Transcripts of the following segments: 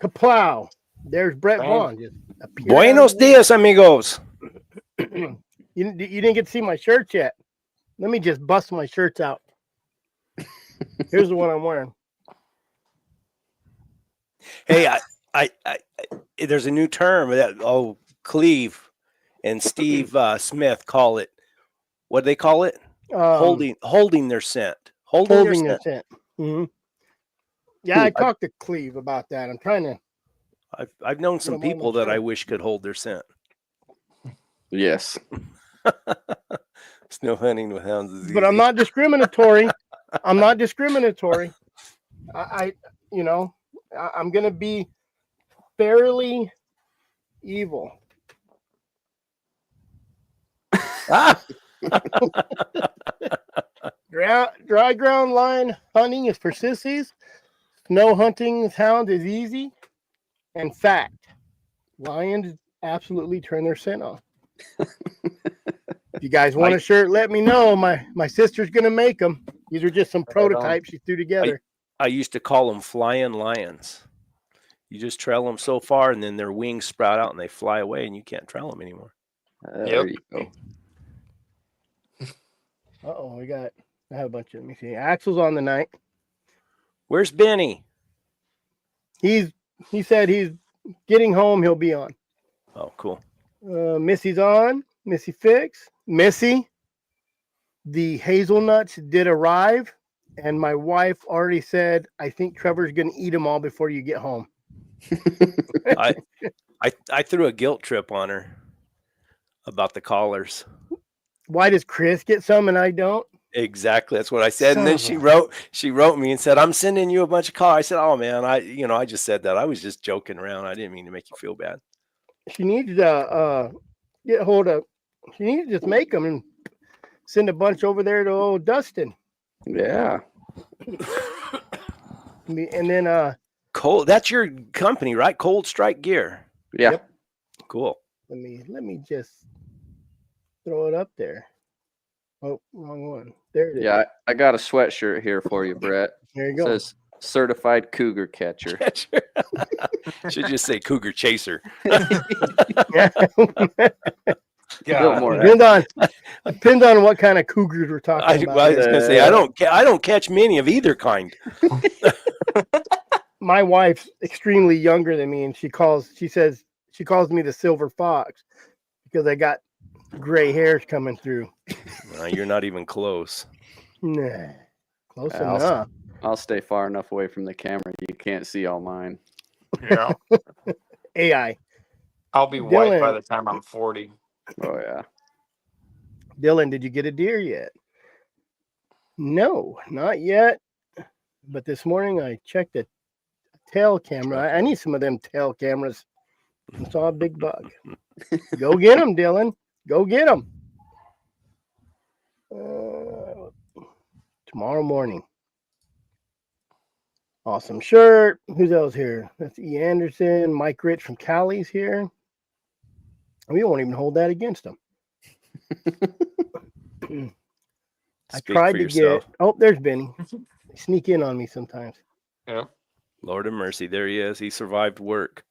Kaplow. There's Brett Man. Vaughn. Just appeared out Buenos of the dias, amigos. you didn't get to see my shirts yet. Let me just bust my shirts out. Here's the one I'm wearing. Hey, I there's a new term that Cleve and Steve Smith call it. What do they call it? Holding their scent. Holding their scent. Mm-hmm. Yeah, I talked to Cleve about that. I'm trying to. I've known some people that I wish could hold their scent. Yes. Snow hunting with hounds is easy. But I'm not discriminatory. I'm not discriminatory. I'm going to be fairly evil. Dry ground line hunting is for sissies. Snow hunting with hounds is easy. In fact, lions absolutely turn their scent off. If you guys want a shirt, let me know. My sister's going to make them. These are just some prototypes she threw together. I used to call them flying lions. You just trail them so far, and then their wings sprout out, and they fly away, and you can't trail them anymore. There you go. Uh-oh, I have a bunch of, let me see. Axel's on the night. Where's Benny? He said he's getting home. He'll be on. Oh, cool. Missy's on. Missy Fix. Missy, the hazelnuts did arrive, and my wife already said, I think Trevor's going to eat them all before you get home. I threw a guilt trip on her about the collars. Why does Chris get some and I don't? Exactly. That's what I said. And then she wrote me and said, I'm sending you a bunch of collars. I said, oh man, I just said that. I was just joking around. I didn't mean to make you feel bad. She needs to get hold of, she needs to just make them and send a bunch over there to old Dustin. Yeah. And then Cold, that's your company, right? Cold Strike Gear. Yeah. Yep. Cool. Let me just throw it up there. Oh, wrong one. There it is. Yeah, I got a sweatshirt here for you, Brett. There you go. It says certified cougar catcher. Should just say Cougar Chaser. Yeah. God. Depends on what kind of cougars we're talking about. I was gonna say I don't catch many of either kind. My wife's extremely younger than me, and she calls me the silver fox because I got gray hairs coming through. You're not even close. Nah, close enough. I'll stay far enough away from the camera. You can't see all mine. Yeah. AI. I'll be white by the time I'm 40. Oh, yeah. Dylan, did you get a deer yet? No, not yet. But this morning I checked the tail camera. I need some of them tail cameras. I saw a big buck. Go get him, Dylan. Go get him. Tomorrow morning. Awesome shirt. Who's else here? That's E. Anderson. Mike Rich from Cali's here. We won't even hold that against him. I tried to get. Oh, there's Benny. They sneak in on me sometimes. Yeah. Lord of mercy, there he is. He survived work.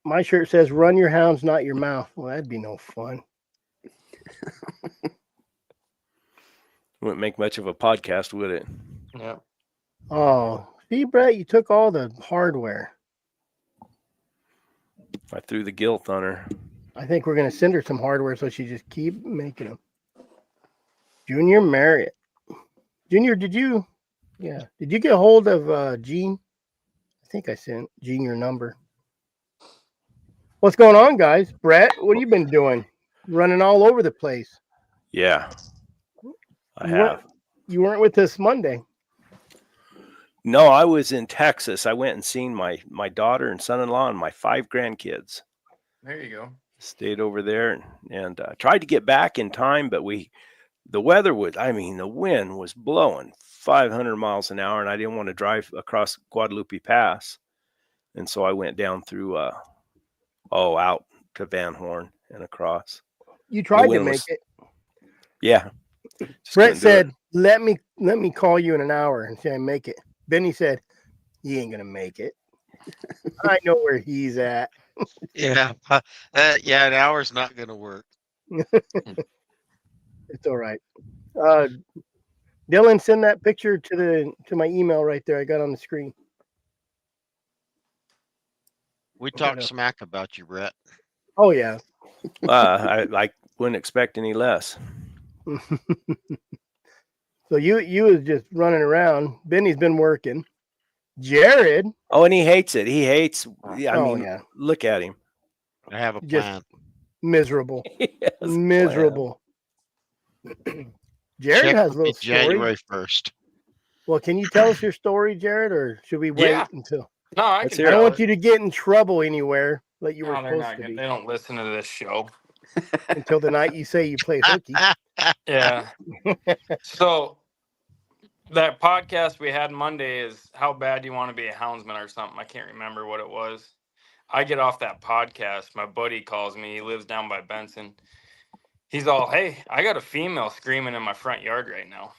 My shirt says, "Run your hounds, not your mouth." Well, that'd be no fun. Wouldn't make much of a podcast, would it? Yeah. Oh, see, Brett, you took all the hardware. I threw the guilt on her. I think we're gonna send her some hardware so she just keep making them. Junior Marriott. Junior, did you get a hold of Gene? I think I sent Gene your number. What's going on, guys? Brett, what have you been doing? Running all over the place. Yeah, I have. You weren't with us Monday. No, I was in Texas. I went and seen my daughter and son-in-law and my 5 grandkids. There you go. Stayed over there and tried to get back in time, but the weather was, the wind was blowing 500 miles an hour, and I didn't want to drive across Guadalupe Pass. And so I went down through, out to Van Horn and across. You tried to make it. Yeah. Brett said, let me call you in an hour and say I make it. Benny said, you ain't going to make it. I know where he's at. Yeah. Yeah, an hour's not going to work. It's all right. Dylan, send that picture to my email right there. I got on the screen. We talked smack about you, Brett. Oh yeah. I wouldn't expect any less. So you was just running around. Benny's been working. Jared. Oh, and he hates it. He hates. I Oh, mean, yeah. look at him. I have a Just plan. miserable. He has a plan. Miserable. Jared Check has with a little me story. January 1st. Well, can you tell us your story, Jared, or should we wait Yeah. until? No, I Let's can hear I it. don't tell want it. you to get in trouble anywhere like you were No, they're supposed not. to be They don't listen to this show. until the night you say you played hooky. Yeah. So that podcast we had Monday is how bad do you want to be a houndsman or something. I can't remember what it was. I get off that podcast. My buddy calls me. He lives down by Benson. He's all, "Hey, I got a female screaming in my front yard right now."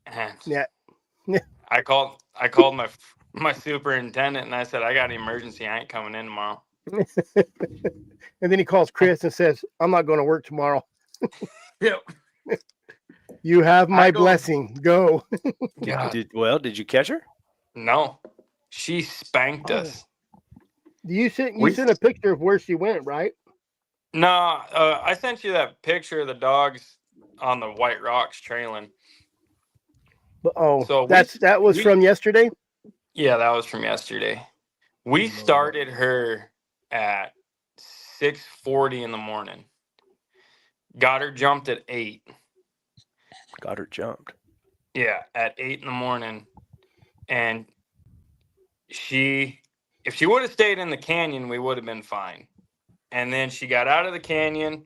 And Yeah. I called my superintendent and I said, "I got an emergency. I ain't coming in tomorrow." And then he calls Chris and says, "I'm not going to work tomorrow. Yep. You have my I go- blessing. Go." God. Did you catch her? No. She spanked us. You sent a picture of where she went, right? No, I sent you that picture of the dogs on the White Rocks trailing. Oh, So that was from yesterday. Yeah, that was from yesterday. We started her at 6:40 in the morning. Got her jumped at 8. Got her jumped. Yeah, at 8 in the morning. And if she would have stayed in the canyon, we would have been fine. And then she got out of the canyon,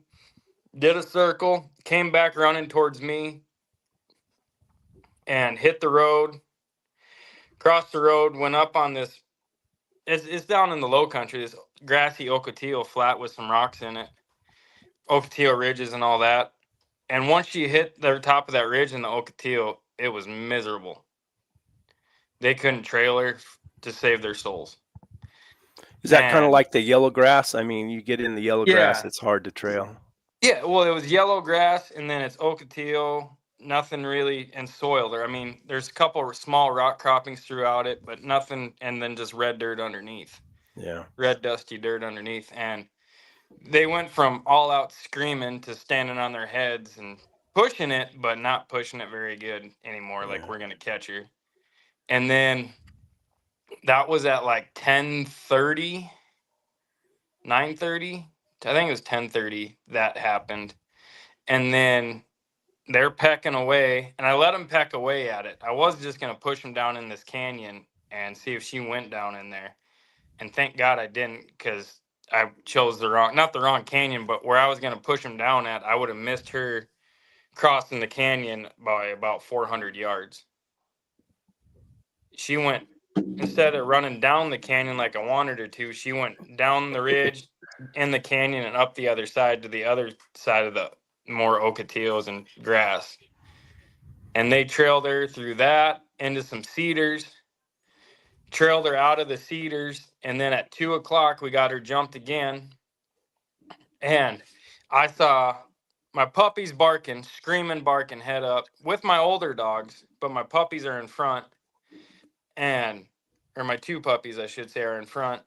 did a circle, came back running towards me, and hit the road, crossed the road, went up on this. It's down in the low country, this grassy Ocotillo flat with some rocks in it, Ocotillo ridges and all that. And once she hit the top of that ridge in the Ocotillo, it was miserable. They couldn't trail her to save their souls. Is that kind of And- like the yellow grass? I mean, you get in the yellow grass, Yeah. it's hard to trail. Yeah, well, it was yellow grass, and then it's Ocotillo, nothing really, and soil there. I mean, there's a couple of small rock croppings throughout it, but nothing, and then just red dirt underneath. Yeah. Red dusty dirt underneath. And they went from all out screaming to standing on their heads and pushing it, but not pushing it very good anymore. Like, Yeah. we're going to catch her. And then that was at like 10:30, 9:30. I think it was 10:30 that happened. And then they're pecking away, and I let them peck away at it. I was just going to push them down in this canyon and see if she went down in there. And thank God I didn't, because I chose not the wrong canyon, but where I was going to push them down at, I would have missed her crossing the canyon by about 400 yards. She went, instead of running down the canyon like I wanted her to, she went down the ridge in the canyon and up the other side to the other side of the more Ocotillos and grass. And they trailed her through that into some cedars, trailed her out of the cedars, and then at 2:00 we got her jumped again. And I saw my puppies barking, screaming, barking, head up with my older dogs, but my puppies are in front, or my 2 puppies, I should say, are in front.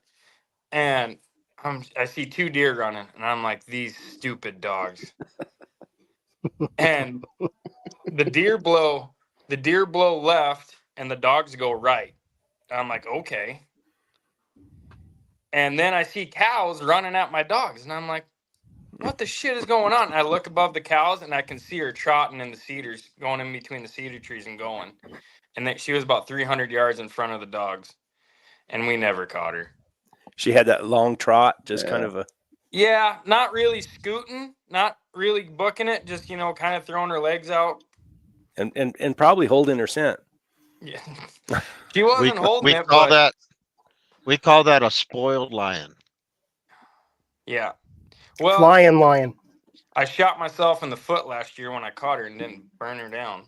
And I see 2 deer running, and I'm like, these stupid dogs. And the deer blow left, and the dogs go right. I'm like, okay. And then I see cows running at my dogs, and I'm like, what the shit is going on? And I look above the cows, and I can see her trotting in the cedars, going in between the cedar trees and going. And then she was about 300 yards in front of the dogs, and we never caught her. She had that long trot, just kind of a. Yeah, not really scooting, not really booking it, just, kind of throwing her legs out. And probably holding her scent. Yeah. She wasn't holding it, we call that a spoiled lion. Yeah. Well, Flying lion. I shot myself in the foot last year when I caught her and didn't burn her down.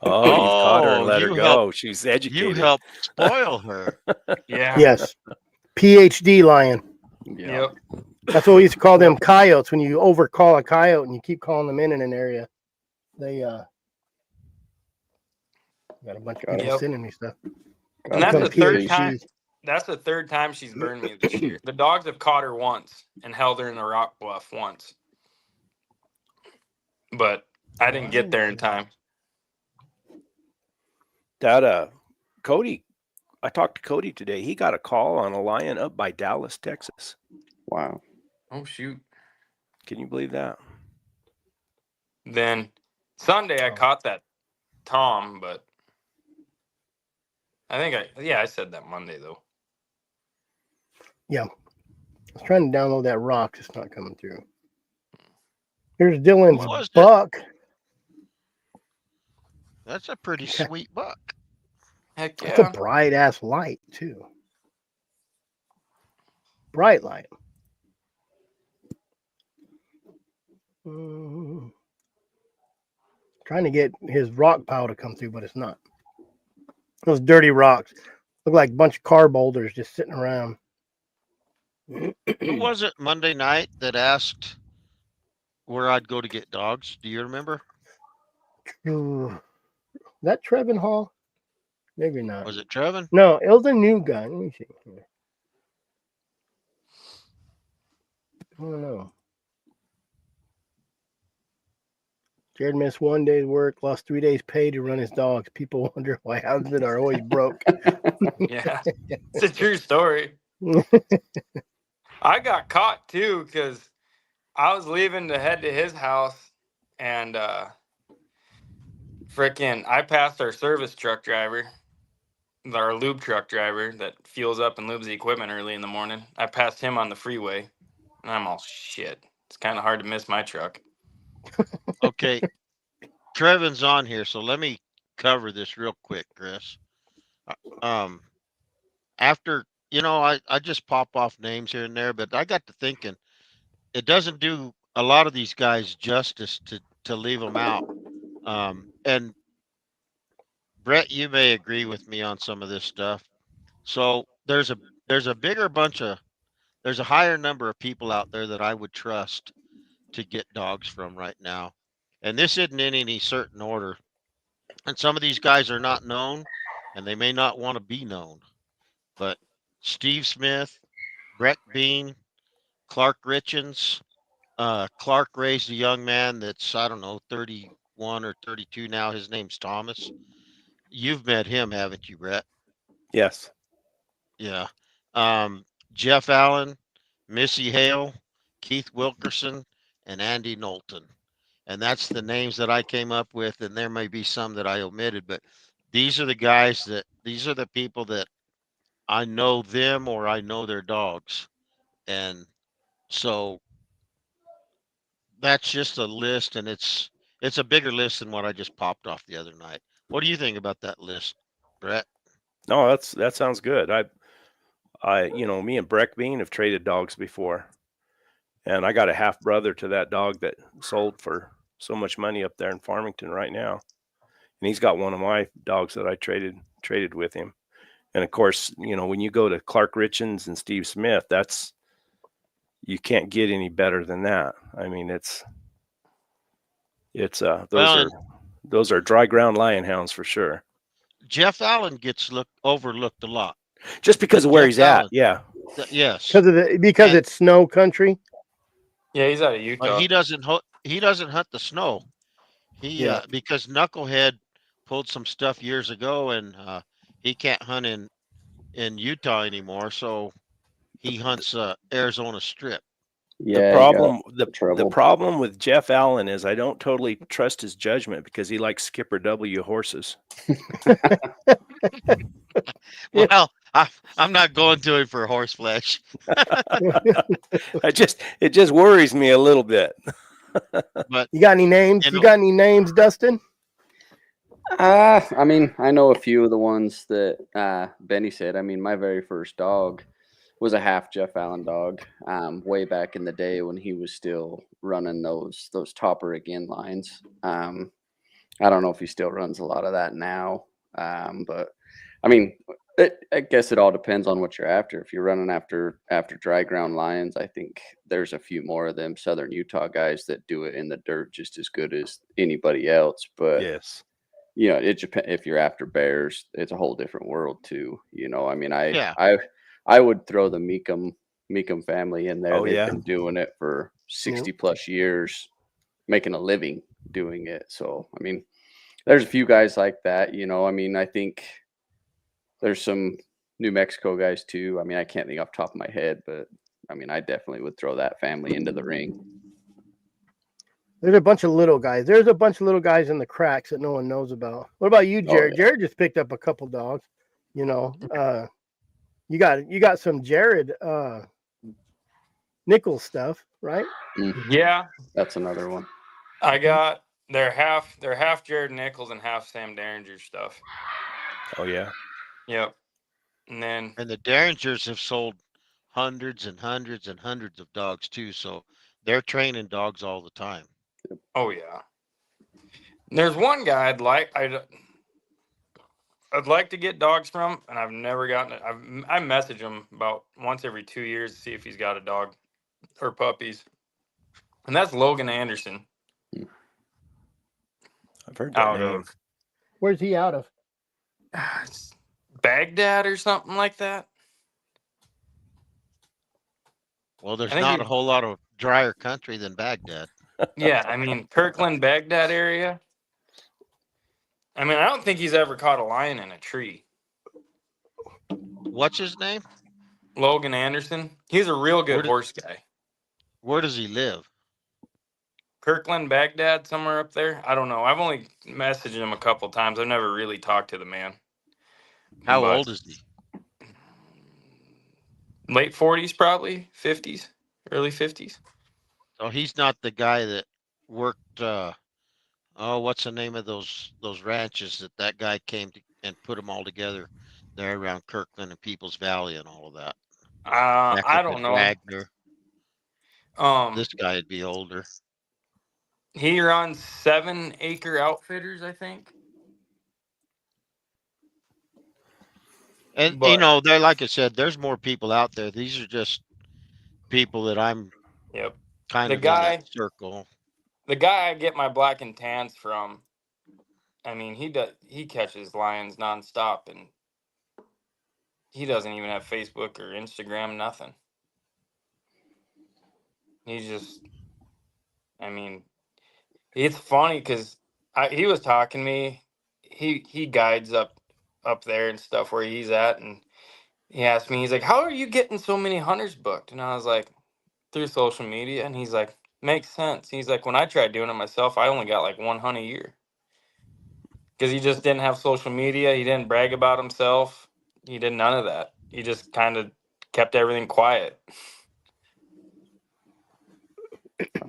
Oh, you caught her and Oh, let her you go. helped. She's You educated. helped spoil her. Yeah. Yes. PhD lion. Yeah. Yep. That's what we used to call them coyotes. When you overcall a coyote and you keep calling them in an area, they got a bunch of people Yep. sending me stuff. And that's the Become third time. PhDs. That's the third time she's burned me this year. The dogs have caught her once and held her in the rock bluff once, but I didn't get there in time. That Cody, I talked to Cody today. He got a call on a lion up by Dallas, Texas. Wow. Oh shoot! Can you believe that? Then Sunday I caught that Tom, but I think I said that Monday though. Yeah. I was trying to download that rock. It's not coming through. Here's Dylan's What was it? buck. That's a pretty sweet buck. Heck It's a yeah! bright ass light too. Bright light. Trying to get his rock pile to come through, but it's not. Those dirty rocks look like a bunch of car boulders just sitting around. Who was it Monday night that asked where I'd go to get dogs? Do you remember? That Trevin Hall? Maybe not. Was it Trevin? No, it was a new guy. Let me see. I don't know. Jared missed 1 day's work, lost 3 days' pay to run his dogs. People wonder why husbands are always broke. Yeah, it's a true story. I got caught too because I was leaving to head to his house, and frickin' I passed our service truck driver, our lube truck driver that fuels up and lubes the equipment early in the morning. I passed him on the freeway, and I'm all shit. It's kind of hard to miss my truck. Okay. Trevin's on here, so let me cover this real quick, Chris. After, I just pop off names here and there, but I got to thinking, it doesn't do a lot of these guys justice to leave them out. And Brett, you may agree with me on some of this stuff. So there's a higher number of people out there that I would trust to get dogs from right now. And this isn't in any certain order. And some of these guys are not known and they may not want to be known. But Steve Smith, Breck Bean, Clark Richens. Clark raised a young man that's, I don't know, 31 or 32 now. His name's Thomas. You've met him, haven't you, Brett? Yes. Yeah. Jeff Allen, Missy Hale, Keith Wilkerson, and Andy Knowlton. And that's the names that I came up with. And there may be some that I omitted, but these are the people that I know them or I know their dogs. And so that's just a list, and it's a bigger list than what I just popped off the other night. What do you think about that list, Brett? No, that sounds good. Me and Breck Bean have traded dogs before, and I got a half brother to that dog that sold for so much money up there in Farmington right now, and he's got one of my dogs that I traded with him. And of course, when you go to Clark Richens and Steve Smith, you can't get any better than that. I mean, those are dry ground lion hounds for sure. Jeff Allen gets overlooked a lot. Just because of where he's Allen, at, yeah. Yes. Because it's snow country. Yeah, he's out of Utah. But he doesn't hunt the snow. Because Knucklehead pulled some stuff years ago, and he can't hunt in Utah anymore, so he hunts Arizona Strip. Yeah. The problem with Jeff Allen is I don't totally trust his judgment because he likes Skipper W horses. Well, I'm not going to him for horse flesh. It just worries me a little bit. But you got any names? You got any names, Dustin? I mean, I know a few of the ones that Benny said. I mean, my very first dog was a half Jeff Allen dog, way back in the day when he was still running those topper again lines. I don't know if he still runs a lot of that now, but I mean, I guess it all depends on what you're after. If you're running after dry ground lions, I think there's a few more of them Southern Utah guys that do it in the dirt just as good as anybody else. But Yes. you know, it depends. If you're after bears, it's a whole different world too. You know, I mean, Yeah. I would throw the Meekum family in there. Oh, They've yeah. been doing it for 60 plus years, making a living doing it. So I mean, there's a few guys like that. You know, I mean, I think there's some New Mexico guys too. I mean, I can't think off the top of my head, but I mean, I definitely would throw that family into the ring. There's a bunch of little guys. There's a bunch of little guys in the cracks that no one knows about. What about you, Jared? yeah. Jared just picked up a couple dogs. You know, you got some Jared Nichols stuff, right? Yeah, That's another one. I got they're half Jared Nichols and half Sam Derringer stuff. Oh, yeah. Yep. And then And the Derringers have sold hundreds and hundreds and hundreds of dogs too. So they're training dogs all the time. oh yeah. There's one guy I'd like to get dogs from, and I've never gotten it. I message him about once every 2 years to see if he's got a dog or puppies, and that's Logan Anderson I've heard that out name. of Where's he out of? Baghdad or something like that. Well, there's I think not he- a whole lot of drier country than Baghdad. Yeah, I mean Kirkland, Baghdad area. I mean, I don't think he's ever caught a lion in a tree. What's his name? Logan Anderson. He's a real good horse guy. Where does he live? Kirkland, Baghdad, somewhere up there. I don't know. I've only messaged him a couple times. I've never really talked to the man. How But old is he? late 40s, probably 50s, early 50s. So he's not the guy that worked. What's the name of those ranches that guy came to and put them all together there around Kirkland and Peoples Valley and all of that. Back I up don't in know. Wagner. This This guy would be older. he runs 7 Acre Outfitters, I think. And But they're like I said, there's more people out there. These are just people that I'm yep, kind the of in guy, that circle. the guy I get my black and tans from. I mean, he catches lions nonstop, and he doesn't even have Facebook or Instagram, nothing. He's just, I mean, it's funny because he was talking to me. He guides up there and stuff where he's at, and he asked me, he's like, "How are you getting so many hunters booked?" And I was like, "Through social media." And he's like, "Makes sense." He's like, "When I tried doing it myself, I only got like 1 hunt a year because he just didn't have social media. He didn't brag about himself. He did none of that. He just kind of kept everything quiet."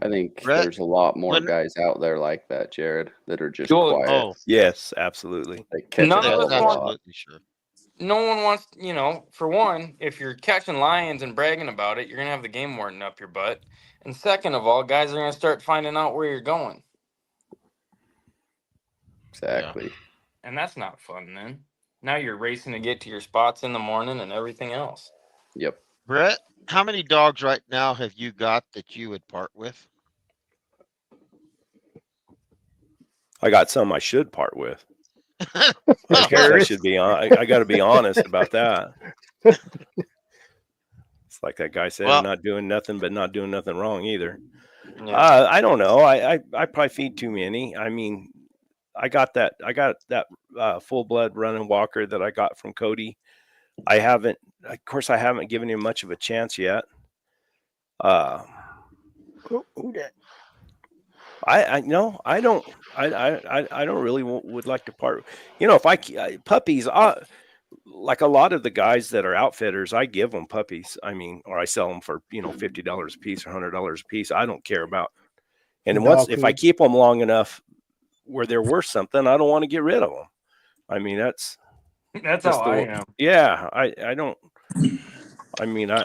I think Brett, there's a lot more when- guys out there like that, Jared, that are just Well, quiet. Oh, Yes, absolutely. They catch None a of hell us of a want- lot. absolutely sure. No one wants, for one, if you're catching lions and bragging about it, you're going to have the game warden up your butt. And second of all, guys are going to start finding out where you're going. Exactly. And that's not fun then. Now you're racing to get to your spots in the morning and everything else. Yep. Brett, how many dogs right now have you got that you would part with? I got some I should part with. I guess I should be on. I got to be honest about that. It's like that guy said, Well- I'm not doing nothing, but not doing nothing wrong either. Yeah. I don't know. I probably feed too many. I mean, I got that full blood running walker that I got from Cody. I haven't given him much of a chance yet. Who that? I don't really would like to part. If puppies, like a lot of the guys that are outfitters, I give them puppies. I mean, or I sell them for $50 a piece or $100 a piece. I don't care about. And if I keep them long enough where they're worth something, I don't want to get rid of them. I mean, that's That's just how I am. Yeah, I don't. I mean, I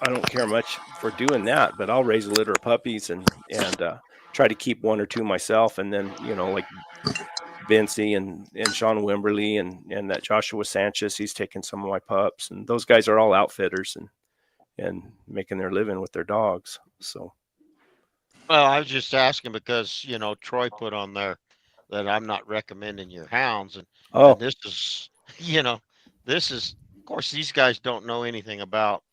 don't care much for doing that, but I'll raise a litter of puppies and try to keep one or two myself, and then like Vincey and Sean Wimberly and that Joshua Sanchez, he's taking some of my pups, and those guys are all outfitters and making their living with their dogs. So Well, I was just asking because, Troy put on there that I'm not recommending your hounds. And this is, of course, these guys don't know anything about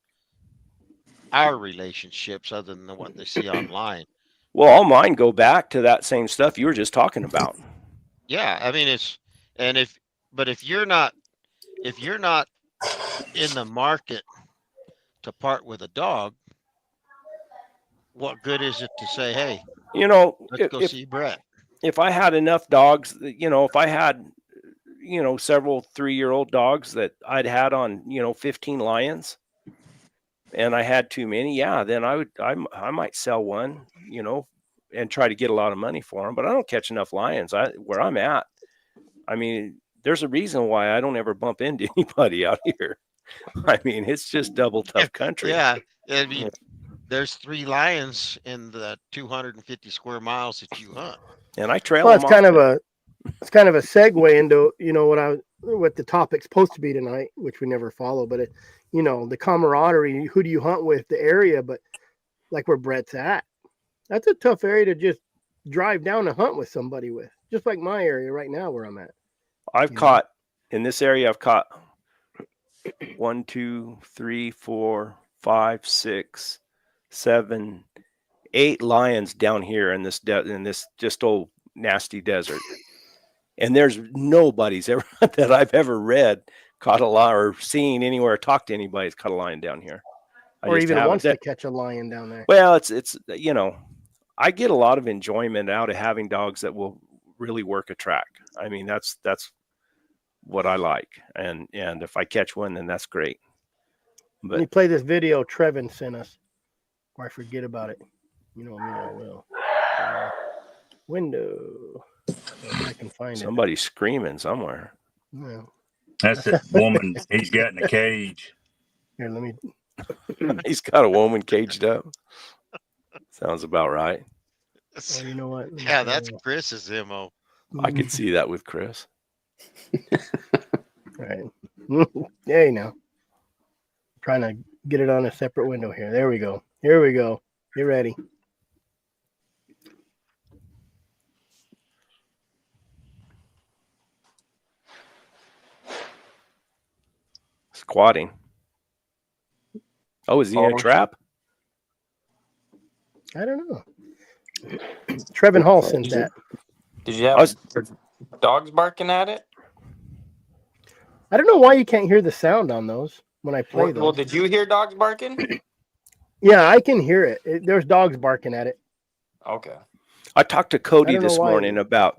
our relationships other than what they see online. well, all mine go back to that same stuff you were just talking about. Yeah. I mean, if you're not in the market to part with a dog, what good is it to say, hey, let's go see Brett? If I had enough dogs, if I had, several 3-year-old dogs that I'd had on, 15 lions, and I had too many, then I might sell one, and try to get a lot of money for them. But I don't catch enough lions where I'm at. I mean, there's a reason why I don't ever bump into anybody out here. I mean, it's just double tough country. Yeah. I mean, there's 3 lions in the 250 square miles that you hunt. And I trail Well, them it's kind of a segue into, what the topic's supposed to be tonight, which we never follow, but the camaraderie, who do you hunt with, the area, but like where Brett's at, that's a tough area to just drive down and hunt with somebody with, just like my area right now where I'm at. I've caught in this area, I've caught 1, 2, 3, 4, 5, 6, 7, 8 lions down here in this just old nasty desert. And there's nobody's ever that I've ever read caught a lion or seen anywhere, talked to anybody that's caught a lion down here. Or even wants to catch a lion down there. Well, it's I get a lot of enjoyment out of having dogs that will really work a track. I mean, that's what I like. And if I catch one, then that's great. But let me play this video Trevin sent us, or I forget about it. You know what I mean? I will. Window. If I can find somebody's screaming somewhere. Yeah. That's that woman he's got in the cage. Here, let me. He's got a woman caged up. Sounds about right. Oh, you know what? Yeah, that's Chris's MO. I could see that with Chris. Right. Hey, now. Trying to get it on a separate window here. There we go. Here we go. Get ready. Squatting. Oh, is he in a trap? I don't know. Trevin Hall sent that. Did you have dogs barking at it? I don't know why you can't hear the sound on those when I play those. Well, did you hear dogs barking? Yeah, I can hear it. There's dogs barking at it. Okay. I talked to Cody this morning about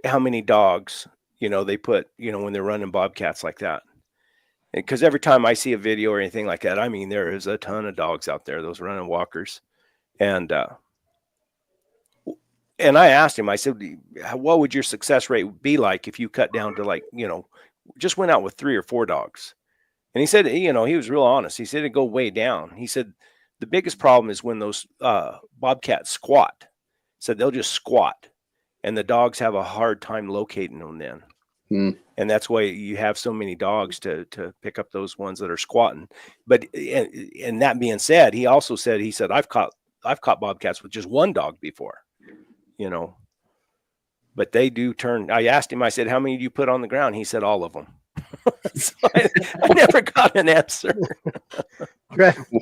how many dogs, they put, when they're running bobcats like that. Because every time I see a video or anything like that, I mean, there is a ton of dogs out there, those running walkers. And I asked him, I said, what would your success rate be like if you cut down to just went out with 3 or 4 dogs? And he said, he was real honest. He said it'd go way down. He said the biggest problem is when those bobcats squat. He said they'll just squat, and the dogs have a hard time locating them then. And that's why you have so many dogs to pick up those ones that are squatting. But and that being said, he said I've caught bobcats with just 1 dog before, but they do turn. I asked him, I said, how many do you put on the ground? He said all of them. So I never got an answer.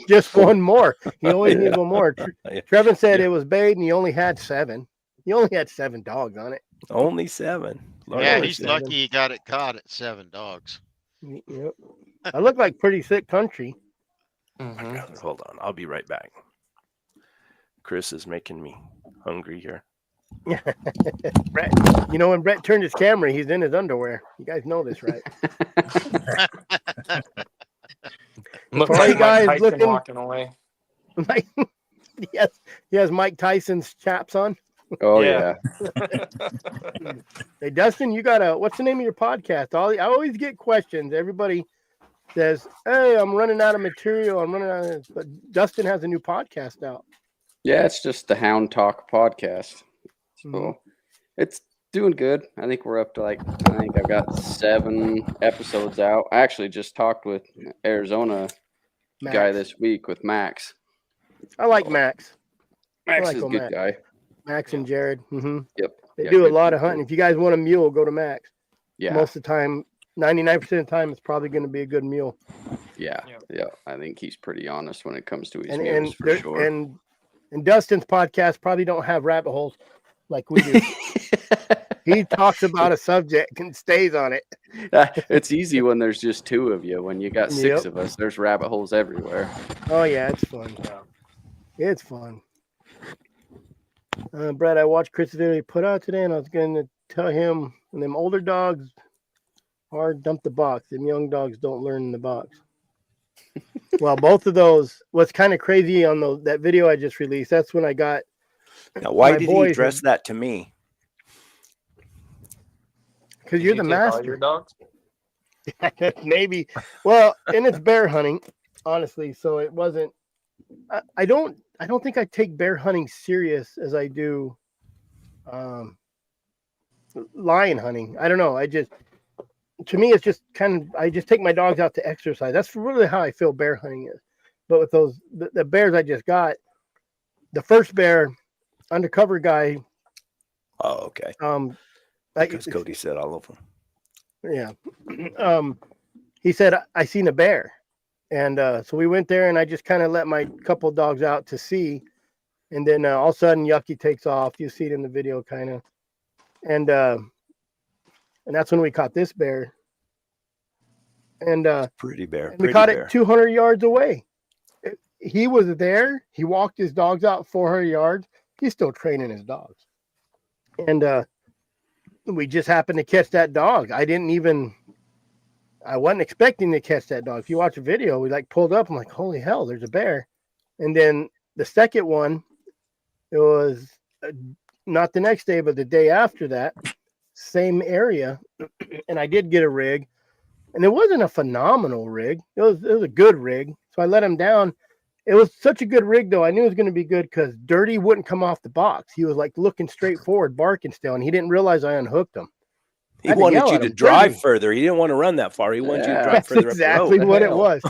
Just 1 more. He always needs 1 more. Trevin said it was bait and he only had 7. He only had 7 dogs on it. Only 7. Yeah, he's lucky he got it caught at 7 dogs. Yep. I look like pretty thick country. Mm-hmm. Hold on. I'll be right back. Chris is making me hungry here. Brett, when Brett turned his camera, he's in his underwear. You guys know this, right? Look For all you guys Mike Tyson walking away. He has Mike Tyson's chaps on. Oh yeah. Hey Dustin, you got what's the name of your podcast? I always get questions. Everybody says, "Hey, I'm running out of material. I'm running out of," but Dustin has a new podcast out. Yeah, it's just the Hound Talk podcast. So Mhm. it's doing good. I think we're up to I think I've got 7 episodes out. I actually just talked with Arizona guy Max. this week with Max. I like So, Max. Max like is a old good Max. guy. Max and Jared. Yep. They Yeah, do a good lot of people. hunting. If you guys want a mule, go to Max. Yeah. Most of the time, 99% of the time, it's probably going to be a good mule. Yeah. Yep. Yeah. I think he's pretty honest when it comes to his And mules and for there, sure. and Dustin's podcast probably don't have rabbit holes like we do. He talks about a subject and stays on it. It's easy when there's just 2 of you. When you got 6 Yep. of us, there's rabbit holes everywhere. Oh yeah, it's fun. It's fun. Brad, I watched Chris' video he put out today, and I was going to tell him, and them older dogs hard dump the box. Them young dogs don't learn in the box. Well, both of those. What's kind of crazy on that video I just released? That's when I got. Now, why my did he boys address that to me? Because Did you're you the take all your master. dogs? Maybe. Well, and it's bear hunting, honestly. So it wasn't. I don't think I take bear hunting serious as I do lion hunting. I don't know. To me, it's just kind of, I just take my dogs out to exercise. That's really how I feel bear hunting is. But with the bears I just got, the first bear, undercover guy. Oh, okay. Because Cody said all of them. Yeah. He said, I seen a bear. And so we went there, and I just kind of let my couple dogs out to see. And then all of a sudden, Yucky takes off. You see it in the video, kind of. And that's when we caught this bear. And Pretty bear. and we caught it 200 yards away. He was there. He walked his dogs out 400 yards. He's still training his dogs. And we just happened to catch that dog. I wasn't expecting to catch that dog. If you watch a video, we pulled up. I'm like, holy hell, there's a bear. And then the second one, it was not the next day, but the day after that, same area. And I did get a rig. And it wasn't a phenomenal rig. It was a good rig. So I let him down. It was such a good rig, though. I knew it was going to be good because Dirty wouldn't come off the box. He was looking straight forward, barking still, and he didn't realize I unhooked him. He wanted you to drive further. He didn't want to run that far. He wanted you to drive further. That's exactly what it was.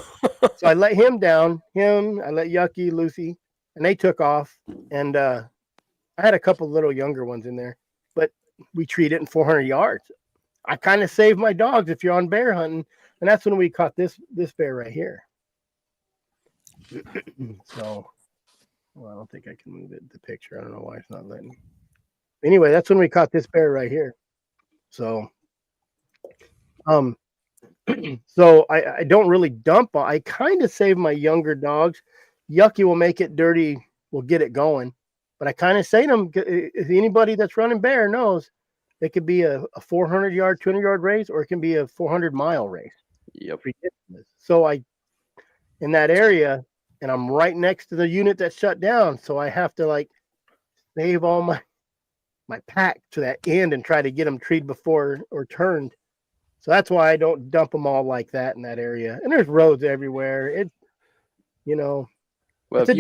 So I let him down. I let Yucky, Lucy, and they took off. And I had a couple little younger ones in there, but we treated it in 400 yards. I kind of saved my dogs if you're on bear hunting, and that's when we caught this bear right here. So, well, I don't think I can move the picture. I don't know why it's not letting me. Anyway, that's when we caught this bear right here. So, so I don't really dump. I kind of save my younger dogs. Yucky will make it, Dirty will get it going. But I kind of say to them, if anybody that's running bear knows, it could be a 400-yard, 200-yard race, or it can be a 400-mile race. Yep. So in that area, and I'm right next to the unit that shut down, so I have to save all my pack to that end and try to get them treed before or turned. So that's why I don't dump them all like that in that area. And there's roads everywhere. Well, it's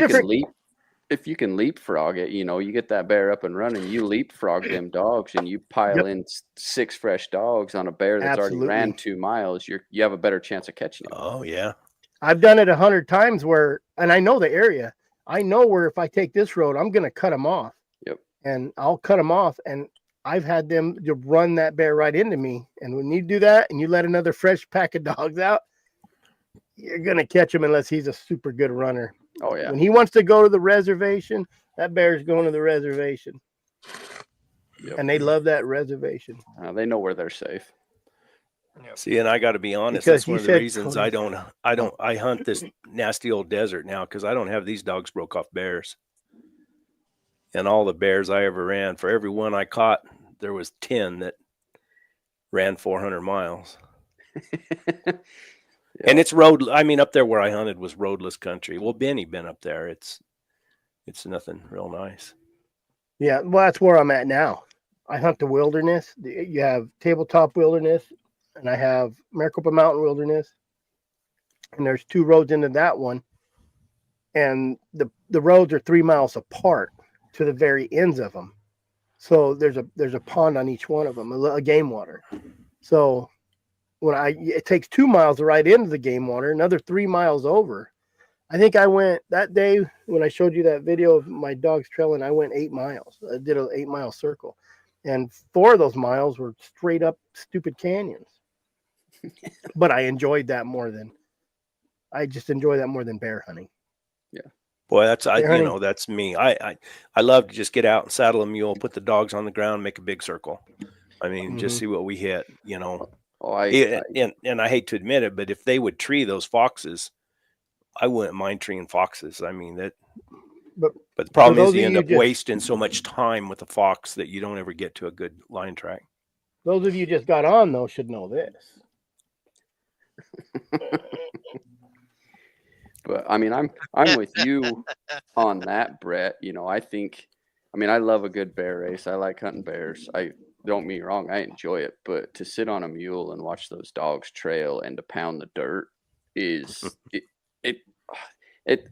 if you can leapfrog it, you get that bear up and running, you leapfrog them dogs and you pile in 6 fresh dogs on a bear that's already ran 2 miles, you have a better chance of catching him. Oh, yeah. I've done it 100 times and I know the area. I know where if I take this road, I'm going to cut them off. Yep. And I'll cut them off. And I've had them to run that bear right into me. And when you do that and you let another fresh pack of dogs out, you're going to catch him unless he's a super good runner. Oh, yeah. When he wants to go to the reservation, that bear's going to the reservation. Yep. And they love that reservation. They know where they're safe. Yep. See, and I got to be honest, that's one of the reasons I hunt this nasty old desert now, because I don't have these dogs broke off bears. And all the bears I ever ran, for every one I caught, there was 10 that ran 400 miles. Yep. And it's road. I mean, up there where I hunted was roadless country. Well, Benny been up there. It's nothing real nice. Yeah, well, that's where I'm at now. I hunt the wilderness. You have tabletop wilderness, and I have Maricopa Mountain wilderness. And there's 2 roads into that one. And the the roads are 3 miles apart to the very ends of them. So there's a pond on each one of them, a game water. So it takes 2 miles to ride into the game water, another 3 miles over. I think I went that day when I showed you that video of my dogs trailing, I went 8 miles. I did an 8-mile circle. And 4 of those miles were straight up stupid canyons. But I enjoyed that more than bear hunting. Yeah. Boy, that's Bear hunting. that's me. I love to just get out and saddle a mule, put the dogs on the ground, make a big circle. I mean, just see what we hit, Oh, and I hate to admit it, but if they would tree those foxes, I wouldn't mind treeing foxes. I mean that, but the problem is you end up wasting so much time with the fox that you don't ever get to a good lion track. Those of you just got on though should know this. But I mean, I'm with you on that, Brett. I love a good bear race. I like hunting bears. Don't get me wrong, I enjoy it. But to sit on a mule and watch those dogs trail and to pound the dirt is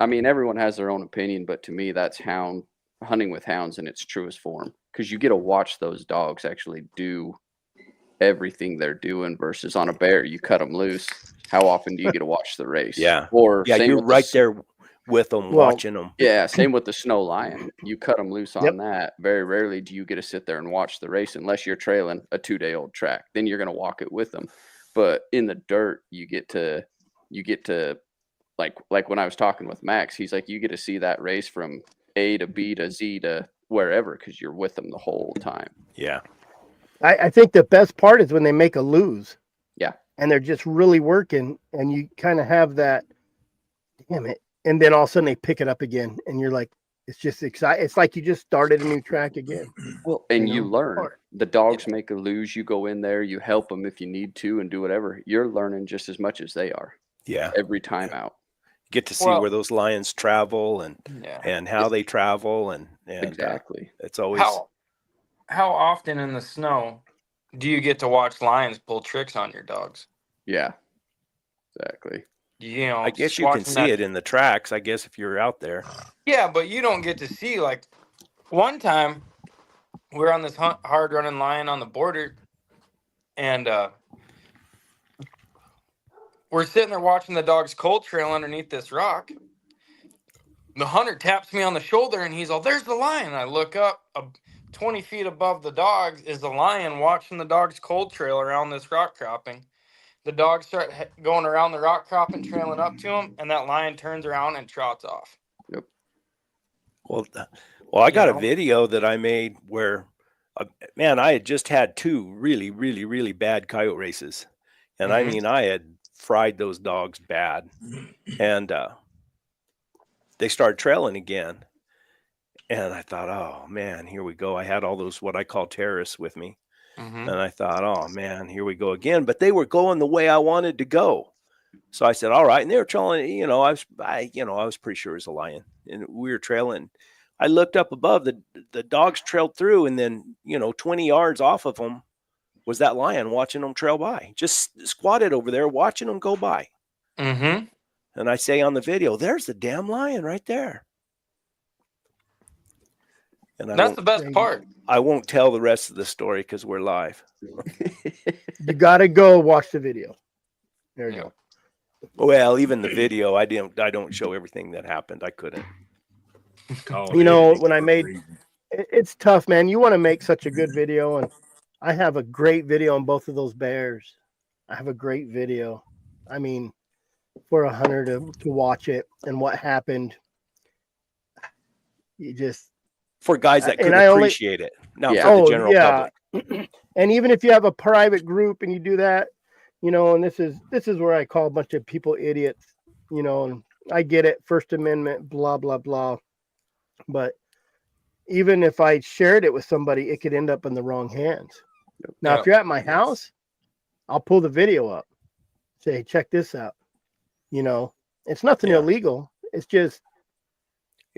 I mean, everyone has their own opinion, but to me, that's hunting with hounds in its truest form, because you get to watch those dogs actually do everything they're doing versus on a bear, you cut them loose. How often do you get to watch the race? Yeah. Or you're right there with them, watching them. Yeah. Same with the snow lion. You cut them loose on that. Very rarely do you get to sit there and watch the race unless you're trailing a 2-day-old track. Then you're going to walk it with them. But in the dirt, you get to like when I was talking with Max, he's like, you get to see that race from A to B to Z to wherever, because you're with them the whole time. Yeah. I think the best part is when they make a lose. Yeah. And they're just really working, and you kind of have that, damn it. And then all of a sudden they pick it up again, and you're like, it's just exciting. It's like you just started a new track again. Well, and you learn. The dogs make a lose. You go in there, you help them if you need to, and do whatever. You're learning just as much as they are. Yeah. Every time out. Get to see where those lions travel and how they travel and exactly. It's always how often in the snow do you get to watch lions pull tricks on your dogs? Yeah, exactly. I guess you can see it in the tracks, I guess, if you're out there. Yeah, but you don't get to see, like, one time we're on this hard running lion on the border, and we're sitting there watching the dog's cold trail underneath this rock. The hunter taps me on the shoulder, and he's all, "There's the lion." I look up, 20 feet above the dogs is the lion watching the dog's cold trail around this rock cropping. The dogs start going around the rock cropping, trailing up to him, and that lion turns around and trots off. Yep. Well, I got a video that I made where, man, I had just had 2 really, really, really bad coyote races. And I mean, I had fried those dogs bad. And they started trailing again. And I thought, oh, man, here we go. I had all those what I call terrorists with me. And I thought, oh, man, here we go again. But they were going the way I wanted to go. So I said, all right. And they were trailing, I was pretty sure it was a lion. And we were trailing. I looked up above, the dogs trailed through. And then, 20 yards off of them was that lion watching them trail by. Just squatted over there watching them go by. And I say on the video, there's the damn lion right there. And that's the best part. I won't tell the rest of the story because we're live. You got to go watch the video. There you go. Well, even the video, I don't show everything that happened. I couldn't. When I made, it's tough, man. You want to make such a good video, and I have a great video on both of those bears. I have a great video. I mean, for a hunter to watch it and what happened, you just. For guys that could appreciate it, not for the general public. And even if you have a private group and you do that, and this is where I call a bunch of people idiots, and I get it, First Amendment, blah, blah, blah. But even if I shared it with somebody, it could end up in the wrong hands. Now, if you're at my house, I'll pull the video up, say, hey, check this out. It's nothing illegal. It's just,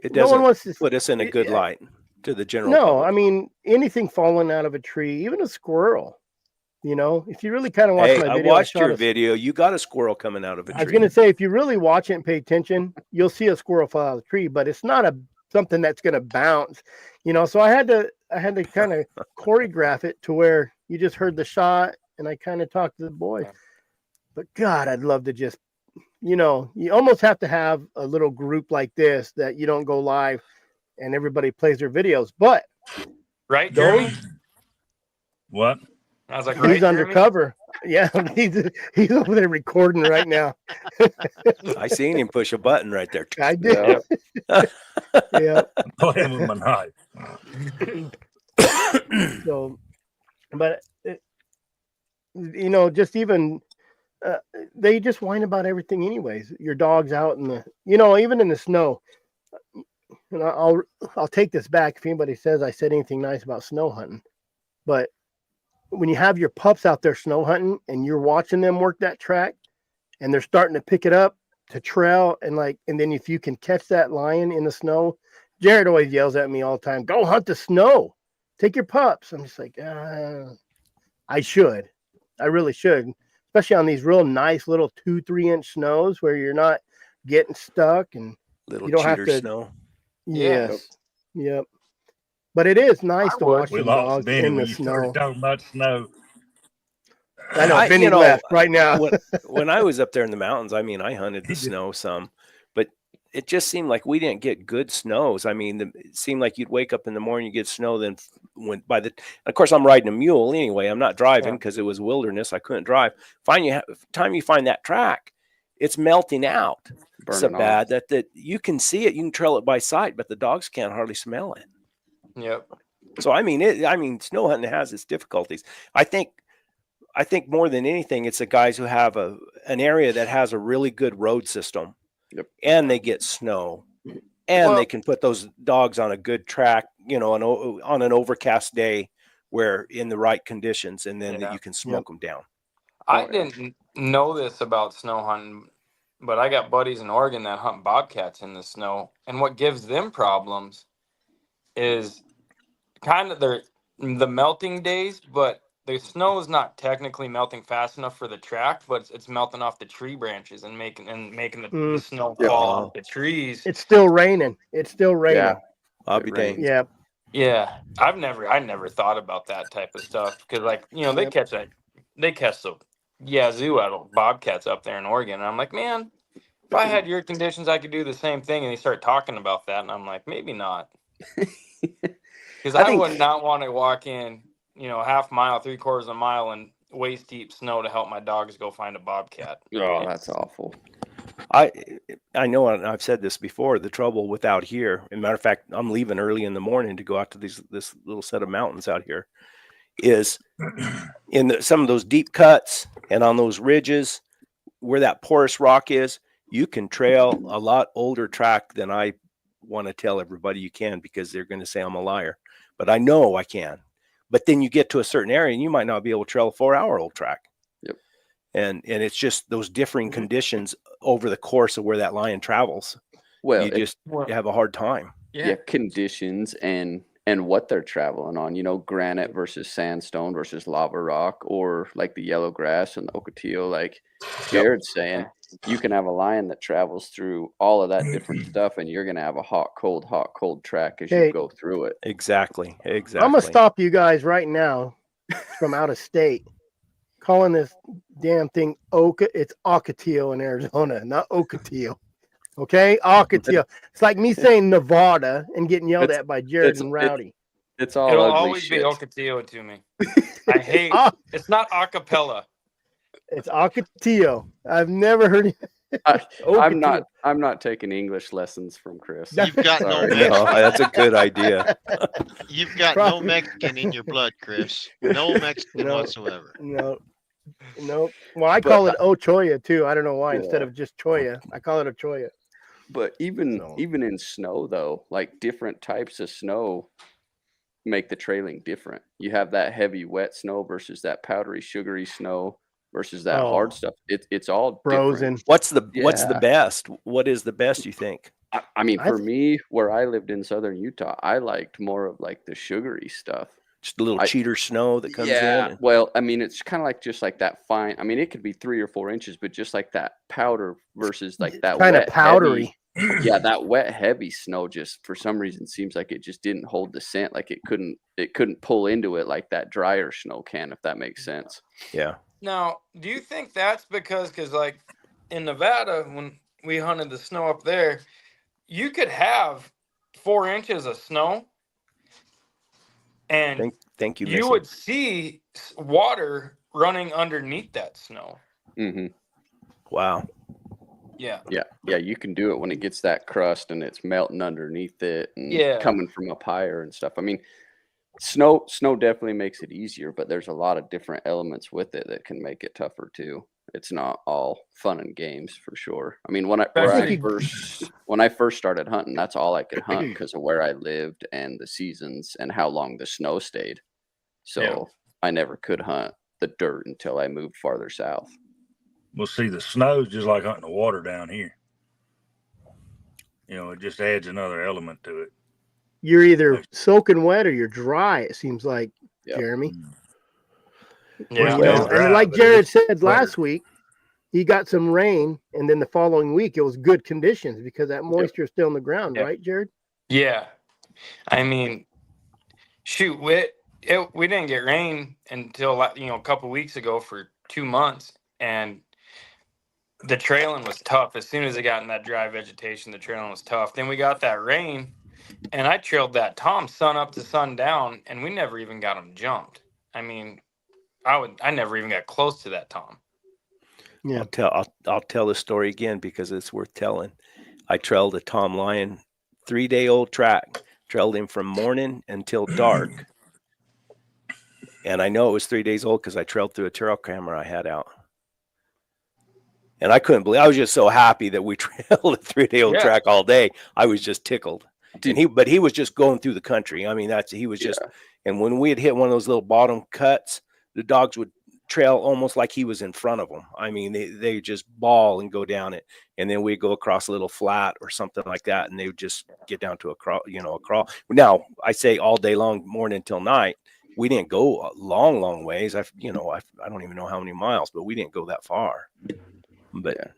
it doesn't put us in a good light to the general public. I mean, anything falling out of a tree, even a squirrel, You know, if you really kind of watch Hey, my I video, watched your shot a- video. You got a squirrel coming out of a I was tree. going to say, if you really watch it and pay attention, you'll see a squirrel fall out of the tree, but it's not something that's going to bounce, you know. So I had to kind of choreograph it to where you just heard the shot, and I kind of talked to the boys. But God, I'd love to just, you know, you almost have to have a little group like this that you don't go live and everybody plays their videos. But Right, Jeremy? What? I was like, he's right, Jeremy? undercover. Yeah, he's over there recording right now. I seen him push a button right there. I did. Yeah. Playing with my knife. So, but you know, just even they just whine about everything, anyways. Your dog's out in the, you know, even in the snow. And I'll take this back if anybody says I said anything nice about snow hunting. But when you have your pups out there snow hunting and you're watching them work that track, and they're starting to pick it up to trail, and then if you can catch that lion in the snow, Jared always yells at me all the time, "Go hunt the snow. Take your pups." I'm just like, I should. I really should. Especially on these real nice little 2-3 inch snows where you're not getting stuck and Little you don't have cheater to. snow. Yes. Yep. But it is nice to watch We some lost dogs Benny in when the you started snow. talking about snow. I know I- Benny you know, left right now. when I was up there in the mountains, I mean, I hunted the snow some, but it just seemed like we didn't get good snows. I mean, it seemed like you'd wake up in the morning, you get snow, then of course, I'm riding a mule anyway. I'm not driving because it was wilderness. I couldn't drive. Time you find that track, it's melting out so Burning bad that you can see it, you can trail it by sight, but the dogs can't hardly smell it. Yep. So I mean, snow hunting has its difficulties. I think more than anything, it's the guys who have an area that has a really good road system, and they get snow, and they can put those dogs on a good track, you know, on an overcast day, where in the right conditions, and then you can smoke them down. I didn't know this about snow hunting, but I got buddies in Oregon that hunt bobcats in the snow, and what gives them problems is kind of the melting days, but the snow is not technically melting fast enough for the track, but it's melting off the tree branches and making the snow fall off the trees. It's still raining. Yeah. I'll be dang. Yeah. Yeah, I never thought about that type of stuff because, like, you know, they catch the yazoo out of bobcats up there in Oregon, and I'm like, man, if I had your conditions, I could do the same thing. And they start talking about that, and I'm like, maybe not, because I would not want to walk in, you know, half mile, 3/4 a mile in waist deep snow to help my dogs go find a bobcat. Oh, that's awful. I know I've said this before. The trouble with out here, as a matter of fact, I'm leaving early in the morning to go out to this little set of mountains out here, is in some of those deep cuts and on those ridges where that porous rock is, you can trail a lot older track than I want to tell everybody you can, because they're going to say I'm a liar. But I know I can. But then you get to a certain area and you might not be able to trail a 4-hour-old track. Yep. And it's just those differing conditions over the course of where that lion travels. Well, you have a hard time. Yeah, conditions and what they're traveling on, you know, granite versus sandstone versus lava rock, or like the yellow grass and the ocotillo, like Jared's saying, you can have a lion that travels through all of that different stuff, and you're going to have a hot, cold track as you go through it. Exactly. I'm going to stop you guys right now from out of state calling this damn thing it's ocotillo in Arizona, not ocotillo. Okay, ocotillo. It's like me saying Nevada and getting yelled at by Jared and Rowdy. It'll always be ocotillo to me. I hate it's not acapella. It's ocotillo. I've never heard it. I'm not taking English lessons from Chris. You've got no No, Mexican. that's a good idea. You've got no Mexican in your blood, Chris. No Mexican whatsoever. No. Well, I call it Ochoya too. I don't know why. Instead of just Choya, I call it Ochoya. But even in snow, though, like different types of snow make the trailing different. You have that heavy wet snow versus that powdery sugary snow versus that hard stuff. It's all frozen. What's the best? What is the best, you think? I mean, for me, where I lived in southern Utah, I liked more of like the sugary stuff. Just a little cheater snow that comes in. Yeah, and- well, I mean, it's kind of like just like that fine. I mean, it could be 3 or 4 inches, but just like that powder versus like that Kind of wet, powdery. heavy, yeah, that wet, heavy snow just for some reason seems like it just didn't hold the scent. Like it couldn't pull into it like that drier snow can, if that makes sense. Yeah. Now, do you think that's because like in Nevada, when we hunted the snow up there, you could have 4 inches of snow and Thank you, you Missy. would see water running underneath that snow. Hmm. Wow. Yeah. Yeah, you can do it when it gets that crust and it's melting underneath it and Yeah. coming from up higher and stuff. I mean, snow definitely makes it easier, but there's a lot of different elements with it that can make it tougher too. It's not all fun and games for sure. I mean, when I first started hunting, that's all I could hunt because of where I lived and the seasons and how long the snow stayed. So Yeah. I never could hunt the dirt until I moved farther south. Well, see, the snow's just like hunting the water down here. You know, it just adds another element to it. You're either soaking wet or you're dry, it seems like, Yep. Jeremy. Yeah. You know, Dry, and like but Jared it's said better. last week, he got some rain, and then the following week it was good conditions because that moisture is still in the ground, Yep. right, Jared? Yeah. I mean, shoot, we didn't get rain until a couple weeks ago for 2 months, and the trailing was tough. As soon as it got in that dry vegetation, the trailing was tough. Then we got that rain, and I trailed that Tom sun up to sundown, and we never even got him jumped. I mean, I never even got close to that Tom. Yeah. I'll tell the story again because it's worth telling. I trailed a Tom Lyon 3-day-old track, trailed him from morning until dark. And I know it was 3 days old because I trailed through a trail camera I had out. And I couldn't believe, I was just so happy that we trailed a 3-day-old Yeah. track all day. I was just tickled. Dude. But he was just going through the country. I mean, he was just, and when we had hit one of those little bottom cuts, the dogs would trail almost like he was in front of them. I mean, they just bawl and go down it. And then we'd go across a little flat or something like that. And they would just get down to a crawl. Now I say all day long, morning till night. We didn't go a long ways. I don't even know how many miles, but we didn't go that far. But yeah.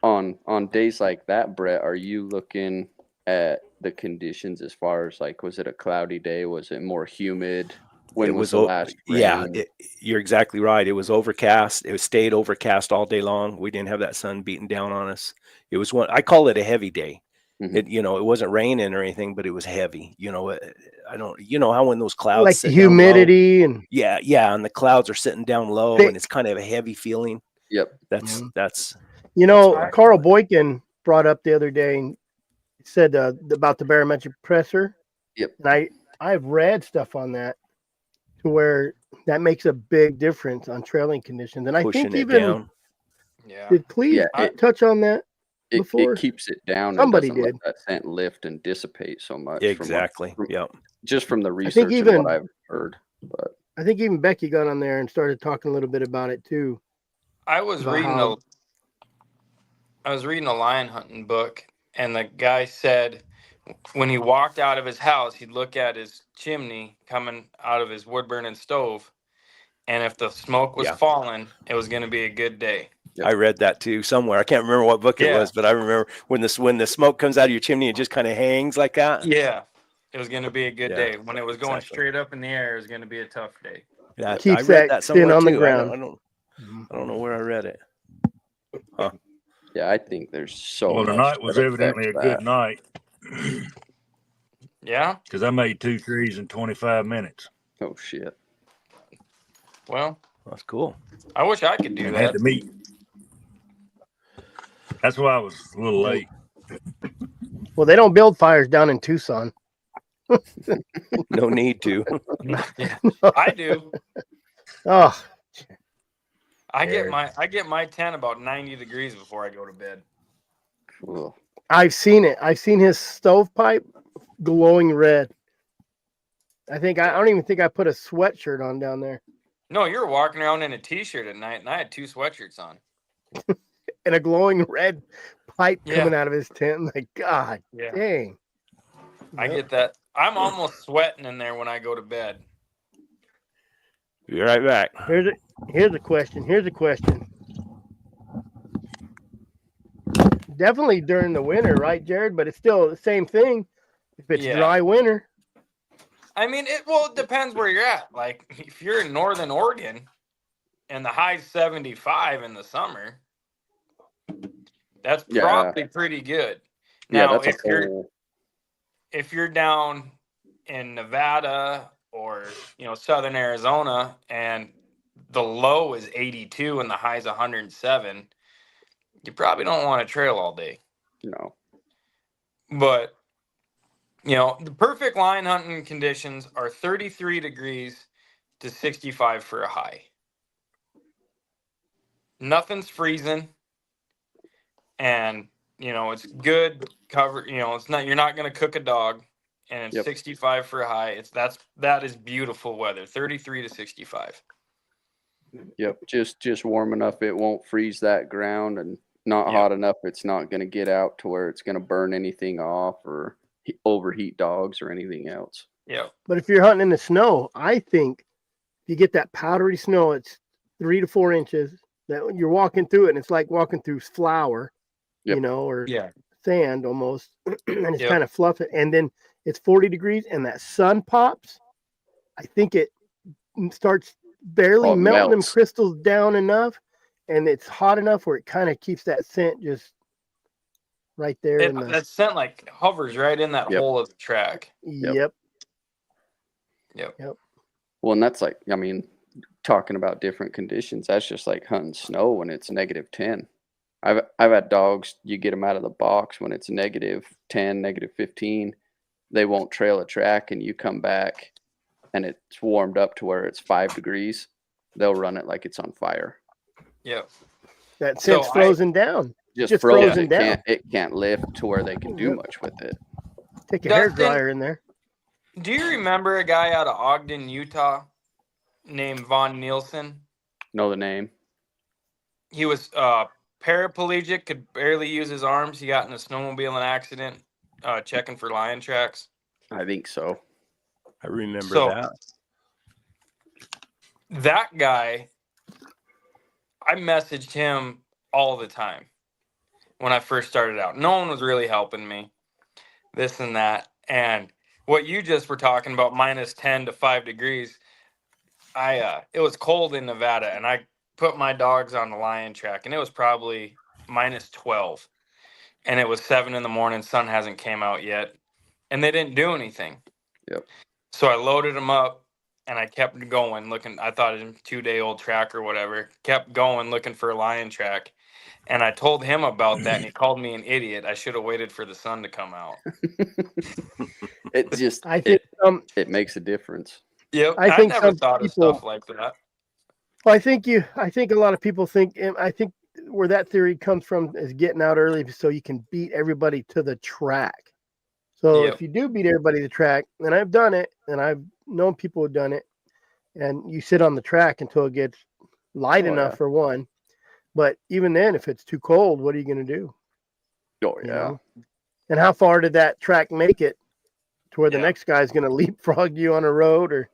On days like that, Brett, are you looking at the conditions as far as like, was it a cloudy day? Was it more humid? When was the last rain? Yeah, you're exactly right. It was overcast. It stayed overcast all day long. We didn't have that sun beating down on us. It was I call it a heavy day. Mhm. It wasn't raining or anything, but it was heavy. I don't, how when those clouds Like sit down low? humidity and Yeah, and the clouds are sitting down low, Thick. and it's kind of a heavy feeling. Yep. That's Carl Boykin brought up the other day and said about the barometric pressure. Yep. And I've read stuff on that to where that makes a big difference on trailing conditions. And I pushing think it even down. Yeah. did Cleve touch on that before? It keeps it down. Somebody and doesn't did. let that scent lift and dissipate so much. Exactly. Yep. Just from the research and what I've heard. But I think even Becky got on there and started talking a little bit about it too. I was reading a lion hunting book, and the guy said when he walked out of his house, he'd look at his chimney coming out of his wood burning stove, and if the smoke was falling, it was going to be a good day. Yep. I read that too somewhere. I can't remember what book it Yeah. was, but I remember when the smoke comes out of your chimney, it just kind of hangs like that. Yeah, it was going to be a good Yeah, day. When it was going exactly. straight up in the air, it was going to be a tough day. Yeah, Keeps I read that somewhere spin on the too. ground. I don't know where I read it. Huh. yeah, I think there's so Well, much tonight was that evidently a affects good that. night Yeah. because I made 2 trees in 25 minutes Oh shit. Well, That's cool. I wish I could do and that. had to meet. That's why I was a little late. Well, they don't build fires down in Tucson. No need to. Yeah, I do. Oh, I get my tent about 90 degrees before I go to bed. Cool. I've seen it. I've seen his stovepipe glowing red. I don't even think I put a sweatshirt on down there. No, you were walking around in a t-shirt at night, and I had 2 sweatshirts on. And a glowing red pipe Yeah. coming out of his tent. Like, God Yeah, dang. I get that. I'm almost sweating in there when I go to bed. Be right back. Here's a question. Definitely during the winter, right, Jared? But it's still the same thing. If it's Yeah. dry winter, I mean, it depends where you're at. Like, if you're in Northern Oregon and the high's 75 in the summer, that's Yeah. probably pretty good. Yeah, Now, that's if you're down in Nevada or Southern Arizona and the low is 82 and the high's 107, you probably don't want to trail all day. no. But the perfect line hunting conditions are 33 degrees to 65 for a high. Nothing's freezing, and it's good cover. It's not, you're not going to cook a dog, and it's Yep. 65 for a high. That is beautiful weather. 33 to 65. Yep. Just warm enough it won't freeze that ground, and not Yep. hot enough it's not going to get out to where it's going to burn anything off or overheat dogs or anything else. Yeah. but if you're hunting in the snow, I think if you get that powdery snow, it's 3 to 4 inches. That you're walking through it, and it's like walking through flour, Yep. or Yeah. sand almost, and it's Yep. kind of fluffy. And then it's 40 degrees, and that sun pops. I think it starts barely Oh, it melting them melts. crystals down enough, and it's hot enough where it kind of keeps that scent just right there. in the, That scent like hovers right in that Yep. hole of the track. yep. Well, and that's like, I mean, talking about different conditions, that's just like hunting snow when it's -10. I've had dogs, you get them out of the box when it's -10, -15, they won't trail a track, and you come back and it's warmed up to where it's 5 degrees, they'll run it like it's on fire. Yeah. That So scent's frozen down. Just frozen frozen. down. It can't lift to where they can do Yep. much with it. Take a hair Dustin- dryer in there. Do you remember a guy out of Ogden, Utah, named Von Nielsen? Know the name? He was paraplegic, could barely use his arms. He got in a snowmobiling accident, checking for lion tracks. I think so. I remember So- that. That guy, I messaged him all the time when I first started out. No one was really helping me, this and that. And what you just were talking about, -10 to 5 degrees, it was cold in Nevada, and I put my dogs on the lion track, and it was probably -12. And it was 7 in the morning, sun hasn't came out yet, and they didn't do anything. Yep. So I loaded them up, and I kept going looking. I thought it was a 2-day-old track or whatever. Kept going looking for a lion track, and I told him about that, and he called me an idiot. I should have waited for the sun to come out. It just I think it makes a difference. Yep, I think never some thought of people- stuff like that. Well, I think a lot of people think, and I think where that theory comes from is getting out early so you can beat everybody to the track. So Yep. if you do beat everybody to the track, and I've done it, and I've known people who've done it, and you sit on the track until it gets light Oh, enough yeah. for one. But even then, if it's too cold, what are you going to do? Oh You yeah. know? And how far did that track make it to where the Yeah. next guy's going to leapfrog you on a road? Or,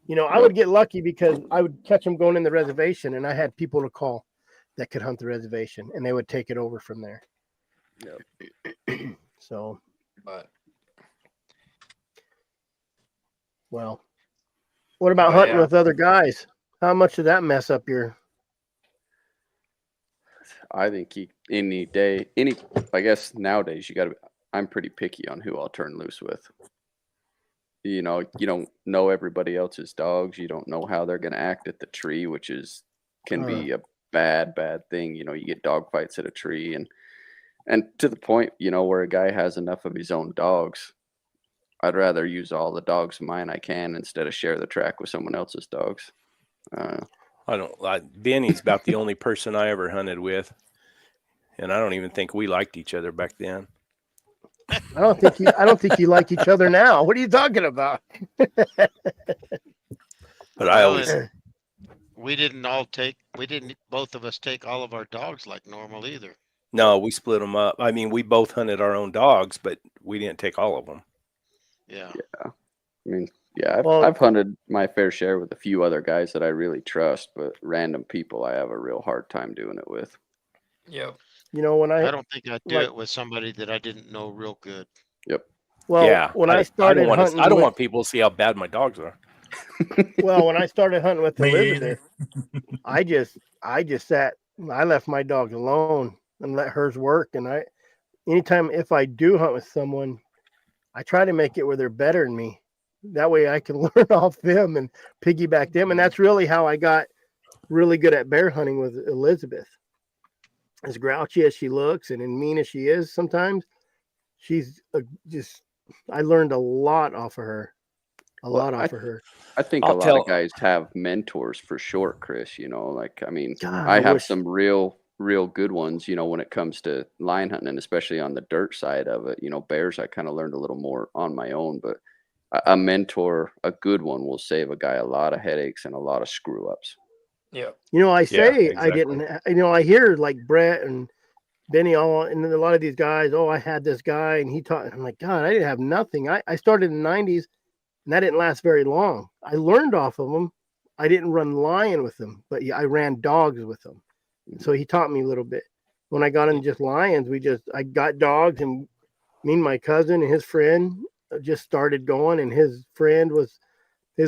I would get lucky because I would catch them going in the reservation, and I had people to call that could hunt the reservation, and they would take it over from there. So, But well, what about Oh, hunting yeah. with other guys? How much did that mess up your? I think I guess nowadays I'm pretty picky on who I'll turn loose with. You don't know everybody else's dogs. You don't know how they're going to act at the tree, which can be a bad thing. You get dog fights at a tree, and to the point, where a guy has enough of his own dogs. I'd rather use all the dogs of mine I can instead of share the track with someone else's dogs. Benny's about the only person I ever hunted with, and I don't even think we liked each other back then. I don't think you like each other now. What are you talking about? But I Well, always, and we didn't both of us take all of our dogs like normal either. no, we split them up. I mean, we both hunted our own dogs, but we didn't take all of them. Yeah. I mean, Yeah, Well- I've hunted my fair share with a few other guys that I really trust, but random people I have a real hard time doing it with. Yep. You know, when I I don't think I'd do like, it with somebody that I didn't know real good. Yep. well, Yeah, when I don't started want hunting I don't with, want people to see how bad my dogs are. well, when I started hunting with Me Elizabeth, either. I just sat. I left my dogs alone and let hers work. And anytime if I do hunt with someone, I try to make it where they're better than me. That way I can learn off them and piggyback them. And that's really how I got really good at bear hunting with Elizabeth. As grouchy as she looks and as mean as she is sometimes, she's just, I learned a lot off of her. Well, Off of her. I think I'll a lot tell- of guys have mentors for sure, Chris. You know, like, I mean, God, I I have wish- some real good ones, you know, when it comes to lion hunting, and especially on the dirt side of it. You know, bears, I kind of learned a little more on my own, but a mentor, a good one, will save a guy a lot of headaches and a lot of screw ups. Yep. You know, I say I exactly. didn't, you know, I hear like Brett and Benny all, and a lot of these guys, oh, I had this guy and he taught, I'm like, God, I didn't have nothing. I started in the 90s and that didn't last very long. I learned off of them. I didn't run lion with them, but I ran dogs with them. So he taught me a little bit. When I got into just lions, I got dogs, and me and my cousin and his friend just started going, and his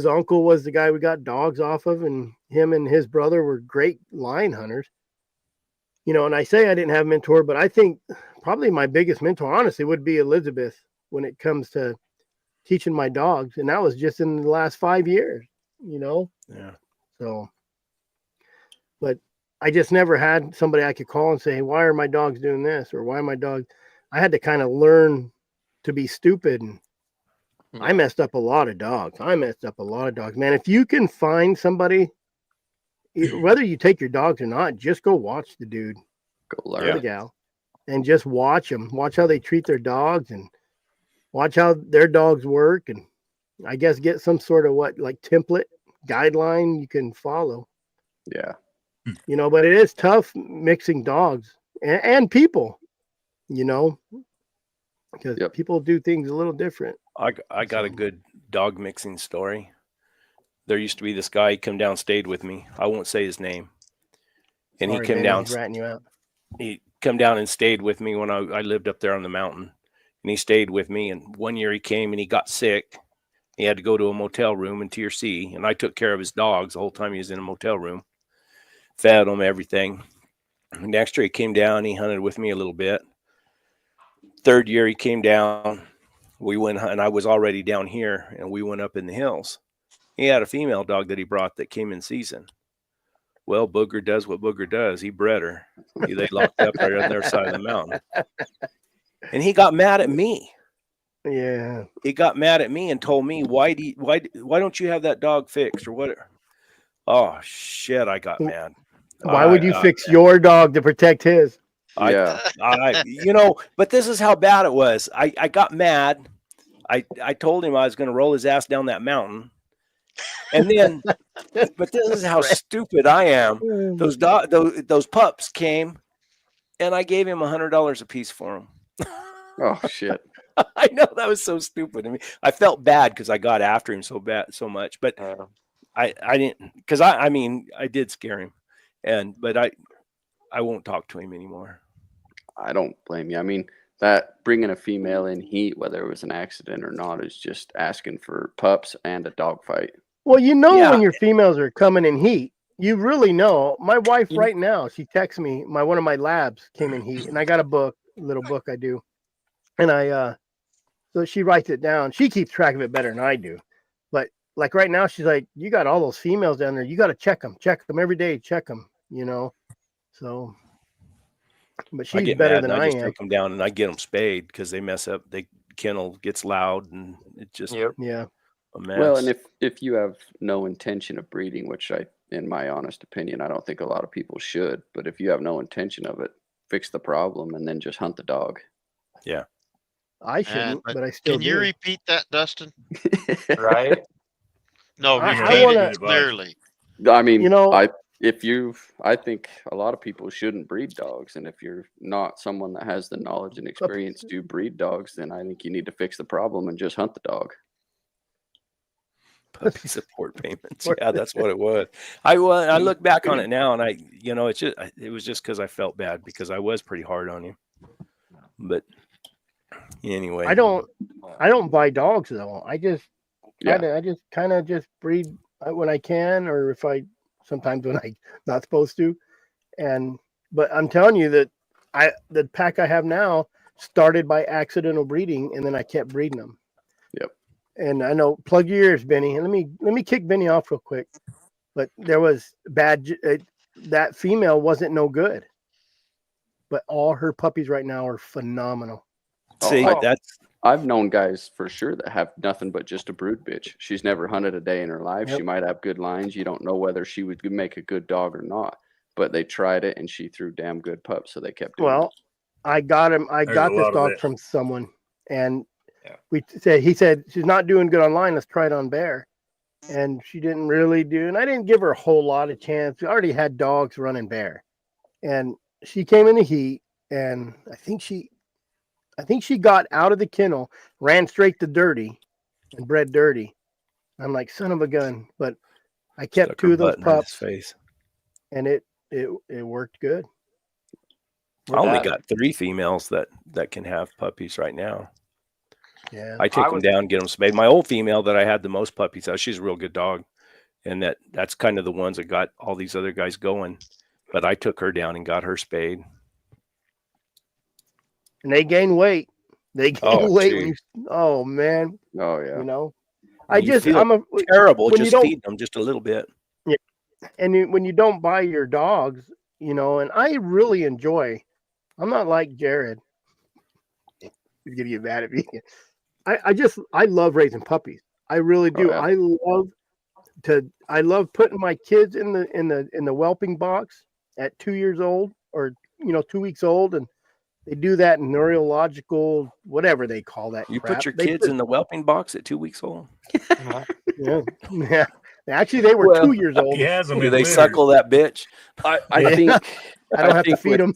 uncle was the guy we got dogs off of, and him and his brother were great lion hunters. You know, and I say I didn't have a mentor, but I think probably my biggest mentor, honestly, would be Elizabeth when it comes to teaching my dogs. And that was just in the last 5 years, you know? Yeah. So, but I just never had somebody I could call and say, hey, why are my dogs doing this? Or why are my dogs? I had to kind of learn to be stupid. And I messed up a lot of dogs. Man, if you can find somebody, whether you take your dogs or not, just go watch the dude Go or learn. the gal and just watch them. Watch how they treat their dogs and watch how their dogs work. And I guess get some sort of template guideline you can follow. Yeah. You know, but it is tough mixing dogs and people, you know, because Yep. people do things a little different. I got a good dog mixing story. There used to be this guy, he come down, stayed with me. I won't say his name. And Sorry, he came Benny, down, he's ratting you out. he come down and stayed with me when I lived up there on the mountain. And he stayed with me. And one year he came and he got sick. He had to go to a motel room in Tier C. And I took care of his dogs the whole time he was in a motel room. Fed him, everything. Next year he came down, he hunted with me a little bit. Third year he came down, we went, and I was already down here, and we went up in the hills. He had a female dog that he brought that came in season. Well, Booger does what Booger does. He bred her. They locked up right on their side of the mountain. And he got mad at me. Yeah. He got mad at me and told me, why don't you have that dog fixed or what? Oh shit, I got mad. Why would you fix your dog to protect his? Yeah. But this is how bad it was. I got mad. I told him I was going to roll his ass down that mountain. And then, but this is how stupid I am. Those pups came and I gave him $100 a piece for them. Oh shit. I know that was so stupid. I mean, I felt bad because I got after him so much, but I didn't, because I did scare him, but I won't talk to him anymore. I don't blame you. I mean, that bringing a female in heat, whether it was an accident or not, is just asking for pups and a dog fight. Well, you know, Yeah. when your females are coming in heat, you really know. My wife right now, she texts me, one of my labs came in heat, and I got a little book I do. And so she writes it down. She keeps track of it better than I do. But like right now, she's like, you got all those females down there. You got to check them every day. Check them, you know? So, but she's get better mad than and I just am. take them down and I get them spayed because they mess up. The kennel gets loud and it just Yep. Yeah. a mess. Well, and if you have no intention of breeding, which in my honest opinion, I don't think a lot of people should, but if you have no intention of it, fix the problem and then just hunt the dog. Yeah. I shouldn't, But but I still Can you do. repeat that, Dustin? Right. No, I repeat wanna- it clearly. I mean, You know- I think a lot of people shouldn't breed dogs, and if you're not someone that has the knowledge and experience to breed dogs, then I think you need to fix the problem and just hunt the dog. Puppy support payments. Yeah, that's what it was. I look back on it now, and it was just because I felt bad because I was pretty hard on him. But anyway, I don't buy dogs though. I just kind of just breed when I can, or sometimes when I'm not supposed to. But I'm telling you that the pack I have now started by accidental breeding, and then I kept breeding them. Yep. And I know, plug your ears, Benny. And let me kick Benny off real quick. But there was that female wasn't no good. But all her puppies right now are phenomenal. see, I've known guys for sure that have nothing but just a brood bitch. She's never hunted a day in her life. Yep. She might have good lines. You don't know whether she would make a good dog or not. But they tried it, and she threw damn good pups, so they kept doing it. I got him. I There's got a this lot of dog that. from someone, and Yeah. he said she's not doing good online. Let's try it on Bear, and she didn't really do. And I didn't give her a whole lot of chance. We already had dogs running Bear, and she came in the heat, and I think she got out of the kennel, ran straight to Dirty, and bred Dirty. I'm like, son of a gun, but I kept Stuck two her of those butt in his pups, face. and it worked good. I only got 3 females that can have puppies right now. Yeah, I take them down, get them spayed. My old female that I had the most puppies out, she's a real good dog, and that's kind of the ones that got all these other guys going. But I took her down and got her spayed. and they gain weight. They gain weight when oh man. Oh yeah. You know, I'm terrible just feeding them just a little bit. Yeah, and when you don't buy your dogs, and I really enjoy. I'm not like Jared. He's gonna get mad at me. I love raising puppies. I really do. Oh, yeah. I love putting my kids in the whelping box at 2 years old, or 2 weeks old, and they do that neurological, whatever they call that. You crap. put your kids in the whelping box at 2 weeks old? Yeah. Actually, they were 2 years old. He has them Do in they litters. suckle that bitch? I think I don't have to feed them.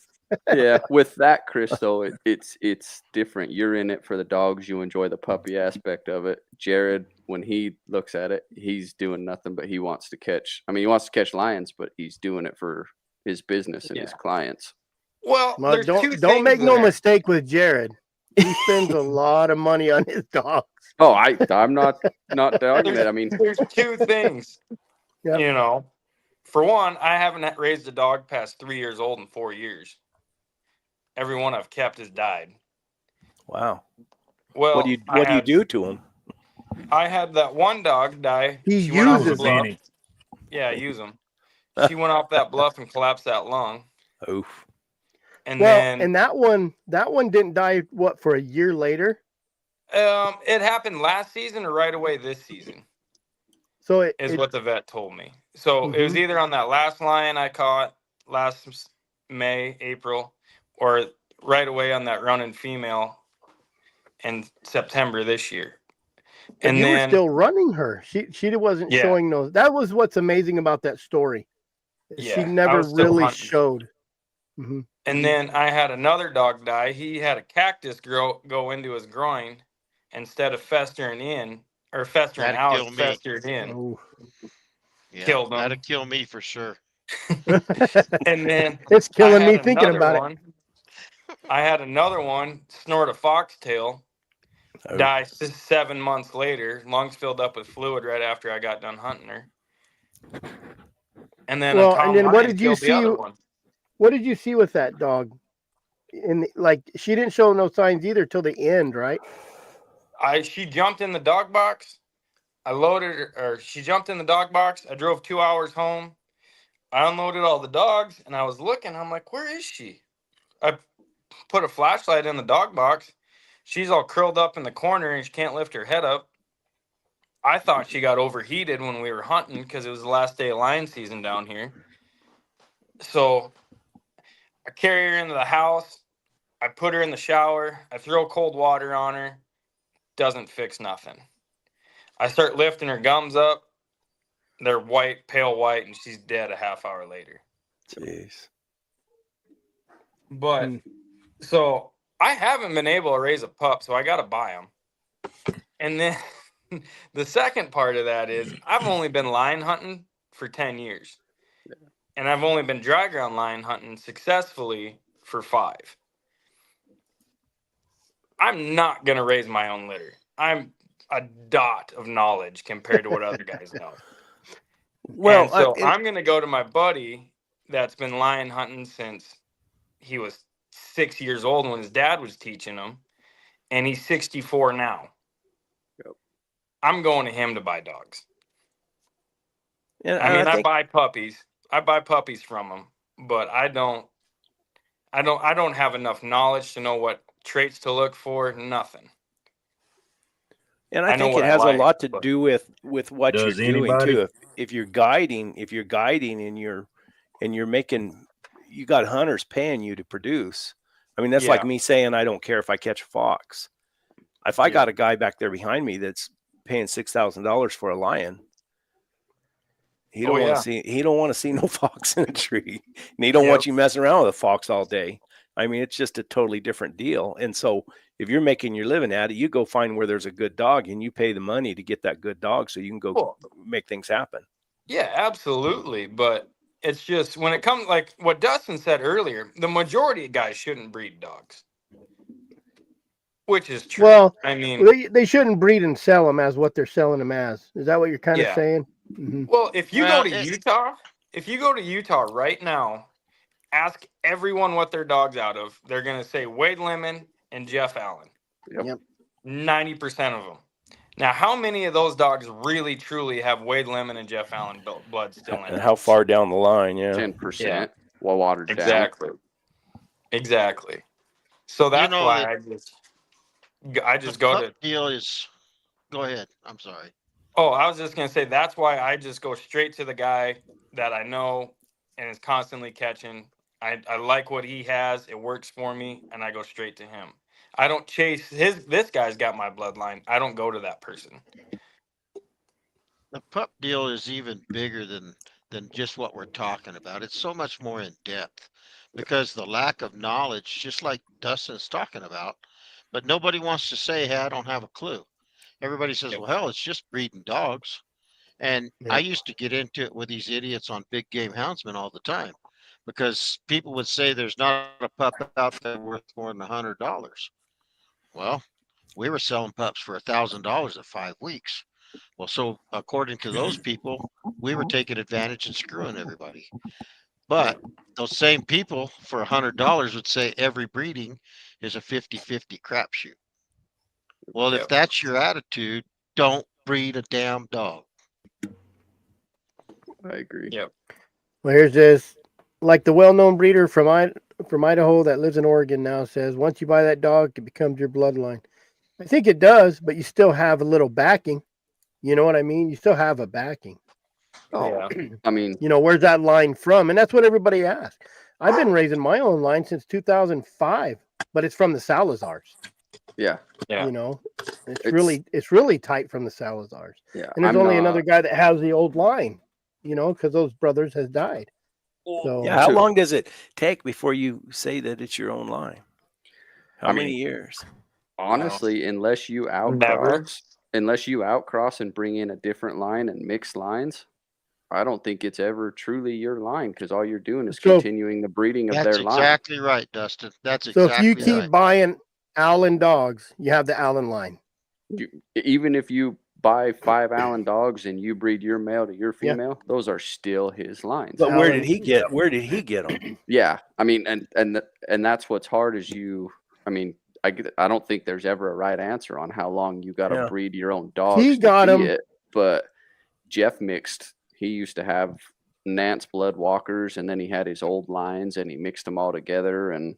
Yeah, with that, Chris, though, it's different. You're in it for the dogs. You enjoy the puppy aspect of it. Jared, when he looks at it, he's doing nothing but he wants to catch. I mean, he wants to catch lions, but he's doing it for his business and his clients. Well, there's don't make no mistake with Jared. He spends a lot of money on his dogs. Oh, I'm not dogging it. I mean, there's 2 things. Yep. For one, I haven't raised a dog past 3 years old in 4 years. Every one I've kept has died. Wow. Well, what do you do to them? I had that one dog die. He She went off the uses bluff. Benny. Yeah, use them. She went off that bluff and collapsed that lung. Oof. And and that one didn't die for a year later. It happened last season or right away this season. So what the vet told me. So it was either on that last lion I caught last May, April, or right away on that running female in September this year. And you then were still running her. She wasn't showing those. That was what's amazing about that story. She never really showed. Mm-hmm. And then I had another dog die. He had a cactus go into his groin instead of festering out, festered in. Oh. Yeah, Killed him. That'd kill me for sure. And then it's killing me thinking about it. I had another one snort a foxtail, die 7 months later, lungs filled up with fluid right after I got done hunting her. And then what did you see? What did you see with that dog? She didn't show no signs either till the end, right? She jumped in the dog box. I loaded her, or she jumped in the dog box. I drove 2 hours home. I unloaded all the dogs, and I was looking. I'm like, where is she? I put a flashlight in the dog box. She's all curled up in the corner, and she can't lift her head up. I thought she got overheated when we were hunting because it was the last day of lion season down here. So I carry her into the house. I put her in the shower. I throw cold water on her. Doesn't fix nothing. I start lifting her gums up. They're white, pale white, and she's dead a half hour later. Jeez. But so I haven't been able to raise a pup, so I got to buy them. And then The second part of that is I've only been lion hunting for 10 years. And I've only been dry ground lion hunting successfully for 5. I'm not going to raise my own litter. I'm a dot of knowledge compared to what other guys know. Well, And so I'm going to go to my buddy that's been lion hunting since he was 6 years old when his dad was teaching him. And he's 64 now. Yep. I'm going to him to buy dogs. and I mean, I I think, buy puppies. I buy puppies from him, but I don't have enough knowledge to know what traits to look for. Nothing. and I I know think what it I has a like, lot to but- do with what you're Does doing anybody? too. If you're guiding and you're making, you got hunters paying you to produce. I mean, that's like Yeah. me saying I don't care if I catch a fox. If I Yeah. got a guy back there behind me that's paying $6,000 for a lion, he don't want to see no fox in a tree, and he don't Yep. want you messing around with a fox all day. I mean, it's just a totally different deal. And so, if you're making your living at it, you go find where there's a good dog, and you pay the money to get that good dog, so you can go Well, make things happen. yeah, absolutely. But it's just when it comes, like what Dustin said earlier, the majority of guys shouldn't breed dogs, which is true. Well, I mean, they shouldn't breed and sell them as what they're selling them as. Is that what you're kind of Yeah. saying? Mm-hmm. well, if you Well, go to Utah right now, ask everyone what their dog's out of. They're going to say Wade Lemon and Jeff Allen. Yep. 90% of them. Now, how many of those dogs really truly have Wade Lemon and Jeff Allen blood still in And it? how far down the line? Yeah. 10%, well watered down. Exactly. So that's know why that- I just The go pup to. deal is. Go ahead. I'm sorry. Oh, I was just gonna say that's why I just go straight to the guy that I know and is constantly catching. I like what he has. It works for me, and I go straight to him. I don't chase this guy's got my bloodline. I don't go to that person. The pup deal is even bigger than just what we're talking about. It's so much more in depth because the lack of knowledge, just like Dustin's talking about, but nobody wants to say, "Hey, I don't have a clue." Everybody says, "Well, hell, it's just breeding dogs." And I used to get into it with these idiots on big game houndsmen all the time because people would say there's not a pup out there worth more than $100. Well, we were selling pups for $1,000 at 5 weeks. Well, so according to those people, we were taking advantage and screwing everybody. But those same people for $100 would say every breeding is a 50-50 crapshoot. Well, if Yep. that's your attitude, don't breed a damn dog. I agree. Yep. Well, here's this. Like the well-known breeder from Idaho that lives in Oregon now says, once you buy that dog, it becomes your bloodline. I think it does, but you still have a little backing. You know what I mean? You still have a backing. Oh, Yeah. I mean, You know, where's that line from? And that's what everybody asks. I've been raising my own line since 2005, but it's from the Salazars. yeah, Yeah. You know, it's really tight from the Salazars. yeah. And there's I'm only not- another guy that has the old line, you know, because those brothers has died. So Yeah. How Sure. long does it take before you say that it's your own line? How I mean, many years? honestly, unless you Never. outcross and bring in a different line and mix lines, I don't think it's ever truly your line because all you're doing is So- continuing the breeding of That's their line. exactly right, Dustin. That's So exactly if you keep right. buying Allen dogs, you have the Allen line. Even if you buy 5 Allen dogs and you breed your male to your Yeah. female, those are still his lines. But where Allen- did he get? Where did he get them? Yeah, I mean, and that's what's hard is I mean, I don't think there's ever a right answer on how long you got to Yeah. breed your own dogs. He to got be 'em. it, but Jeff mixed. He used to have Nance blood walkers, and then he had his old lines, and he mixed them all together and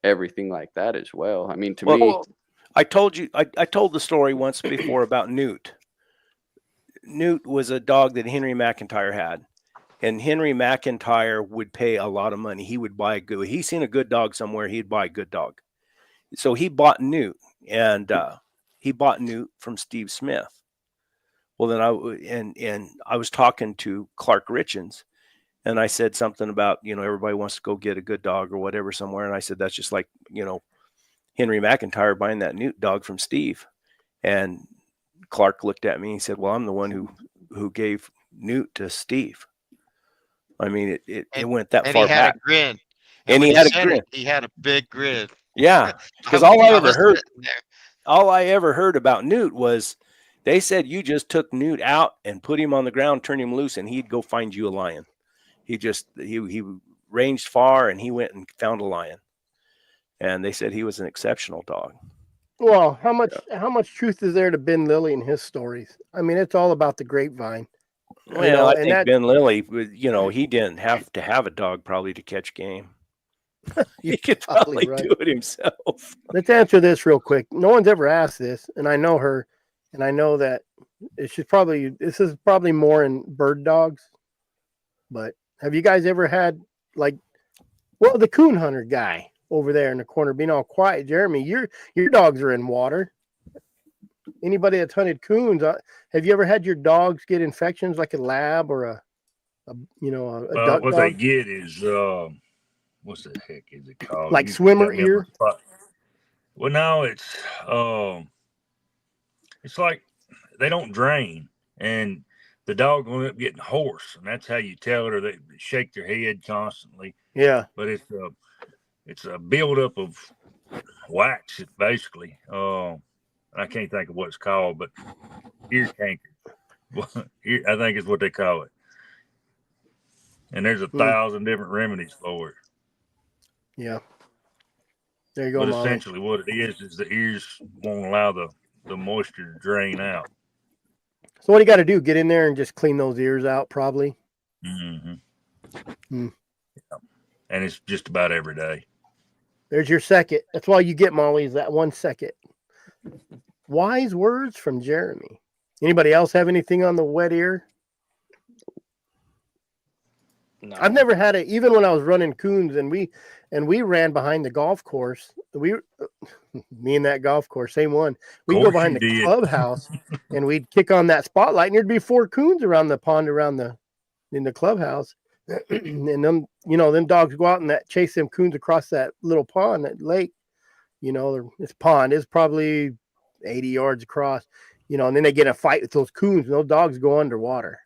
everything like that as well. I mean, to me, Well, I told you. I told the story once before about Newt. Newt was a dog that Henry McIntyre had, and Henry McIntyre would pay a lot of money. He would buy a good. He seen a good dog somewhere. He'd buy a good dog. So he bought Newt, and he bought Newt from Steve Smith. Well, then I was talking to Clark Richens, and I said something about, everybody wants to go get a good dog or whatever somewhere, and I said that's just like, Henry McIntyre buying that Newt dog from Steve. And Clark looked at me and he said, well, I'm the one who gave Newt to Steve. I mean, it went that And far he had back. a grin. And when he had a said grin. It, he had a big grin. Yeah, because I all I was ever heard, sitting there. all I ever heard about Newt was they said you just took Newt out and put him on the ground, turn him loose, and he'd go find you a lion. He ranged far and he went and found a lion. And they said he was an exceptional dog. Well, how much truth is there to Ben Lilly and his stories? I mean, it's all about the grapevine. Well, I and think Ben Lilly, he didn't have to have a dog probably to catch game. He could probably right. do it himself. Let's answer this real quick. No one's ever asked this, and I know her, and I know that this is probably more in bird dogs. But have you guys ever had the coon hunter guy over there in the corner being all quiet? Jeremy, your dogs are in water. Anybody that's hunted coons, have you ever had your dogs get infections like a lab or a duck what dog? they get is what's the heck is it called? Like swimmer ear? Well, no, it's like they don't drain, and the dog will end up getting hoarse, and that's how you tell it. Or they shake their head constantly. Yeah, but it's a buildup of wax, basically. I can't think of what it's called, but ear canker. I think is what they call it. And there's 1,000 different remedies for it. Yeah. There you go, But Molly. essentially what it is the ears won't allow the moisture to drain out. So what do you got to do? Get in there and just clean those ears out, probably. Mm-hmm. Mm. Yeah. And it's just about every day. There's your second. That's why you get Molly is that 1 second. Wise words from Jeremy. Anybody else have anything on the wet ear? No. I've never had it. Even when I was running coons and we ran behind the golf course. Me and that golf course, same one. We'd go behind the clubhouse and we'd kick on that spotlight, and there'd be 4 coons around the pond in the clubhouse. And them dogs go out and chase them coons across that little pond, that lake. This pond is probably 80 yards across. And then they get in a fight with those coons, and those dogs go underwater.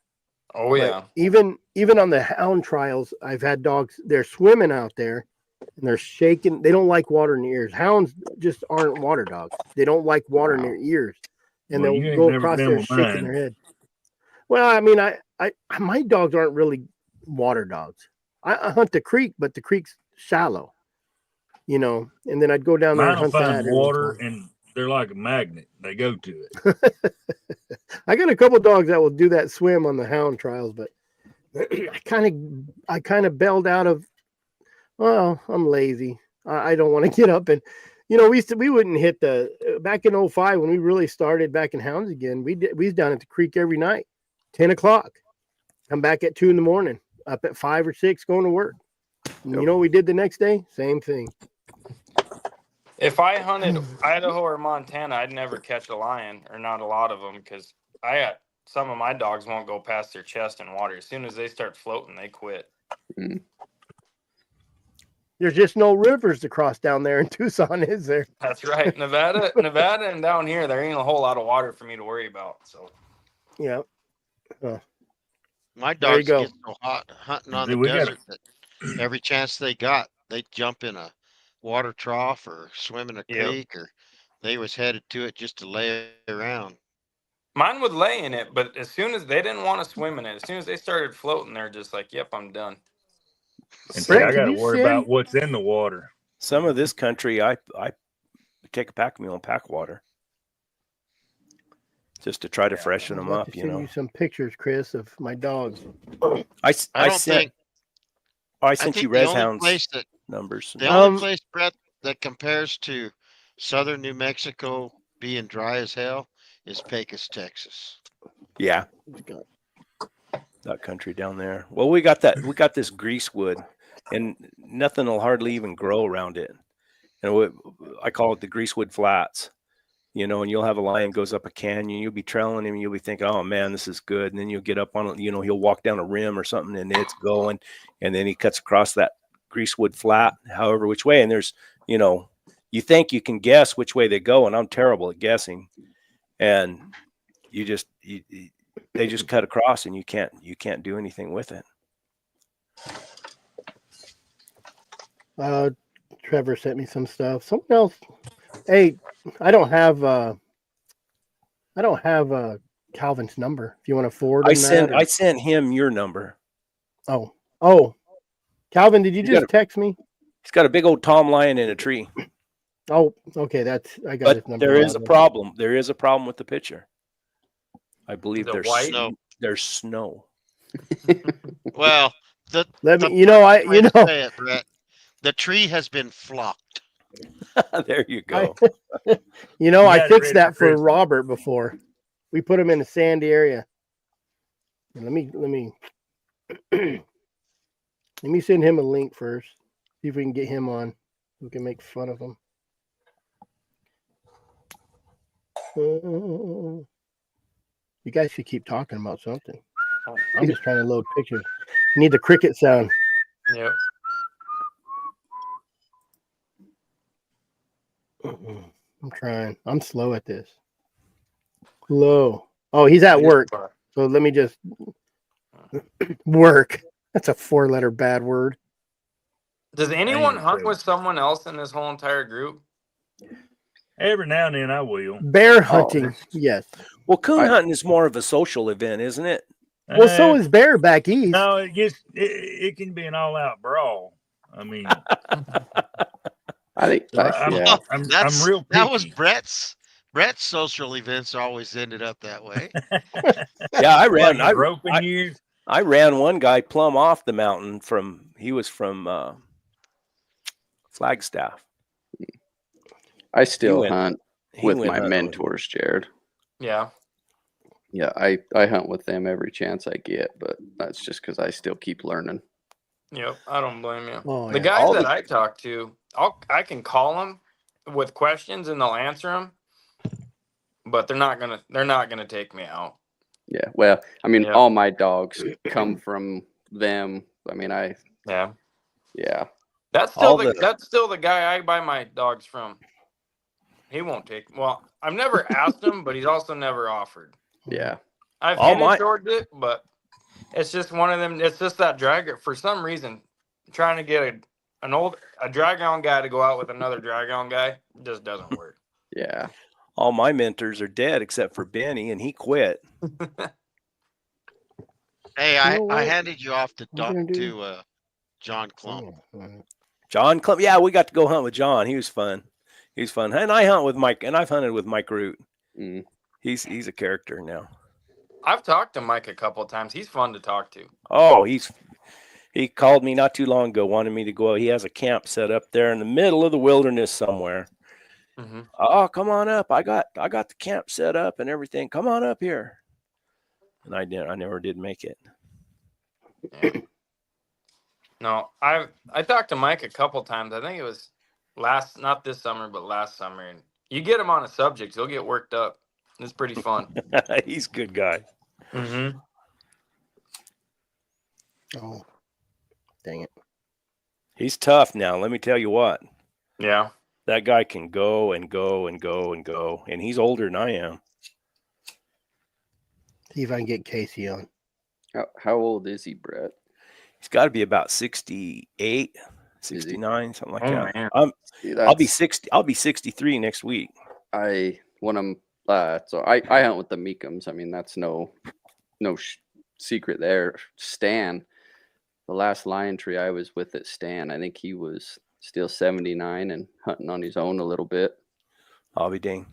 Oh yeah. But even on the hound trials, I've had dogs. They're swimming out there, and they're shaking. They don't like water in their ears. Hounds just aren't water dogs. They don't like water in their ears, and they'll go across there shaking their head. Well, I mean, my dogs aren't really water dogs. I hunt the creek, but the creek's shallow, and then I'd go down there and hunt that. Water, and they're like a magnet. They go to it. I got a couple of dogs that will do that swim on the hound trials, but I kind of bailed out of. Well, I'm lazy. I don't want to get up and, we wouldn't hit back in 2005 when we really started back in hounds again. We was down at the creek every night, 10 o'clock. Come back at 2 a.m. Up at 5 or 6 going to work. And you know what we did the next day? Same thing. If I hunted Idaho or Montana, I'd never catch a lion, or not a lot of them, because some of my dogs won't go past their chest in water. As soon as they start floating, they quit. Mm. There's just no rivers to cross down there in Tucson, is there? That's right. Nevada, and down here, there ain't a whole lot of water for me to worry about. So, yeah. My dogs get so hot hunting on the desert that every chance they got, they'd jump in a water trough or swim in a creek, or they was headed to it just to lay around. Mine would lay in it, but as soon as they didn't want to swim in it, as soon as they started floating, they're just like, "Yep, I'm done." And see, I got to worry about what's in the water. Some of this country, I take a pack mule and pack water just to try to freshen them up. Send you some pictures, Chris, of my dogs. I sent you res hounds numbers. The only place, Brett, that compares to southern New Mexico being dry as hell is Pecos, Texas. Yeah. That country down there. Well, we got this greasewood, and nothing will hardly even grow around it. I call it the greasewood flats. And you'll have a lion goes up a canyon, you'll be trailing him, and you'll be thinking, oh man, this is good. And then you'll get up on it, he'll walk down a rim or something, and it's going, and then he cuts across that greasewood flat, however which way. And there's, you think you can guess which way they go, and I'm terrible at guessing. And they just cut across, and you can't do anything with it. Trevor sent me some stuff. Something else. Hey, I don't have Calvin's number. If you want to forward him I sent him your number. Oh, Calvin, did you just text me? He's got a big old Tom lion in a tree. Oh, okay. I got his But number. there is a problem. There is a problem with the picture. I believe The there's white? there's snow. Well, Say it, Brett. The tree has been flocked. There you go. I got it fixed ready that for for Christmas. Robert before. We put him in a sandy area. And let me let me send him a link first. See if we can get him on. We can make fun of him. You guys should keep talking about something. I'm just trying to load pictures. I need the cricket sound. Yep. I'm trying. I'm slow at this. Slow. Oh, he's at work. So let me just work. That's a 4-letter bad word. Does anyone Dang, hunt Trevor. with someone else in this whole entire group? Every now and then I will. Bear hunting, yes. Well, coon hunting is more of a social event, isn't it? Well, so is bear back east. No, it can be an all-out brawl. I mean, I think, yeah. I'm That's real picky. that was Brett's social events always ended up that way. Yeah, I ran. Like roping years. I ran one guy plumb off the mountain he was from Flagstaff. I still hunt with my mentors, Jared. Yeah. Yeah, I hunt with them every chance I get, but that's just because I still keep learning. Yep. I don't blame you. Oh, The yeah. guys that I talk to, I can call them with questions and they'll answer them, but they're not gonna take me out. Yeah, well, I mean, Yeah. all my dogs come from them. I mean, Yeah. All That's still the- that's still the guy I buy my dogs from. He won't take. Well, I've never asked him, but he's also never offered. yeah. I've All hinted towards it, but it's just one of them. It's just that drag. For some reason, trying to get a drag-on guy to go out with another drag-on guy just doesn't work. Yeah. All my mentors are dead except for Benny, and he quit. Hey, You know I what? handed you off to What are you gonna do? John Clump. John Clump. Yeah, we got to go hunt with John. He was fun. And I hunt with Mike, and I've hunted with Mike Root. Mm. He's a character now. I've talked to Mike a couple of times. He's fun to talk to. Oh, he called me not too long ago, wanted me to go. He has a camp set up there in the middle of the wilderness somewhere. Mm-hmm. Oh, come on up. I got the camp set up and everything. Come on up here. And I never did make it. Yeah. No, I talked to Mike a couple times. I think it was not this summer, but last summer. And you get him on a subject, he'll get worked up. It's pretty fun. He's a good guy. Mm-hmm. Oh, dang it. He's tough now. Let me tell you what. Yeah. That guy can go and go and go and go. And he's older than I am. See if I can get Casey on. How old is he, Brett? He's got to be about 68, 69, something like that. Man. See, I'll be 60. I'll be 63 next week. When I'm so I hunt with the Meekums. I mean, that's no secret there. Stan, the last lion tree I was with at Stan, I think he was still 79 and hunting on his own a little bit. I'll be dang.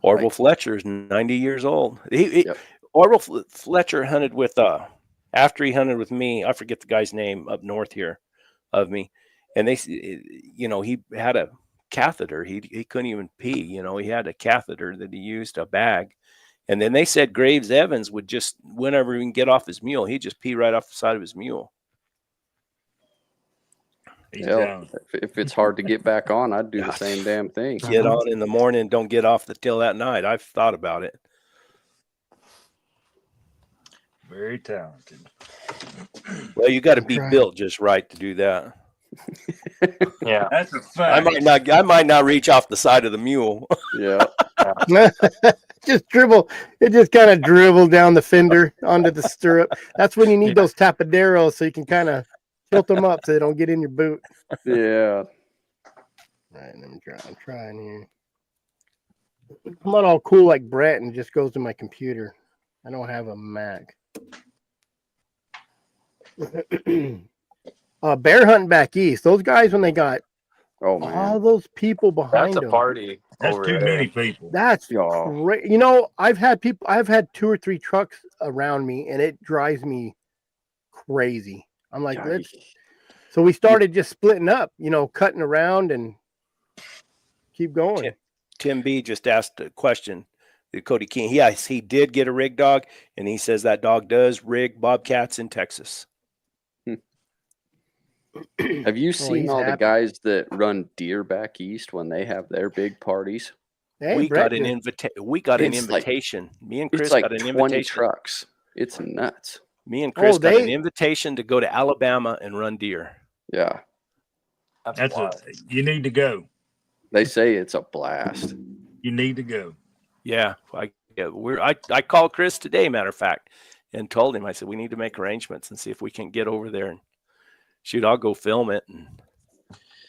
Orville Fletcher's 90 years old. Orville Fletcher hunted with after he hunted with me. I forget the guy's name up north here of me, and he had a catheter. He couldn't even pee. He had a catheter that he used, a bag. And then they said Graves Evans would just, whenever he can get off his mule, he'd just pee right off the side of his mule. If it's hard to get back on, I'd do the same damn thing. Get on in the morning, don't get off till that night. I've thought about it. Very talented. Well, you got to be built just right to do that. Yeah. That's a I fact. might not reach off the side of the mule. Yeah. Just dribble. It just kind of dribbled down the fender onto the stirrup. That's when you need those tapaderos so you can kind of tilt them up so they don't get in your boot. Yeah. All right, I'm trying here. I'm not all cool like Brett and just goes to my computer. I don't have a Mac. Bear hunting back east. Those guys, when they got Oh man. all those people That's behind a them, party That's over too there. many people. that's Oh. crazy. You know, I've had 2 or 3 trucks around me, and it drives me crazy. I'm like, Yeah, so we started just splitting up, you know, cutting around and keep going. Tim B just asked a question. Cody King, yes, he did get a rig dog, and he says that dog does rig bobcats in Texas. Have you seen he's all the happy. guys that run deer back east when they have their big parties? Hey, we Brett, got an It's like- invitation. Me and Chris It's like got an 20 invitation. trucks. It's nuts. Me and Chris got an they- invitation to go to Alabama and run deer. Yeah. That's wild. you need to go. They say it's a blast. You need to go. Yeah, I called Chris today, matter of fact, and told him, I said, we need to make arrangements and see if we can get over there and shoot, I'll go film it and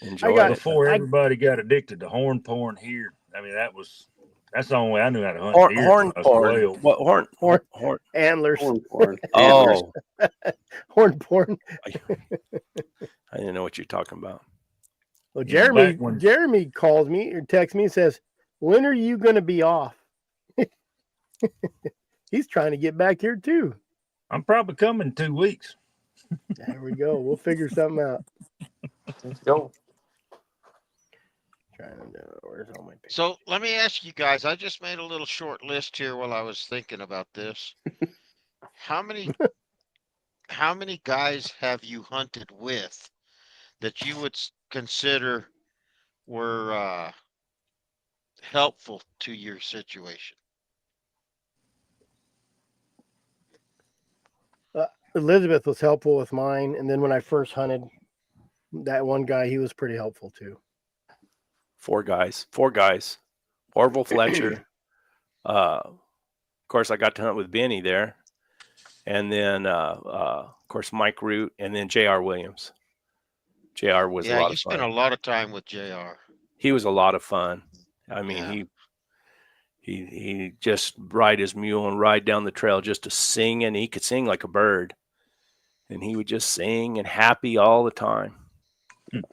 enjoy it. Before everybody got addicted to horn porn here. I mean, that's the only way I knew how to hunt deer. Horn I was porn. 12. What horn? antlers, Horn porn. Antlers. Oh, horn porn. I didn't know what you're talking about. Well, You know, back Jeremy calls me or texts me and says, "When are you going to be off?" He's trying to get back here too. I'm probably coming in 2 weeks. There we go. We'll figure something out. Let's go. Where's all my pictures? So let me ask you guys, I just made a little short list here while I was thinking about this. How many guys have you hunted with that you would consider were helpful to your situation? Elizabeth was helpful with mine, and then when I first hunted, that one guy, he was pretty helpful too. 4 guys. Orville Fletcher. Of course, I got to hunt with Benny there. And then, of course, Mike Root, and then J.R. Williams. J.R. was a lot of fun. You spent a lot of time with JR. He was a lot of fun. I mean, he just ride his mule and ride down the trail just to sing, and he could sing like a bird. And he would just sing and happy all the time. Matter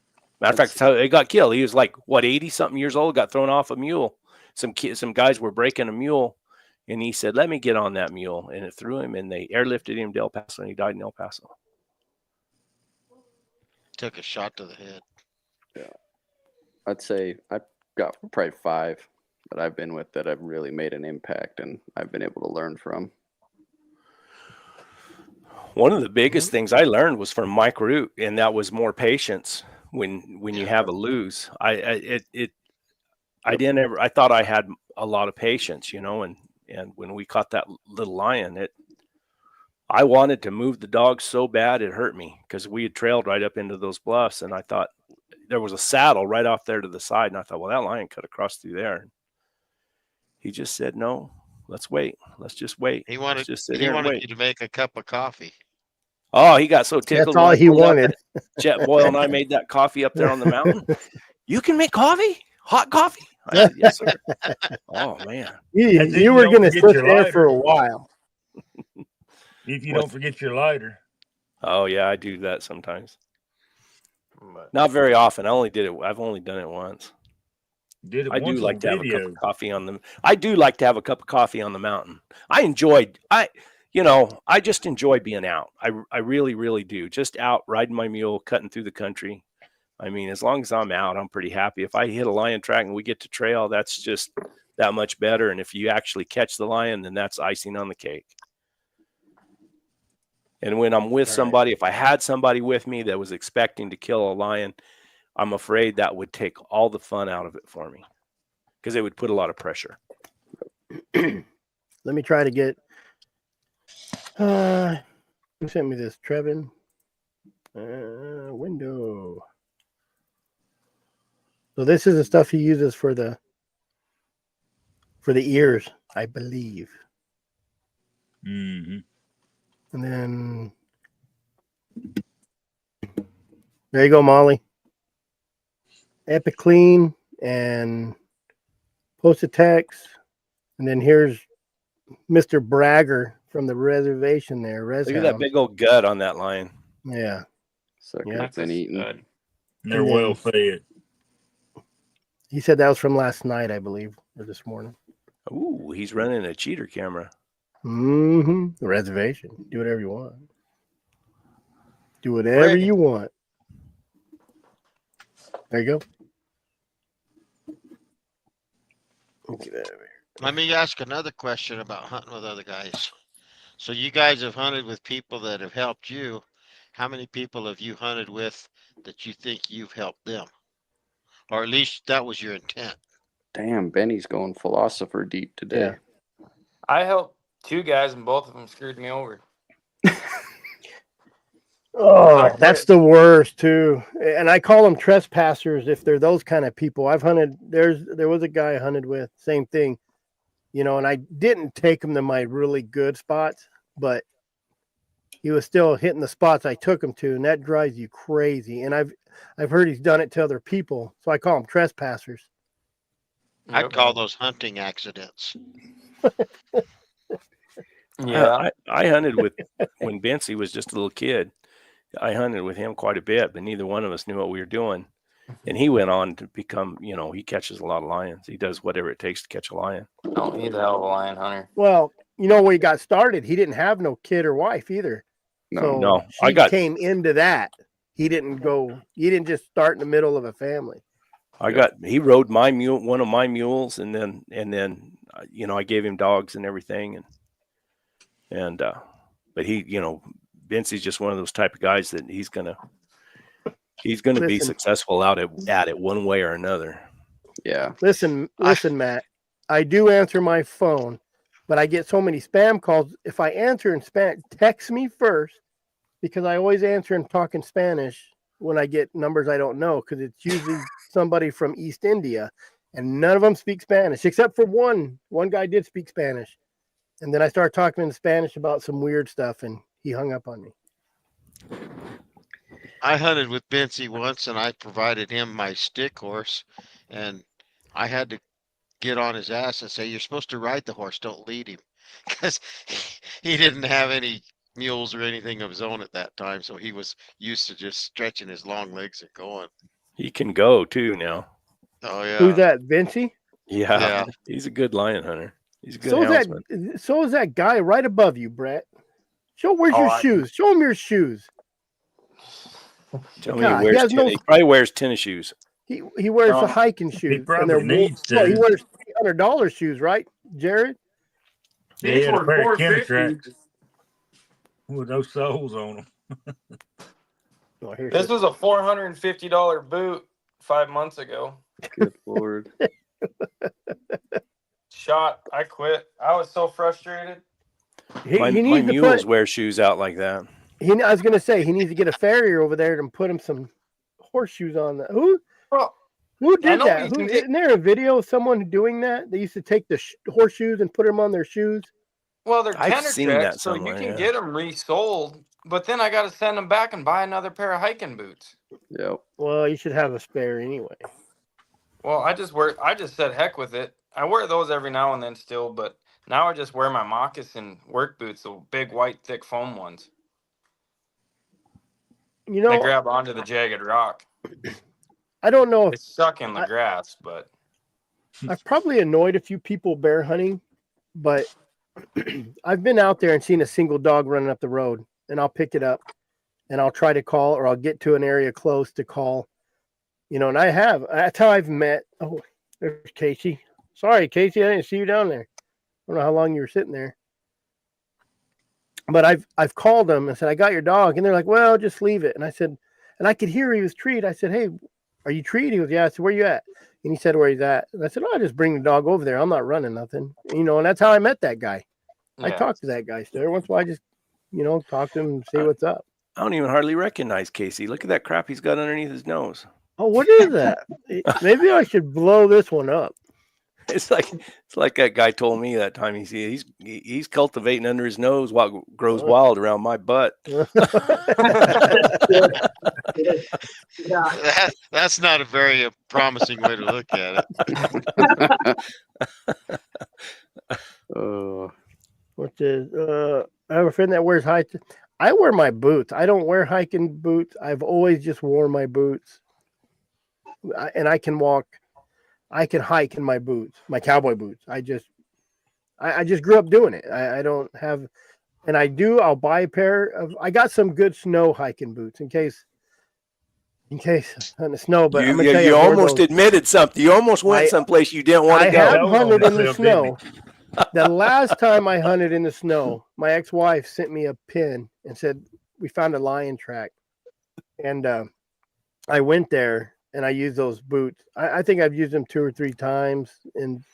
of fact, that's how he got killed. He was like, 80-something years old, got thrown off a mule. Some guys were breaking a mule, and he said, let me get on that mule. And it threw him, and they airlifted him to El Paso, and he died in El Paso. Took a shot to the head. Yeah. I'd say I've got probably 5 that I've been with that have really made an impact and I've been able to learn from. One of the biggest things I learned was from Mike Root, and that was more patience when you have a lose. I thought I had a lot of patience, you know, and when we caught that little lion, I wanted to move the dog so bad it hurt me because we had trailed right up into those bluffs, and I thought there was a saddle right off there to the side, and I thought, well, that lion cut across through there. He just said, no, let's wait. Let's just wait. He wanted wait. you to make a cup of coffee. Oh, he got so tickled. That's all he wanted. Jet Boyle and I made that coffee up there on the mountain. You can make coffee? Hot coffee? I said, yes, sir. Oh, man. You were going to sit there for a while. If you don't forget your lighter. Oh, yeah, I do that sometimes. But not very often. I've only done it once. I do like to have a cup of coffee on the. I do like to have a cup of coffee on the mountain. I just enjoy being out. I really, really do. Just out riding my mule, cutting through the country. I mean, as long as I'm out, I'm pretty happy. If I hit a lion track and we get to trail, that's just that much better. And if you actually catch the lion, then that's icing on the cake. And when I'm with somebody, if I had somebody with me that was expecting to kill a lion, I'm afraid that would take all the fun out of it for me because it would put a lot of pressure. Let me try to get. Who sent me this? Trevin. Window. So this is the stuff he uses for the ears, I believe. Mm-hmm. And then there you go, Molly. Epic Clean and Post-a-Text. And then here's Mr. Bragger from the reservation there. Look at that big old gut on that lion. Yeah. Sucker's That's been a eaten. stud. And they're And then- well fed. He said that was from last night, I believe, or this morning. Ooh, he's running a cheater camera. Mm-hmm. The reservation. Do whatever you want. Do whatever Great. you want. There you go. Get out of here. Let me ask another question about hunting with other guys. So you guys have hunted with people that have helped you. How many people have you hunted with that you think you've helped them? Or at least that was your intent. Damn, Benny's going philosopher deep today. I helped 2 guys and both of them screwed me over. Oh, that's the worst too. And I call them trespassers if they're those kind of people. I've hunted. There was a guy I hunted with, same thing, and I didn't take him to my really good spots, but he was still hitting the spots I took him to, and that drives you crazy. And I've heard he's done it to other people, so I call them trespassers. I'd call those hunting accidents. Yeah. I hunted with when Bency was just a little kid. I hunted with him quite a bit, but neither one of us knew what we were doing. And he went on to become, he catches a lot of lions. He does whatever it takes to catch a lion. No, he's a hell of a lion hunter. Well, when he got started, he didn't have no kid or wife either. No, She came into that. He didn't just start in the middle of a family. He rode my mule, one of my mules, and then I gave him dogs and everything, but he, Bency's just one of those type of guys that he's gonna be successful at it one way or another. Yeah. Listen, Matt. I do answer my phone, but I get so many spam calls. If I answer in Spanish, text me first, because I always answer and talk in Spanish when I get numbers I don't know, because it's usually somebody from East India, and none of them speak Spanish except for one. One guy did speak Spanish, and then I started talking in Spanish about some weird stuff, and he hung up on me. I hunted with Bency once and I provided him my stick horse, and I had to get on his ass and say, "You're supposed to ride the horse, don't lead him," because he didn't have any mules or anything of his own at that time. So he was used to just stretching his long legs and going. He can go too now. Oh yeah. Who's that, Vinci? Yeah. He's a good lion hunter. He's a good So houndsman. is that guy right above you, Brett. Where's your shoes? Show him your shoes. Tell me he probably wears tennis shoes. He wears the hiking shoes. probably needs to. He wears $300 shoes, right, Jared? Yeah, he had a pair of Kenner tracks with those soles on them. This was a $450 boot 5 months ago. Good Lord. I quit. I was so frustrated. My mules wear shoes out like that. I was going to say, he needs to get a farrier over there and put him some horseshoes on that. Who did that? Isn't there a video of someone doing that? They used to take the horseshoes and put them on their shoes. Well, they're I've tenor seen tracks, that so you somewhere, can get them resold. But then I got to send them back and buy another pair of hiking boots. Yep. Well, you should have a spare anyway. Well, I just said heck with it. I wear those every now and then still, but now I just wear my moccasin work boots, the big white thick foam ones. They grab onto the jagged rock. I don't know if It's stuck in the grass, but I've probably annoyed a few people bear hunting, but I've been out there and seen a single dog running up the road, and I'll pick it up and I'll try to call, or I'll get to an area close to call, and that's how I've met. Oh, there's Casey. Sorry, Casey, I didn't see you down there. I don't know how long you were sitting there. But I've called them and said, "I got your dog." And they're like, "Well, just leave it." And I said, and I could hear he was treed. I said, "Hey, are you treed?" He goes, "Yeah." I said, "Where you at?" And he said, "Where he's at." And I said, "Oh, I just bring the dog over there. I'm not running nothing." And that's how I met that guy. I talked to that guy still. Every once in a while, I just, talk to him and see what's up. I don't even hardly recognize Casey. Look at that crap he's got underneath his nose. Oh, what is that? Maybe I should blow this one up. It's like that guy told me that time. He's cultivating under his nose what grows wild around my butt. Yeah. That's not a very promising way to look at it. Which is, I have a friend that wears I wear my boots. I don't wear hiking boots. I've always just worn my boots, and I can walk. I can hike in my boots, my cowboy boots. I just grew up doing it. I don't have, and I'll buy a pair of. I got some good snow hiking boots in case on the snow. But you almost admitted something. You almost went someplace you didn't want to go. I have hunted in the snow. The last time I hunted in the snow, my ex-wife sent me a pin and said we found a lion track, and I went there and I used those boots. I think I've used them 2 or 3 times, and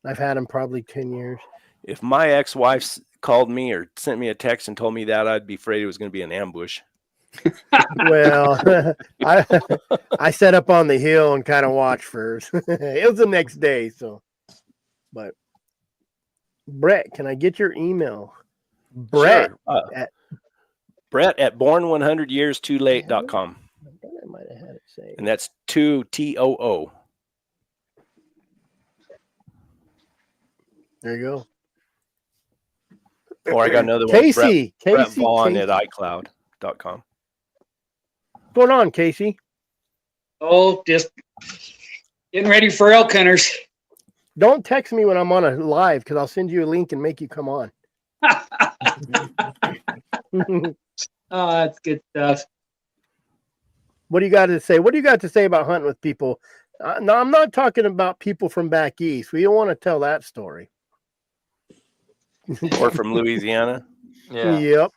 I've had them probably 10 years. If my ex-wife called me or sent me a text and told me that, I'd be afraid it was going to be an ambush. Well, I set up on the hill and kind of watched first. It was the next day, so. But Brett, can I get your email? Brett, sure. Brett at born100yearstoolate.com. I thought I might have had it saved. And that's 2TOO. There you go. Or I got another one. Casey Vaughn at iCloud.com. What's going on, Casey? Oh, just getting ready for elk hunters. Don't text me when I'm on a live because I'll send you a link and make you come on. Oh, that's good stuff. What do you got to say? What do you got to say about hunting with people? No, I'm not talking about people from back east. We don't want to tell that story. Or from Louisiana. Yeah. Yep.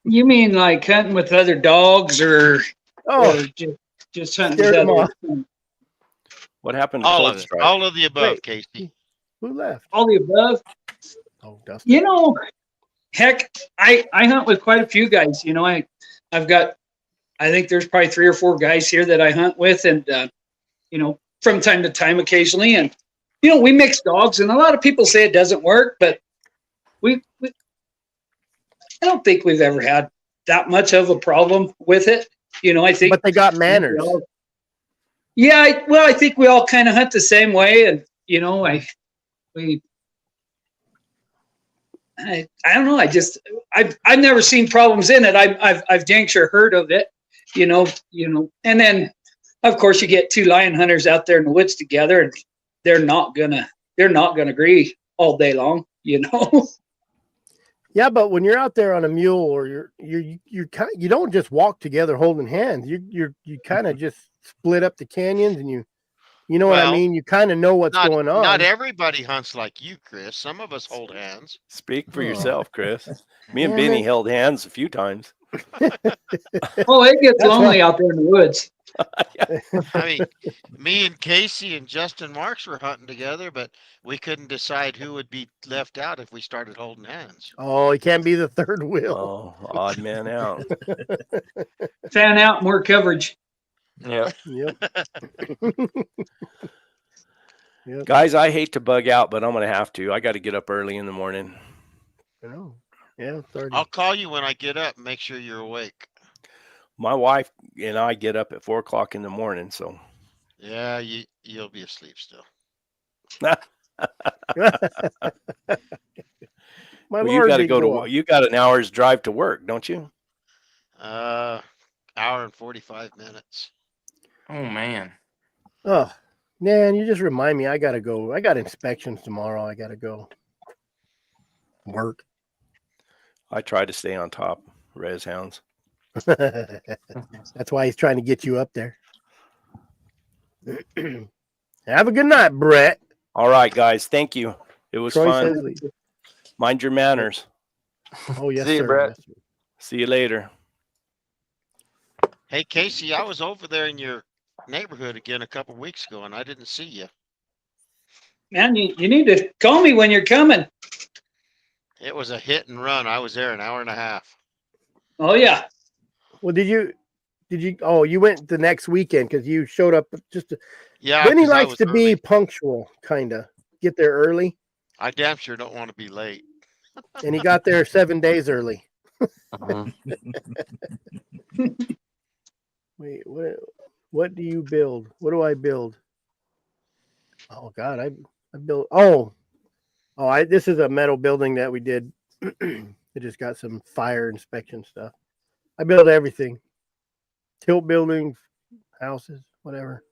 You mean like hunting with other dogs, or just hunting with Scared 'em other? What happened to All Cold of it. Strike? All of the above, Wait. Casey. Who left? All the above. Oh, Dustin. You know, heck, I hunt with quite a few guys. You know, I think there's probably 3 or 4 guys here that I hunt with, and you know, from time to time, occasionally, and you know, we mix dogs, and a lot of people say it doesn't work, but we I don't think we've ever had that much of a problem with it. You know, I think, But they got manners. Yeah, I think we all kind of hunt the same way, and you know, I don't know. I've never seen problems in it. I've dang sure heard of it, you know, and then of course you get 2 lion hunters out there in the woods together, and they're not gonna agree all day long, you know. Yeah, but when you're out there on a mule, or you don't just walk together holding hands. You kind of just split up the canyons, and you know what I mean. You kind of know what's going on. Not everybody hunts like you, Chris. Some of us hold hands. Speak for yourself, Chris. Me and Benny held hands a few times. Oh, it gets lonely out there in the woods. I mean, me and Casey and Justin Marks were hunting together, but we couldn't decide who would be left out if we started holding hands. Oh, he can't be the third wheel. Oh, odd man out. Fan out, more coverage. Yeah. Yep. Yep. Guys, I hate to bug out, but I'm going to have to. I got to get up early in the morning. I know. Yeah, 30. I'll call you when I get up and make sure you're awake. My wife and I get up at 4 o'clock in the morning, so. Yeah, you'll be asleep still. My Well, you Lord, got to big go boy. to. You got an hour's drive to work, don't you? Hour and 45 minutes. Oh man. Oh, man, you just remind me. I got to go. I got inspections tomorrow. I got to go work. I try to stay on top. Res hounds. That's why he's trying to get you up there. Have a good night, Brett. All right, guys. Thank you. It was Troy fun. Sesley. Mind your manners. Oh, yes, See you, sir. Brett. Yes, sir. See you later. Hey, Casey, I was over there in your neighborhood again a couple weeks ago, and I didn't see you. Man, you need to call me when you're coming. It was a hit and run. I was there an hour and a half. Oh yeah. Well, did you did you? Oh, you went the next weekend because you showed up just. Yeah, Benny 'cause I likes was to be early. punctual, kind of get there early, I damn sure don't want to be late. and he got there 7 days early. Mhm. Wait, what do you build? What do I build? Oh God, I built. This is a metal building that we did. It just got some fire inspection stuff. I build everything. Tilt buildings, houses, whatever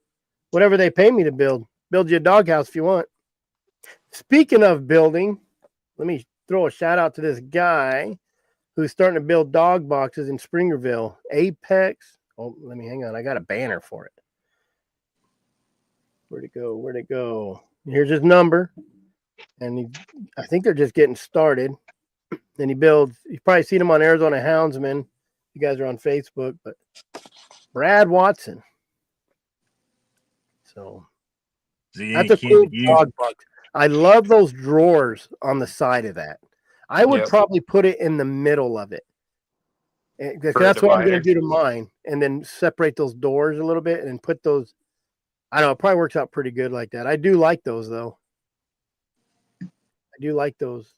they pay me to build. Build you a doghouse if you want. Speaking of building, let me throw a shout out to this guy who's starting to build dog boxes in Springerville. Apex. Oh, let me hang on. I got a banner for it. Where'd it go? Where'd it go? Here's his number. And I think they're just getting started. And he builds, you've probably seen him on Arizona Houndsman. You guys are on Facebook, but Brad Watson. So See, that's a cool dog box. I love those drawers on the side of that. I would Yep. probably put it in the middle of it. Because For a that's what I'm going to divider. do to mine. And then separate those doors a little bit and put those. I don't know. It probably works out pretty good like that. I do like those, though. I do like those.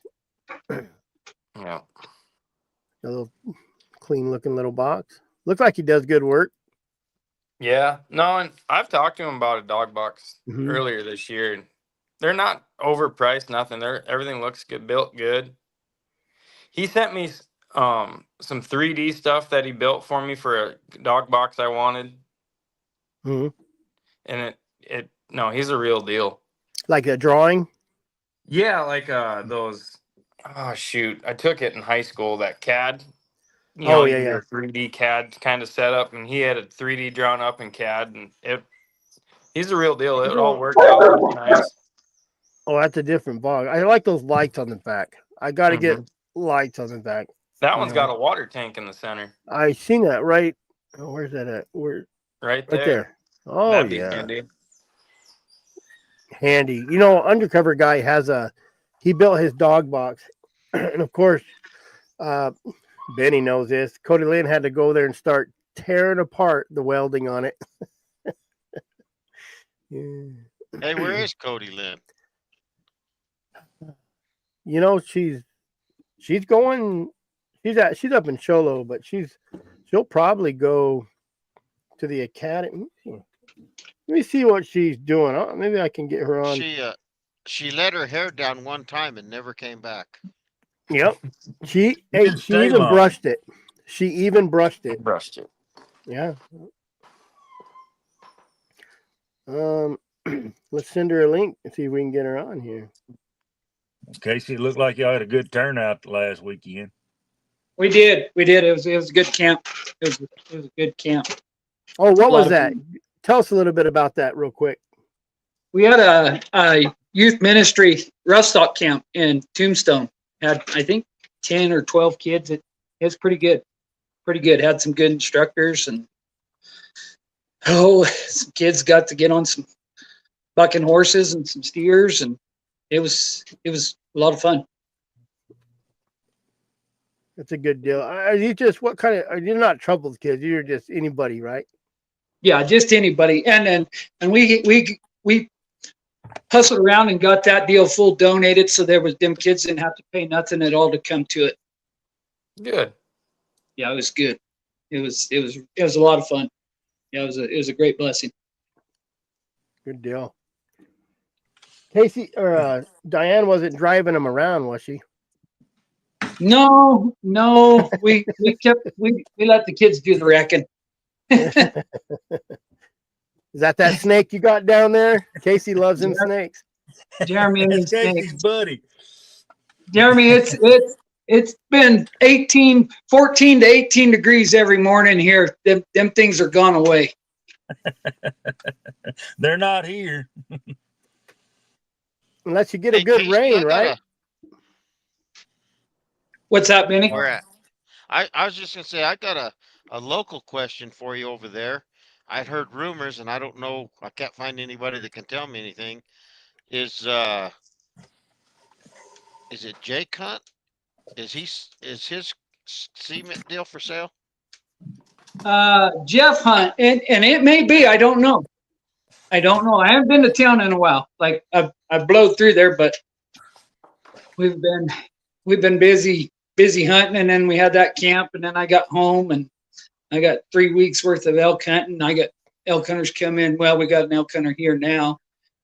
Yeah. A little clean looking little box. Looks like he does good work. Yeah. No, and I've talked to him about a dog box Mhm. earlier this year. And they're not overpriced, nothing. Everything looks good, built good. He sent me some 3D stuff that he built for me for a dog box I wanted. Mhm. And he's a real deal. Like a drawing. Yeah, like those. Oh shoot! I took it in high school. That CAD. Oh, You yeah, can do yeah. a 3D CAD kind of setup, and he had a 3D drawn up in CAD, and he's a real deal. It all worked out nice. Oh, that's a different box. I like those lights on the back. I got to get Mhm. lights on the back. That You one's know. got a water tank in the center, I seen that right. Oh, where's that at? right Right there. there. Oh, That'd be yeah. handy. Handy. You know, undercover guy he built his dog box. And of course, Benny knows this. Cody Lynn had to go there and start tearing apart the welding on it. Yeah. Hey, where is Cody Lynn? You know, she's going. She's up in Cholo, but she'll probably go to the academy. Let me see what she's doing. Maybe I can get her on. She let her hair down one time and never came back. Yep. She didn't stay even long. brushed it. She even brushed it. Brushed it. Yeah. Let's send her a link and see if we can get her on here. Casey, it looked like y'all had a good turnout last weekend. We did. It was a good camp. It was a good camp. Oh, what A lot was of that? fun. Tell us a little bit about that real quick. We had a youth ministry Rustock camp in Tombstone. Had, I think, 10 or 12 kids. It was pretty good. Pretty good. Had some good instructors, and some kids got to get on some bucking horses and some steers, and it was a lot of fun. That's a good deal. Are you just you're not troubled kids? You're just anybody, right? Yeah, just anybody. And we hustled around and got that deal full donated, so them kids didn't have to pay nothing at all to come to it. Good. Yeah, it was good. It was a lot of fun. Yeah, it was a great blessing. Good deal. Casey or Diane wasn't driving them around, was she? No, we let the kids do the wrecking. Is that snake you got down there? Casey loves them snakes. Jeremy and That's his Casey's snakes. buddy. Jeremy, it's been 14 to 18 degrees every morning here. Them things are gone away. They're not here. Unless you get a Hey, good Casey, rain, right? What's that, Benny? Where at? I was just gonna say I got a local question for you over there. I'd heard rumors, and I don't know. I can't find anybody that can tell me anything. Is it Jake Hunt? Is his cement deal for sale? Jeff Hunt, and it may be. I don't know. I haven't been to town in a while. Like I've blowed through there, but we've been busy hunting, and then we had that camp, and then I got home, and I got 3 weeks worth of elk hunting. I got elk hunters come in. Well, we got an elk hunter here now,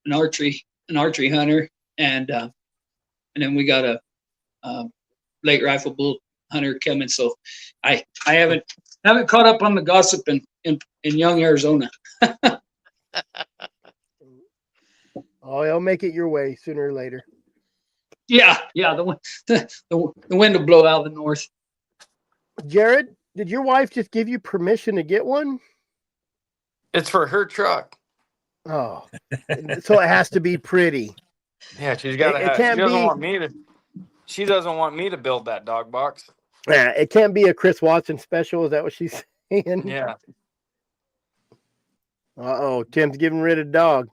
an archery hunter, and then we got a late rifle bull hunter coming. So I haven't caught up on the gossip in young Arizona. Oh, it'll make it your way sooner or later. Yeah. The wind will blow out of the north. Jared, did your wife just give you permission to get one? It's for her truck. Oh, so it has to be pretty. Yeah, she's got to It have. can't She doesn't want me to build that dog box. Yeah, it can't be a Chris Watson special. Is that what she's saying? Yeah. Uh-oh, Tim's getting rid of dog.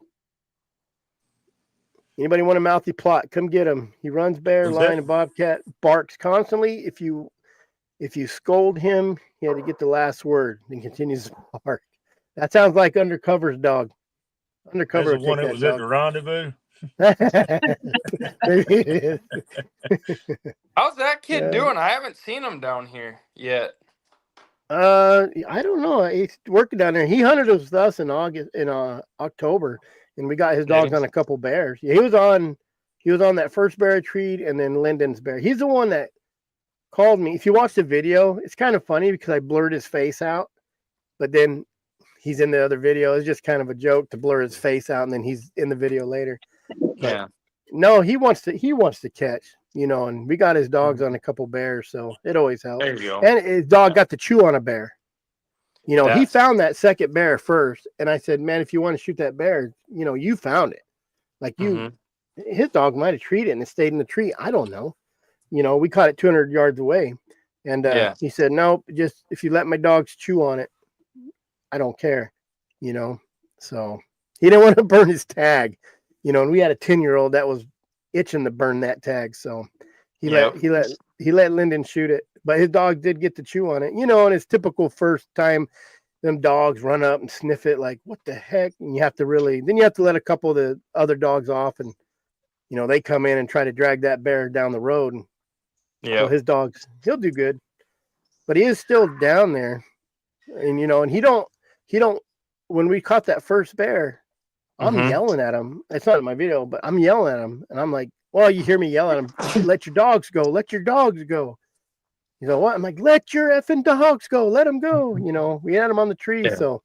Anybody want a mouthy plot? Come get him. He runs bear, lion, and bobcat, barks constantly. If you scold him, he had to get the last word and continues to bark. That sounds like Undercover's dog. Undercover. That's the one that was at the rendezvous. How's that kid doing? I haven't seen him down here yet. I don't know. He's working down there. He hunted with us in October, and we got his dogs on a couple bears. Yeah, he was on that first bear retreat, and then Lyndon's bear. He's the one that called me. If you watch the video, it's kind of funny because I blurred his face out, but then he's in the other video. It's just kind of a joke to blur his face out, and then he's in the video later. But Yeah. no, he wants to catch, and we got his dogs on a couple bears, so it always helps. There you go. And his dog got to chew on a bear. He found that second bear first, and I said, man, if you want to shoot that bear, you found it. Like his dog might have treed it and it stayed in the tree. I don't know. We caught it 200 yards away, and he said, no, just if you let my dogs chew on it, I don't care. So he didn't want to burn his tag. And we had a 10-year-old that was itching to burn that tag. So he let Lyndon shoot it, but his dog did get to chew on it, and it's typical first time them dogs run up and sniff it like, what the heck? And you have to let a couple of the other dogs off, and, they come in and try to drag that bear down the road. And so his dogs, he'll do good, but he is still down there. And, and he don't, when we caught that first bear, I'm yelling at him. It's not in my video, but I'm yelling at him. And I'm like, well, you hear me yell at him, let your dogs go. Let your dogs go. He's like, what? I'm like, let your effing dogs go. Let them go. We had them on the tree. Yeah. So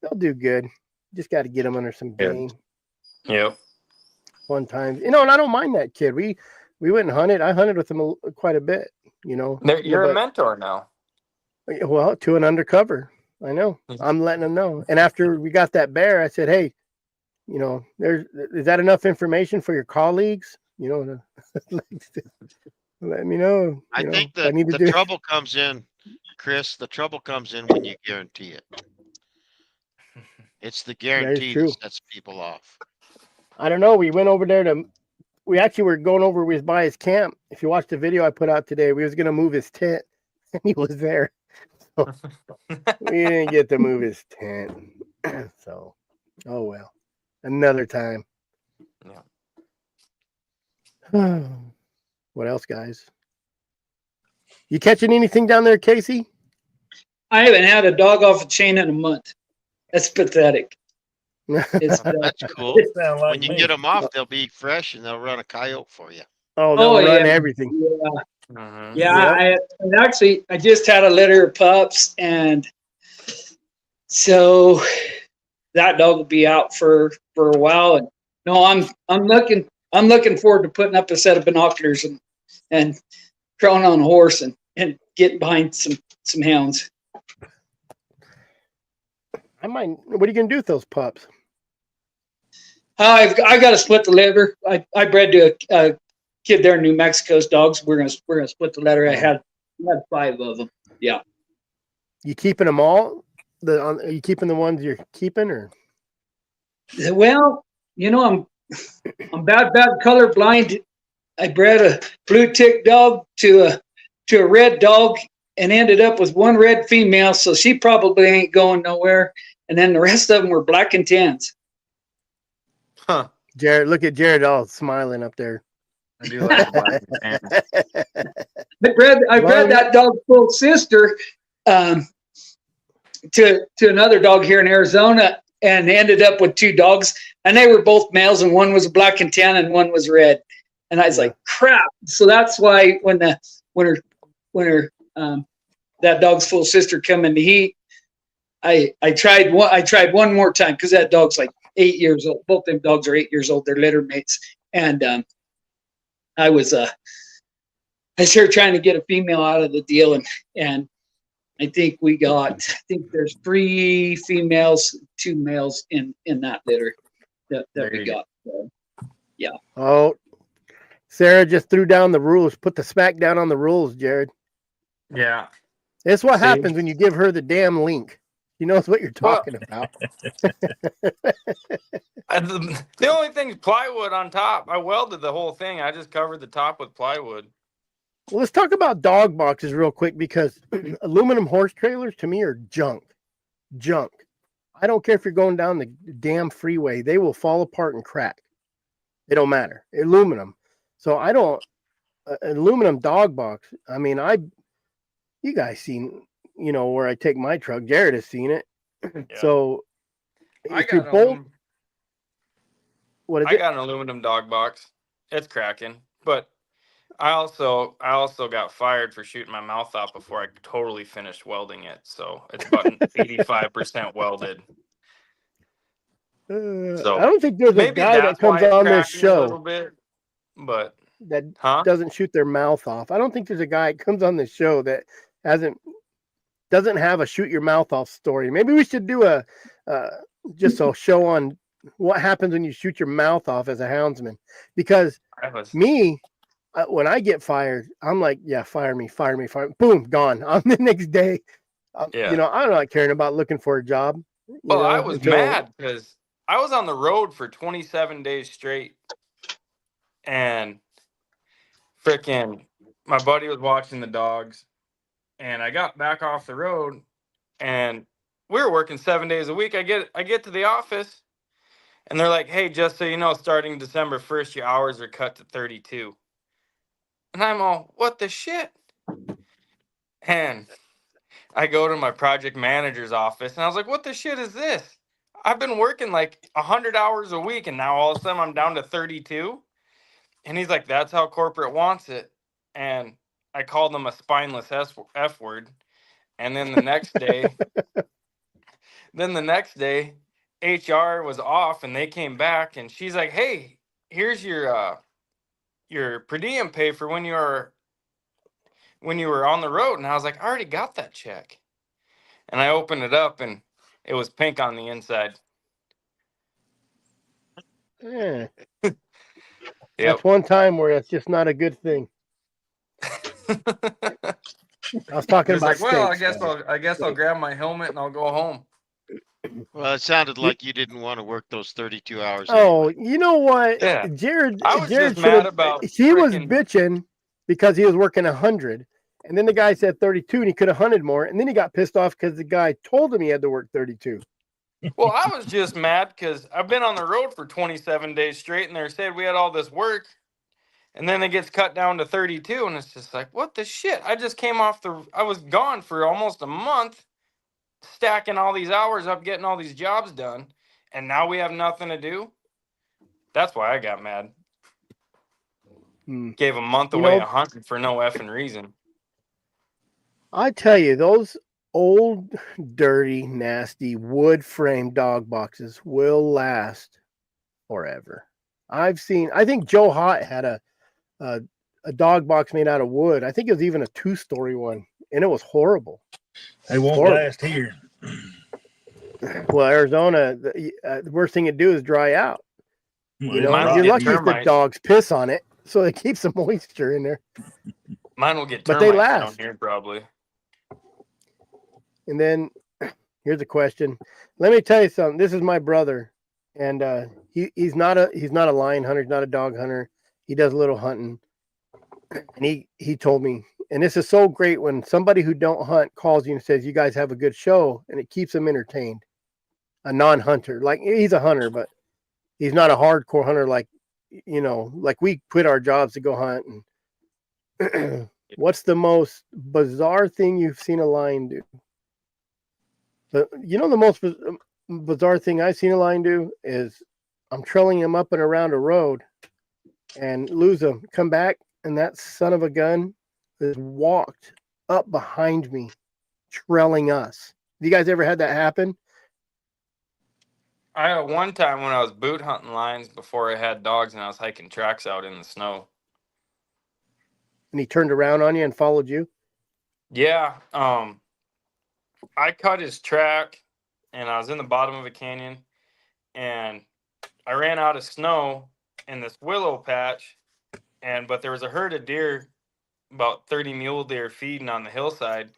they'll do good. Just got to get them under some game. Yep. One time, and I don't mind that kid. We went and hunted. I hunted with him quite a bit, You're a mentor now. Well, to an undercover. I know. I'm letting them know. And after we got that bear, I said, hey, is that enough information for your colleagues? Let me know. I think the trouble comes in, Chris. The trouble comes in when you guarantee it. It's the guarantee that sets people off. I don't know. We went over there we actually were going over by his camp. If you watch the video I put out today, we was going to move his tent, and he was there. So we didn't get to move his tent. So, oh well. Another time. Yeah. What else, guys? You catching anything down there, Casey? I haven't had a dog off a chain in a month. That's pathetic. That's cool. When you get them off, they'll be fresh and they'll run a coyote for you. Oh, they'll run everything. Yeah. I just had a litter of pups, and so that dog will be out for a while. And no, I'm looking forward to putting up a set of binoculars and crawling on a horse and getting behind some hounds. What are you gonna do with those pups? I got to split the litter. I bred to a kid there in New Mexico's dogs. We're gonna split the litter. I had 5 of them. Yeah. You keeping them all? Are you keeping the ones you're keeping, or? Well, I'm bad colorblind. I bred a blue tick dog to a red dog, and ended up with one red female, so she probably ain't going nowhere. And then the rest of them were black and tans. Huh. Jared, look at Jared all smiling up there. I do like the black and tan. I bred that dog's full sister to another dog here in Arizona, and ended up with 2 dogs, and they were both males, and one was black and tan and one was red. And I was like, crap. So that's why when that dog's full sister come in the heat, I tried one more time, because that dog's like 8 years old. Both them dogs are 8 years old. They're litter mates. And I was here trying to get a female out of the deal, and I think there's 3 females, 2 males in that litter that we got. So, yeah. Oh, Sarah just threw down the rules. Put the smack down on the rules, Jared. Yeah. That's what happens when you give her the damn link. She knows what you're talking about. The only thing is plywood on top. I welded the whole thing. I just covered the top with plywood. Well, let's talk about dog boxes real quick, because aluminum horse trailers to me are junk. I don't care if you're going down the damn freeway. They will fall apart and crack. It don't matter. Aluminum. So I don't, aluminum dog box. I mean, you guys seen, where I take my truck. Jared has seen it. Yeah. So I if you're both, I got an aluminum dog box. It's cracking, but I also got fired for shooting my mouth off before I totally finished welding it. So it's about 85% welded. So I don't think there's a guy that comes on this show a little bit, but that doesn't shoot their mouth off. I don't think there's a guy that comes on this show that doesn't have a shoot your mouth off story. Maybe we should do just a show on what happens when you shoot your mouth off as a houndsman, because when I get fired, I'm like, yeah, fire me. Boom, gone. On the next day, I'm not caring about looking for a job. Well, I was mad because I was on the road for 27 days straight, and freaking my buddy was watching the dogs, and I got back off the road, and we were working 7 days a week. I get to the office, and they're like, hey, just so you know, starting December 1st, your hours are cut to 32. And I'm all, what the shit? And I go to my project manager's office, and I was like, what the shit is this? I've been working like 100 hours a week, and now all of a sudden I'm down to 32. And he's like, that's how corporate wants it. And I called him a spineless F word. And then the next day, HR was off, and they came back, and she's like, hey, here's your per diem pay for when you were on the road. And I was like, I already got that check. And I opened it up, and it was pink on the inside. Yeah. Yep. That's one time where that's just not a good thing. I was talking about. Like, well, I guess I'll grab my helmet and I'll go home. Well, it sounded like you didn't want to work those 32 hours. Oh, anyway. You know what? Yeah. Jared just should mad have. about He was bitching because he was working 100. And then the guy said 32 and he could have hunted more. And then he got pissed off because the guy told him he had to work 32. Well, I was just mad because I've been on the road for 27 days straight, and they said we had all this work. And then it gets cut down to 32. And it's just like, what the shit? I just came I was gone for almost a month, stacking all these hours up, getting all these jobs done. And now we have nothing to do. That's why I got mad. Gave a month away a hunting for no effing reason. I tell you, those old, dirty, nasty wood frame dog boxes will last forever. I think Joe Hott had a dog box made out of wood. I think it was even a 2-story one, and it was horrible. They won't last here. Well, Arizona, the worst thing it do is dry out. You're lucky if the dogs piss on it, so it keeps the moisture in there. Mine will get but termites they last. down here probably. And then here's a question. Let me tell you something. This is my brother, and he's not a lion hunter. He's not a dog hunter. He does a little hunting, and he told me, And this is so great when somebody who don't hunt calls you and says, you guys have a good show, and it keeps them entertained. A non-hunter, like he's a hunter, but he's not a hardcore hunter. Like, like we quit our jobs to go hunt. And what's the most bizarre thing you've seen a lion do? The most bizarre thing I've seen a lion do is I'm trailing him up and around a road and lose him, come back, and that son of a gun is walked up behind me, trailing us. Have you guys ever had that happen? I had one time when I was boot hunting lions before I had dogs, and I was hiking tracks out in the snow. And he turned around on you and followed you? Yeah. I cut his track, and I was in the bottom of a canyon, and I ran out of snow in this willow patch, but there was a herd of deer, about 30 mule deer feeding on the hillside.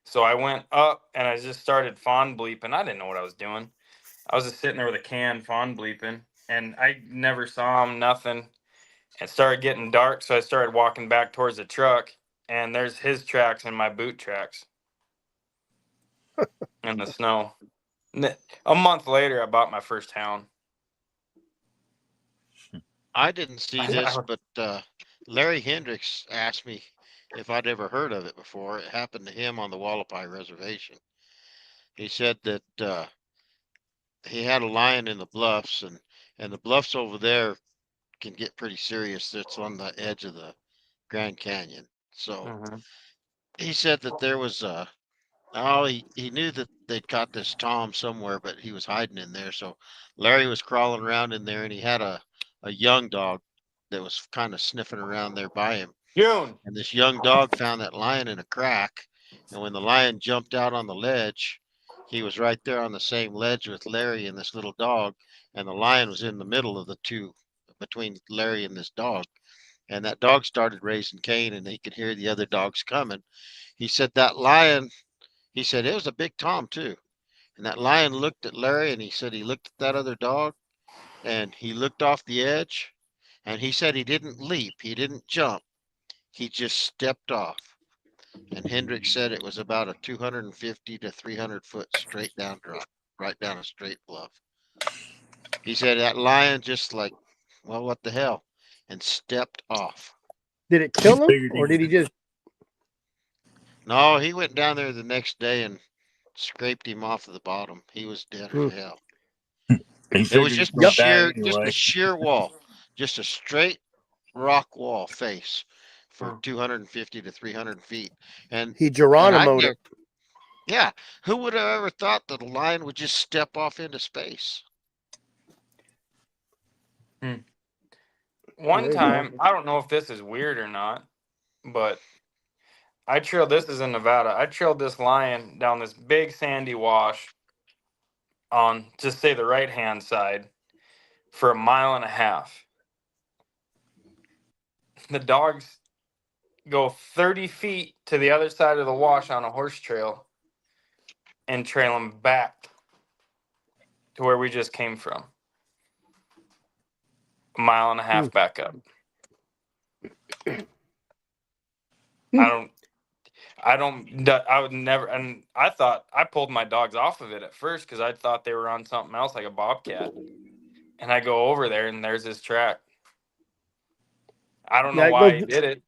So I went up and I just started fawn bleeping. I didn't know what I was doing. I was just sitting there with a can fawn bleeping, and I never saw him, nothing. It started getting dark, so I started walking back towards the truck, and there's his tracks and my boot tracks in the snow. A month later, I bought my first hound. I didn't see this, but Larry Hendricks asked me if I'd ever heard of it before. It happened to him on the Wallapai Reservation. He said that he had a lion in the bluffs, and the bluffs over there can get pretty serious. It's on the edge of the Grand Canyon. So he said that there was he knew that they'd caught this Tom somewhere, but he was hiding in there. So Larry was crawling around in there, and he had a young dog that was kind of sniffing around there by him. June. And this young dog found that lion in a crack. And when the lion jumped out on the ledge, he was right there on the same ledge with Larry and this little dog. And the lion was in the middle of the two, between Larry and this dog. And that dog started raising Cain, and he could hear the other dogs coming. He said that lion, he said it was a big Tom too. And that lion looked at Larry, and he said he looked at that other dog, and he looked off the edge, and he said he didn't leap, he didn't jump, he just stepped off. And Hendricks said it was about a 250 to 300 foot straight down drop, right down a straight bluff. He said that lion just like, well, what the hell, and stepped off. Did it kill him, or did he just? No, he went down there the next day and scraped him off of the bottom. He was dead as hell. It was just a sheer wall, just a straight rock wall face for 250 to 300 feet. And he Geronimo'd it. Yeah. Who would have ever thought that a lion would just step off into space? One time, I don't know if this is weird or not, but this is in Nevada. I trailed this lion down this big sandy wash on, just say, the right-hand side for a mile and a half. The dogs go 30 feet to the other side of the wash on a horse trail and trail them back to where we just came from. A mile and a half back up. I would never, and I thought, I pulled my dogs off of it at first because I thought they were on something else like a bobcat. And I go over there and there's his track. I don't know why he did it.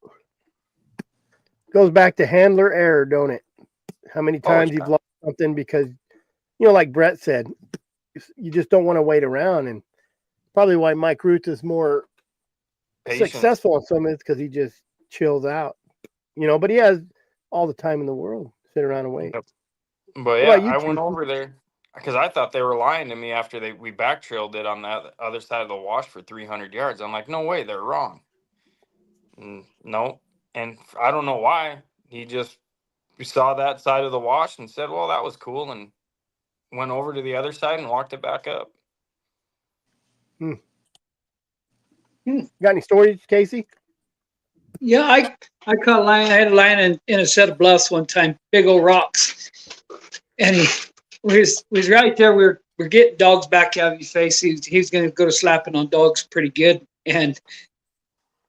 Goes back to handler error, don't it? How many times you've lost something because, like Brett said, you just don't want to wait around. And probably why Mike Ruth is more successful on some of it because he just chills out, but he has all the time in the world to sit around and wait. But yeah, I went over there because I thought they were lying to me after we back trailed it on the other side of the wash for 300 yards. I'm like, no way, they're wrong. No. And I don't know why. He just saw that side of the wash and said, well, that was cool, and went over to the other side and walked it back up. Got any stories, Casey? Yeah, I caught a lion. I had a lion in a set of bluffs one time, big old rocks. And he was right there. We're getting dogs back out of his face. He's going to go to slapping on dogs pretty good. And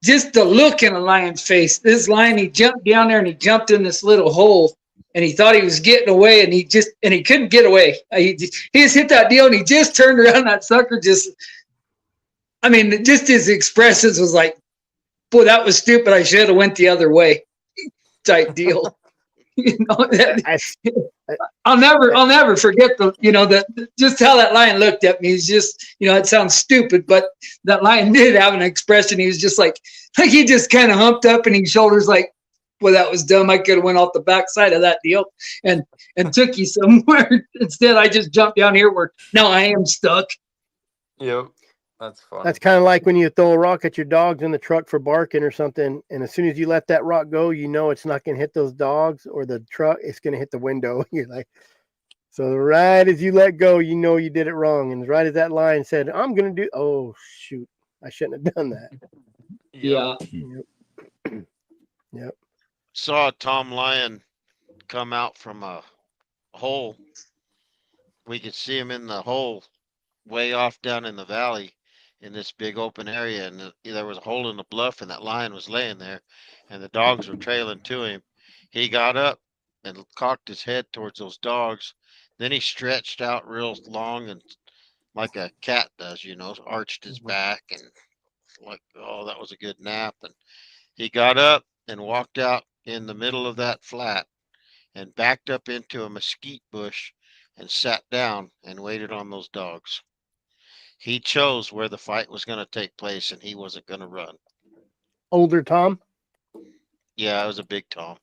just the look in a lion's face. This lion, he jumped down there and he jumped in this little hole and he thought he was getting away and he couldn't get away. He just hit that deal and he just turned around. That sucker just his expressions was like, boy, that was stupid. I should have went the other way type deal. I'll never forget just how that lion looked at me. He's just, it sounds stupid, but that lion did have an expression. He was just like he just kind of humped up and his shoulders like, well, that was dumb. I could have went off the backside of that deal and took you somewhere. Instead, I just jumped down here where now I am stuck. Yep. That's fun. That's kind of like when you throw a rock at your dogs in the truck for barking or something, and as soon as you let that rock go, it's not going to hit those dogs or the truck. It's going to hit the window. You're like, so right as you let go, you did it wrong, and right as that lion said, "I'm going to do," oh shoot, I shouldn't have done that. Yeah. Yep. Saw a Tom lion come out from a hole. We could see him in the hole way off down in the valley in this big open area, and there was a hole in the bluff, and that lion was laying there, and the dogs were trailing to him. He got up and cocked his head towards those dogs. Then he stretched out real long and like a cat does, arched his back and like, oh, that was a good nap. And he got up and walked out in the middle of that flat and backed up into a mesquite bush and sat down and waited on those dogs. He chose where the fight was going to take place, and he wasn't going to run. Older Tom? Yeah, it was a big Tom.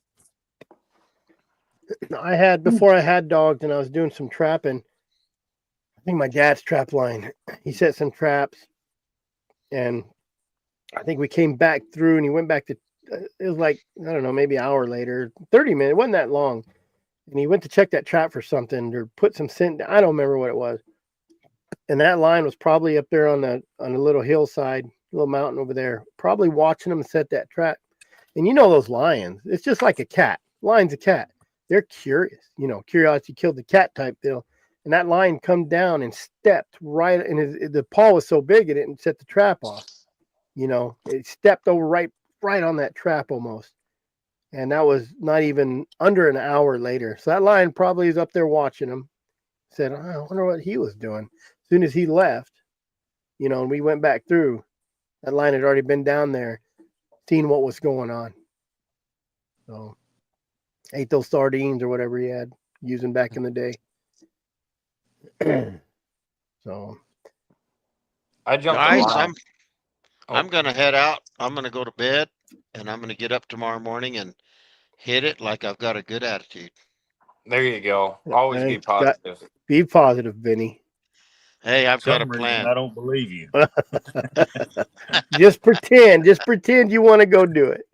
Before I had dogs and I was doing some trapping, I think my dad's trap line, he set some traps, and I think we came back through and he went back to, it was like, I don't know, maybe an hour later, 30 minutes, it wasn't that long. And he went to check that trap for something or put some scent. I don't remember what it was. And that lion was probably up there on a little hillside, little mountain over there, probably watching him set that trap. And those lions, it's just like a cat. Lion's a cat. They're curious, curiosity killed the cat type deal. And that lion come down and stepped right, and the paw was so big it didn't set the trap off. It stepped over right on that trap almost. And that was not even under an hour later. So that lion probably is up there watching him. Said, I wonder what he was doing. As soon as he left, and we went back through, that lion had already been down there, seen what was going on. So, ate those sardines or whatever he had using back in the day. So, I jumped. Guys, I'm going to head out. I'm going to go to bed, and I'm going to get up tomorrow morning and hit it like I've got a good attitude. There you go. Always be positive. Be positive, Benny. Hey, I've got a plan. I don't believe you. Just pretend you want to go do it.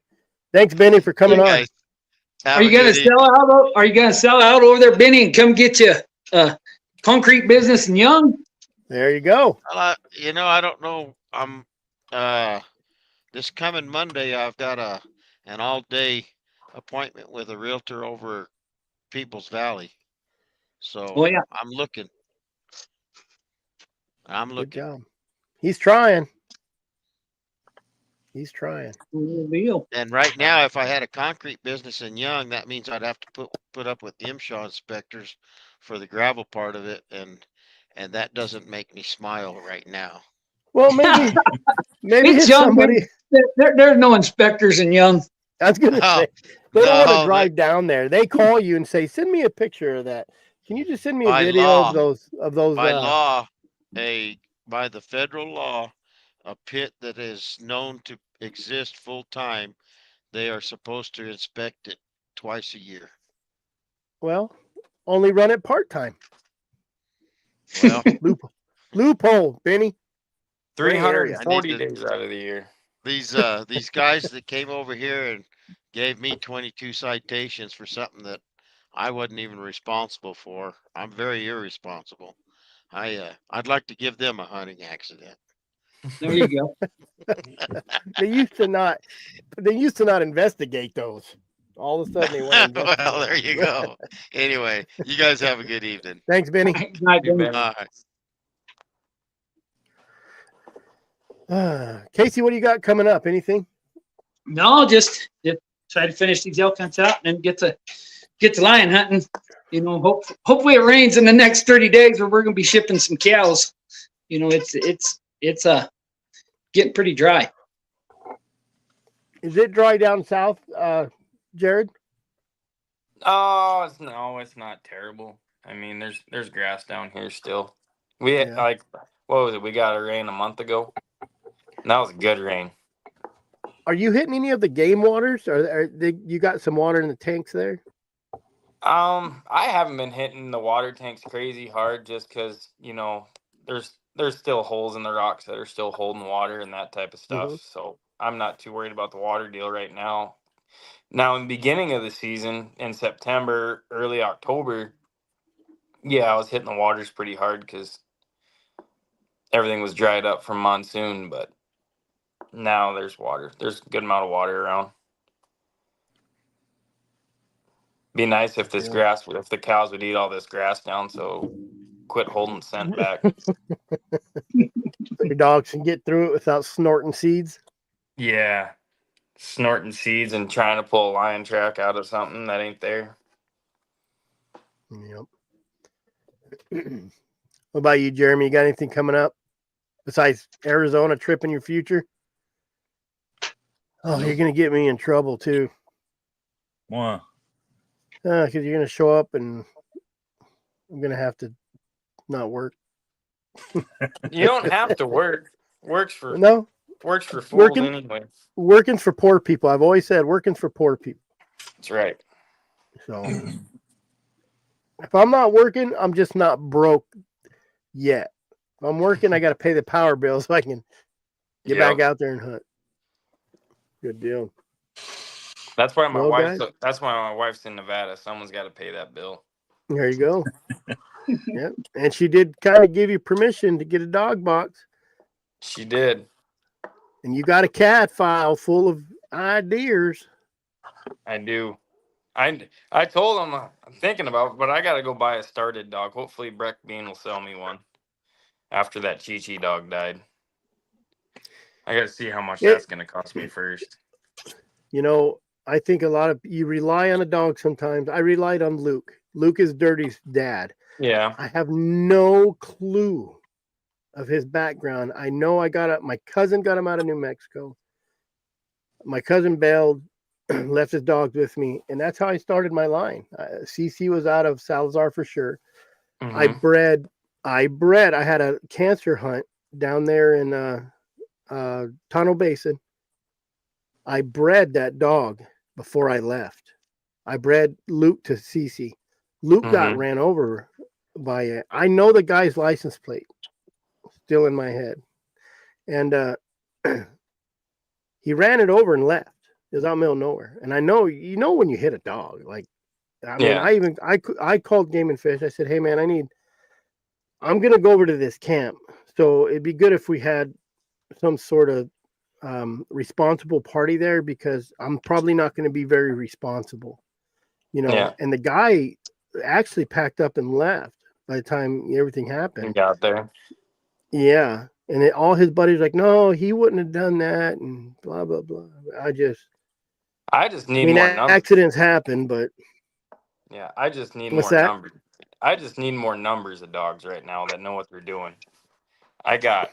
Thanks, Benny, for coming on. Are you going to sell out? Are you going to sell out over there, Benny, and come get you concrete business in Young? There you go. I don't know. I'm this coming Monday. I've got an all-day appointment with a realtor over Peoples Valley. So yeah. I'm looking. Good job. He's trying. And right now, if I had a concrete business in Young, that means I'd have to put up with MSHA inspectors for the gravel part of it, and that doesn't make me smile right now. Well, maybe it's Young. There's no inspectors in Young. I was gonna say they don't want to drive down there. They call you and say, "Send me a picture of that. Can you just send me a video of those?" By law, by the federal law, a pit that is known to exist full time, they are supposed to inspect it twice a year. Well, only run it part time. Well, loophole, Benny. 340 days out of the year. These guys that came over here and gave me 22 citations for something that I wasn't even responsible for. I'm very irresponsible. I'd like to give them a hunting accident. There you go. They used to not investigate those. All of a sudden they went. Well, there you go. Anyway, you guys have a good evening. Thanks, Benny. Good night, Benny. All right. Casey, what do you got coming up? Anything? No, just try to finish these elk hunts out and then get to lion hunting. You know, hopefully it rains in the next 30 days, or we're gonna be shipping some cows. You know, it's getting pretty dry. Is it dry down south, Jared? Oh, it's not terrible. I mean, there's grass down here still. We Yeah. like, what was it? We got a rain a month ago. And that was a good rain. Are you hitting any of the game waters? You got some water in the tanks there? I haven't been hitting the water tanks crazy hard just because, you know, there's still holes in the rocks that are still holding water and that type of stuff. Mhm. So I'm not too worried about the water deal right now. Now, in the beginning of the season, in September, early October, yeah, I was hitting the waters pretty hard because everything was dried up from monsoon. But now there's water. There's a good amount of water around. Be nice if this Yeah. grass, if the cows would eat all this grass down, so quit holding scent back. Your dogs can get through it without snorting seeds. Yeah, snorting seeds and trying to pull a lion track out of something that ain't there. Yep. What about you, Jeremy? You got anything coming up besides Arizona trip in your future? Oh, you're gonna get me in trouble too. Why? Because you're gonna show up and I'm gonna have to not work. You don't have to work. Works for No, fools working- anyway. working's for poor people. I've always said working's for poor people. That's right. So if I'm not working, I'm just not broke yet. If I'm working, I got to pay the power bill so I can get Yep. back out there and hunt. Good deal. That's why my Well, wife's. guys. That's why my wife's in Nevada. Someone's got to pay that bill. There you go. Yep. And she did kind of give you permission to get a dog box. She did. And you got a cat file full of ideas. I do. I told him I'm thinking about it, but I got to go buy a started dog. Hopefully Breck Bean will sell me one after that Chi-Chi dog died. I got to see how much that's going to cost me first. You know, I think a lot of you rely on a dog sometimes. I relied on Luke. Luke is Dirty's dad. Yeah. I have no clue of his background. I know my cousin got him out of New Mexico. My cousin bailed, left his dogs with me, and that's how I started my line. CC was out of Salazar for sure. Mhm. I bred. I had a cancer hunt down there in Tonto Basin. I bred that dog before I left. I bred Luke to CC. Luke got ran over by it. I know the guy's license plate still in my head. And he ran it over and left. It was out in the middle of nowhere. And I know, when you hit a dog, like, I mean, Yeah. I called Game and Fish. I said, hey man, I'm going to go over to this camp. So it'd be good if we had some sort of responsible party there, because I'm probably not going to be very responsible, Yeah. And the guy actually packed up and left by the time everything You happened. got there. Yeah. And all his buddies like, no, he wouldn't have done that, and blah, blah, blah. I just need I mean, more numbers. accidents happen, but Yeah, I just need What's more that? numbers. I just need more numbers of dogs right now that know what they're doing. I got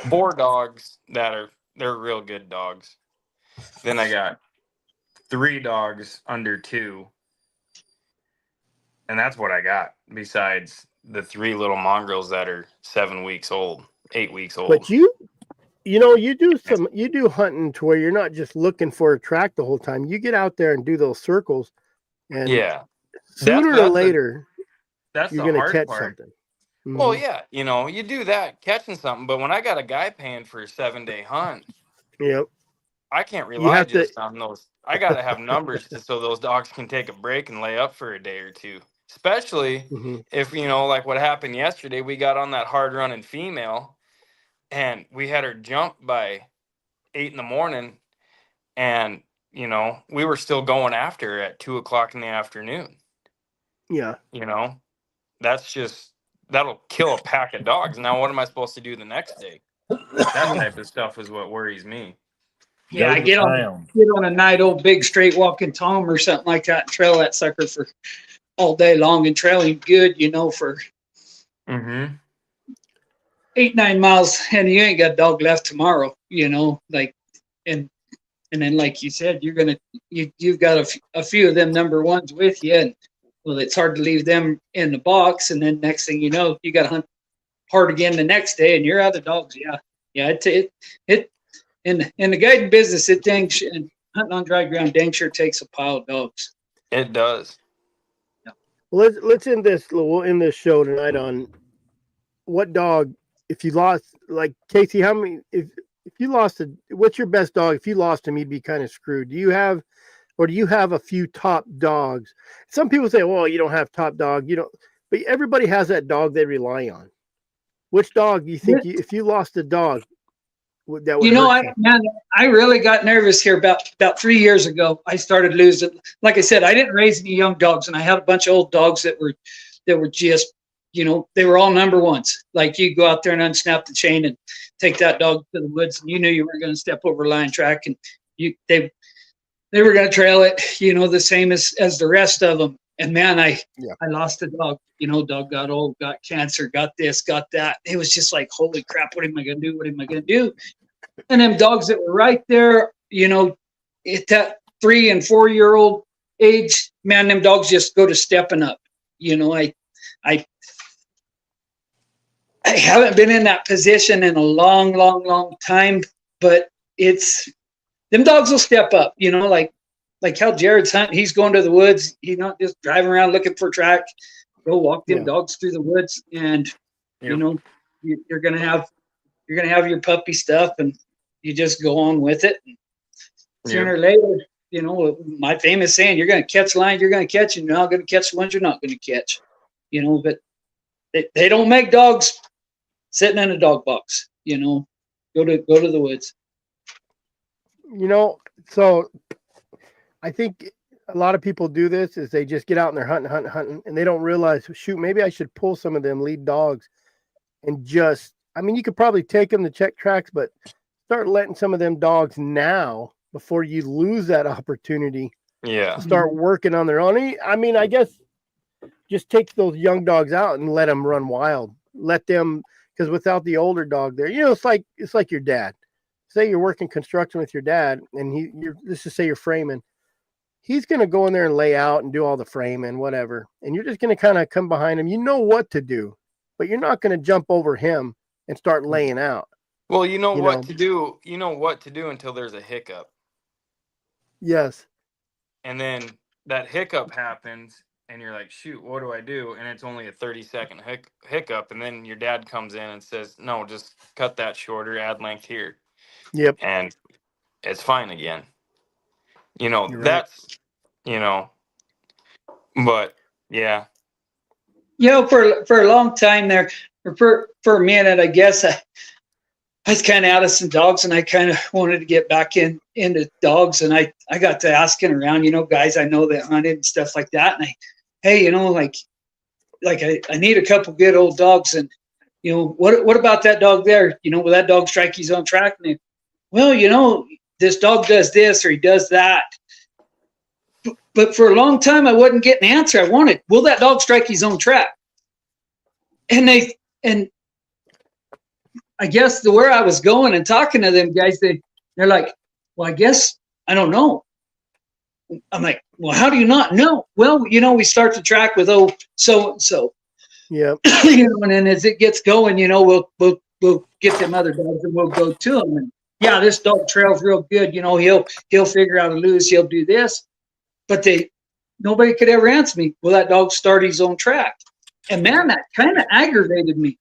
4 dogs they're real good dogs. Then I got 3 dogs under 2. And that's what I got, besides the 3 little mongrels that are 7 weeks old, 8 weeks old. but you do hunting to where you're not just looking for a track the whole time. You get out there and do those circles, and Yeah. sooner or later That's you're the going to hard catch part. something. Well, Mhm. yeah, you do that, catching something, but when I got a guy paying for a 7-day hunt, Yep. I can't rely have to- just on those. I got to have numbers so those dogs can take a break and lay up for a day or two. Especially Mhm. if, like what happened yesterday, we got on that hard running female and we had her jump by 8 in the morning, and, we were still going after her at 2:00 in the afternoon. Yeah. That'll kill a pack of dogs. Now, what am I supposed to do the next day? That type of stuff is what worries me. Yeah, Go I to get town. on a night old big straight walking tom or something like that and trail that sucker for all day long and trail him good, for Mm-hmm. 8-9 miles, and you ain't got a dog left tomorrow, like, and then like you said, you've got a few of them number ones with you, and well, it's hard to leave them in the box, and then next thing you know, you got to hunt hard again the next day, and you're out of dogs. Yeah, it in the guiding business, and hunting on dry ground dang sure takes a pile of dogs. It does. Well, let's end this. We'll end this show tonight on what dog. If you lost, like Casey, how many? If you lost what's your best dog? If you lost him, you'd be kind of screwed. Do you have a few top dogs? Some people say, "Well, you don't have top dog, you don't." But everybody has that dog they rely on. Which dog do you think, if you lost a dog, that would hurt you? I really got nervous here about 3 years ago. I started losing. Like I said, I didn't raise any young dogs, and I had a bunch of old dogs that were just, they were all number ones. Like you go out there and unsnap the chain and take that dog to the woods, and you knew you weren't going to step over line track, and they were going to trail it, the same as the rest of them. And man, I lost a dog. Dog got old, got cancer, got this, got that. It was just like, holy crap, what am I going to do? What am I going to do? And them dogs that were right there, at that 3 and 4 year old age, man, them dogs just go to stepping up. I haven't been in that position in a long, long, long time, but them dogs will step up, like how Jared's hunting. He's going to the woods. He's not just driving around looking for track. Go walk them dogs through the woods, and you're gonna have your puppy stuff, and you just go on with it. Sooner or later, my famous saying, you're gonna catch lines, you're gonna catch, and you're not gonna catch the ones you're not gonna catch. But they don't make dogs sitting in a dog box. Go to the woods. So I think a lot of people do this is they just get out and they're hunting, and they don't realize, shoot, maybe I should pull some of them lead dogs and you could probably take them to check tracks, but start letting some of them dogs now before you lose that opportunity. Yeah. To start working on their own. I guess just take those young dogs out and let them run wild. Let them, because without the older dog there, it's like your dad. Say you're working construction with your dad, and let's just say you're framing. He's going to go in there and lay out and do all the framing, whatever. And you're just going to kind of come behind him. You know what to do, but you're not going to jump over him and start laying out. Well, you know what to do. You know what to do until there's a hiccup. Yes. And then that hiccup happens, and you're like, shoot, what do I do? And it's only a 30-second hiccup. And then your dad comes in and says, no, just cut that shorter, add length here. Yep. And it's fine again. You're that's, but yeah. For a long time there, or for a minute, I guess I was kind of out of some dogs, and I kind of wanted to get back into dogs. And I got to asking around, guys I know that hunted and stuff like that. And I need a couple good old dogs. And, what about that dog there? Will that dog strike his own track? And this dog does this or he does that. But for a long time, I wasn't getting the answer I wanted. Will that dog strike his own track? And I guess where I was going and talking to them guys, they're like, well, I guess I don't know. I'm like, well, how do you not know? Well, we start the track with so-and-so. Yeah. And then as it gets going, we'll get them other dogs and we'll go to them. And yeah, this dog trails real good. He'll figure out a lose. He'll do this. But nobody could ever answer me. Will that dog start his own track? And man, that kind of aggravated me,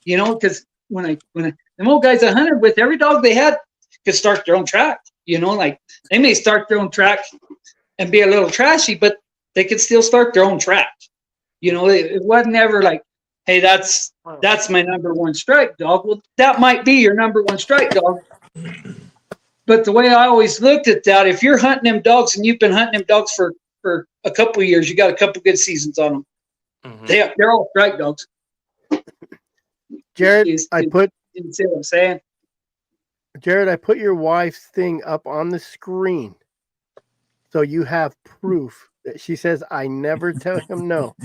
because when them old guys I hunted with, every dog they had could start their own track. They may start their own track and be a little trashy, but they could still start their own track. It wasn't ever like, hey, that's my number one strike dog. Well, that might be your number one strike dog. But the way I always looked at that, if you're hunting them dogs and you've been hunting them dogs for a couple of years, you got a couple good seasons on them. Mm-hmm. They're all strike dogs. Jared, you see what I'm saying? Jared, I put your wife's thing up on the screen, so you have proof that she says I never tell him no.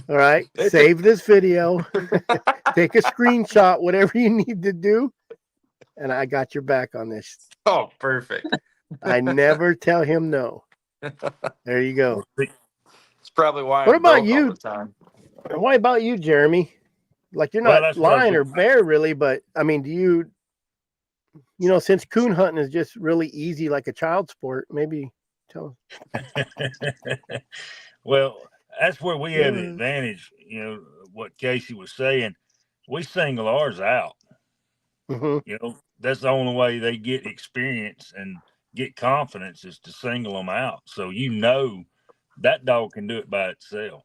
All right, save this video, take a screenshot, whatever you need to do, and I got your back on this. Oh, perfect. I never tell him no. There you go. It's probably why What I'm about broke you? all the time. What about you, Jeremy? Like you're Well, not that's what I was lion or just- bear really, but I mean, do you since coon hunting is just really easy, like a child sport, maybe tell Well, that's where we have the Yeah. advantage. What Casey was saying. We single ours out. Mm-hmm. That's the only way they get experience and get confidence is to single them out. So that dog can do it by itself.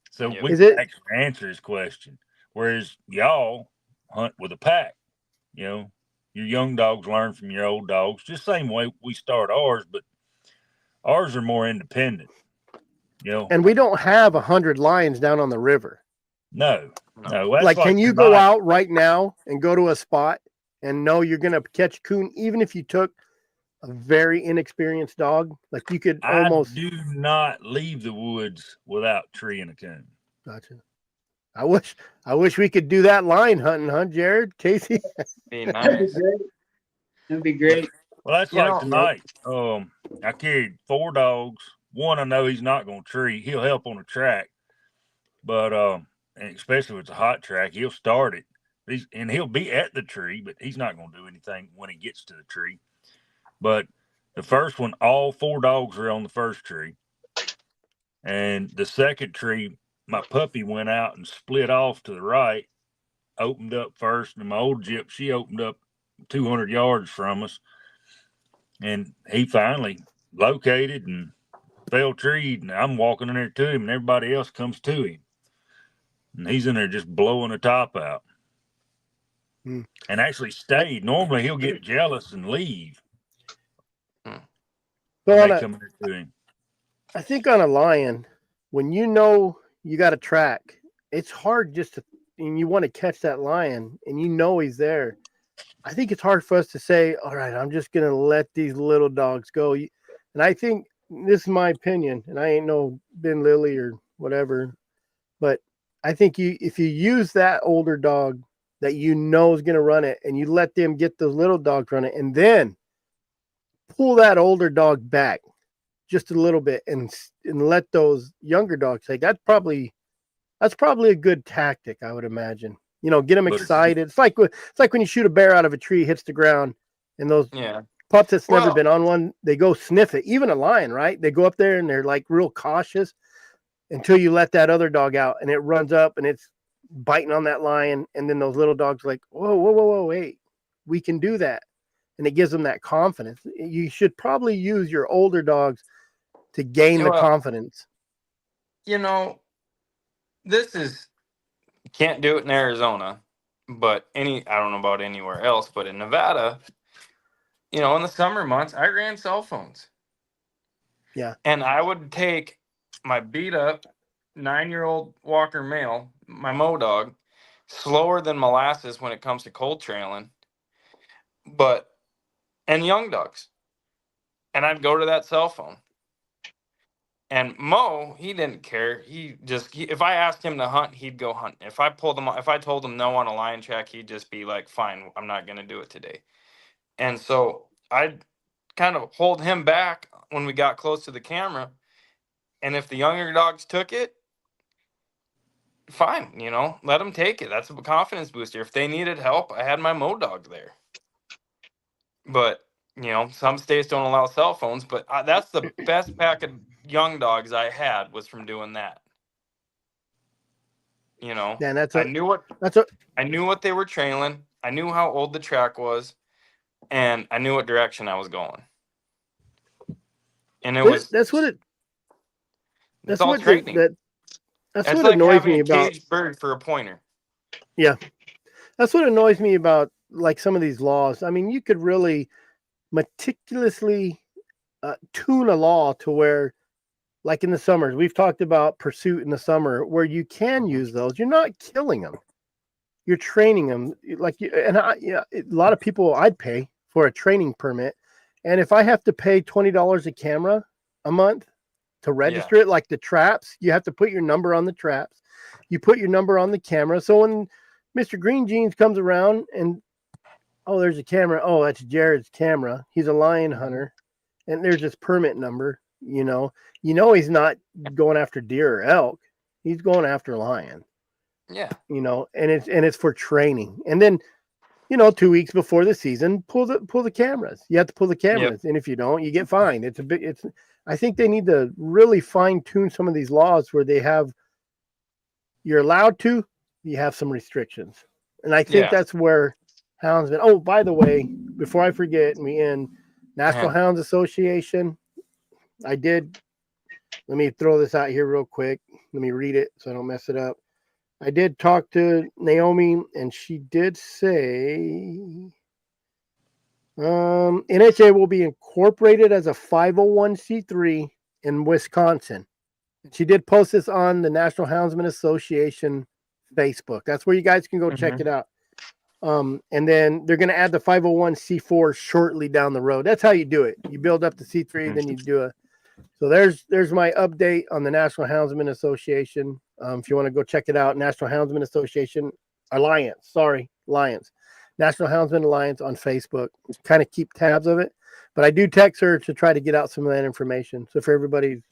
So Yep. we Is can it- actually answer his question. Whereas y'all hunt with a pack. Your young dogs learn from your old dogs, just same way we start ours, but ours are more independent. And we don't have 100 lions down on the river. No. That's Like, can you go tonight. out right now and go to a spot and know you're going to catch coon, even if you took a very inexperienced dog? Like you could almost. I do not leave the woods without tree and a coon. Gotcha. I wish we could do that lion hunting, huh, Jared, Casey? Be That'd be nice. great. That'd be great. Well, that's You like know- tonight. I carried 4 dogs. One I know he's not going to tree. He'll help on the track, but and especially if it's a hot track, he'll start it. And he'll be at the tree, but he's not going to do anything when he gets to the tree. But the first one, all 4 dogs are on the first tree, and the second tree, my puppy went out and split off to the right, opened up first, and my old Gyp, she opened up 200 yards from us, and he finally located and fell treed, and I'm walking in there to him, and everybody else comes to him, and he's in there just blowing the top out. Hmm. And actually stayed. Normally he'll get jealous and leave. So When on they a, come in there to him. I think on a lion, when you know you got a track, it's hard just to, and you want to catch that lion and you know he's there. I think it's hard for us to say, all right, I'm just going to let these little dogs go. And I think this is my opinion, and I ain't no Ben Lilly or whatever, but I think if you use that older dog that you know is going to run it and you let them get those little dogs run it and then pull that older dog back just a little bit and let those younger dogs take, that's probably a good tactic, I would imagine. Get them But it's- excited. It's like when you shoot a bear out of a tree, hits the ground, and those Yeah. pups that's never Well- been on one, they go sniff it. Even a lion, right? They go up there and they're like real cautious until you let that other dog out, and it runs up and it's biting on that lion, and then those little dogs are like, whoa, wait, we can do that, and it gives them that confidence. You should probably use your older dogs to gain the Well, confidence. This is, can't do it in Arizona, but I don't know about anywhere else, but in Nevada, in the summer months, I ran cell phones. Yeah. And I would take my beat up 9-year-old Walker male, my Mo dog, slower than molasses when it comes to cold trailing, and young dogs. And I'd go to that cell phone. And Mo, he didn't care. If I asked him to hunt, he'd go hunt. If I told him no on a lion track, he'd just be like, fine, I'm not going to do it today. And so I'd kind of hold him back when we got close to the camera. And if the younger dogs took it, fine, let them take it. That's a confidence booster. If they needed help, I had my Mo dog there. But, some states don't allow cell phones, but that's the best pack of young dogs I had was from doing that. Yeah, I knew what they were trailing. I knew how old the track was, and I knew what direction I was going. And that's what training. That's It's what like annoys having me a about. caged bird for a pointer. Yeah, that's what annoys me about like some of these laws. I mean, you could really meticulously tune a law to where, like in the summers, we've talked about pursuit in the summer, where you can use those. You're not killing them. you're training them like you, and a lot of people I'd pay for a training permit. And if I have to pay $20 a camera a month to register it, like the traps, you have to put your number on the traps. You put your number on the camera. So when Mr. Green Jeans comes around and, oh, there's a camera. Oh, that's Jared's camera. He's a lion hunter. And there's his permit number, you know, he's not going after deer or elk. He's going after lion. Yeah. You know, and it's for training. And then, you know, 2 weeks before the season, pull the cameras. You have to pull the cameras. And if you don't, you get fined. I think they need to really fine tune some of these laws where you're allowed to, you have some restrictions. And I think that's where houndsmen, oh, by the way, before I forget, we end National Hounds Association. Let me throw this out here real quick. Let me read it so I don't mess it up. I did talk to Naomi, and she did say NHA will be incorporated as a 501c3 in Wisconsin. She did post this on the National Houndsman Association Facebook. That's where you guys can go check it out. And then they're going to add the 501c4 shortly down the road. That's how you do it. You build up the C3, then you do so there's my update on the National Houndsman Association. If you want to go check it out, National Houndsman Association Alliance. National Houndsman Alliance on Facebook. Kind of keep tabs of it. But I do text her to try to get out some of that information. So for everybody's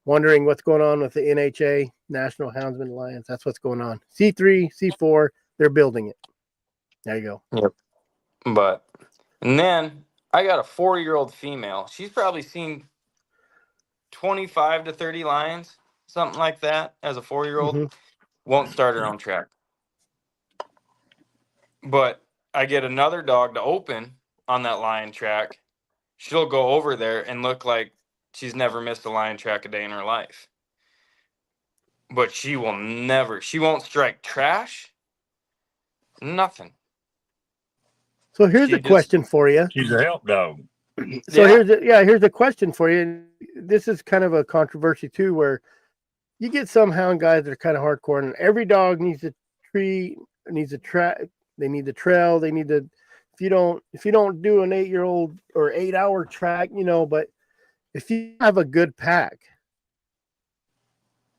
wondering what's going on with the NHA, National Houndsman Alliance, that's what's going on. C3, C4, they're building it. There you go. Yep. And then I got a 4-year-old female. She's probably seen 25 to 30 lions, something like that, as a 4-year-old. Won't start her own track. But I get another dog to open on that lion track. She'll go over there and look like she's never missed a lion track a day in her life. But she won't strike trash. Nothing. So here's a question for you. She's a help dog. So here's a question for you. This is kind of a controversy too, where you get some hound guys that are kind of hardcore, and every dog needs a tree, needs a track. They need the trail. They need the. If you don't do an 8-year-old or 8-hour track, you know, but if you have a good pack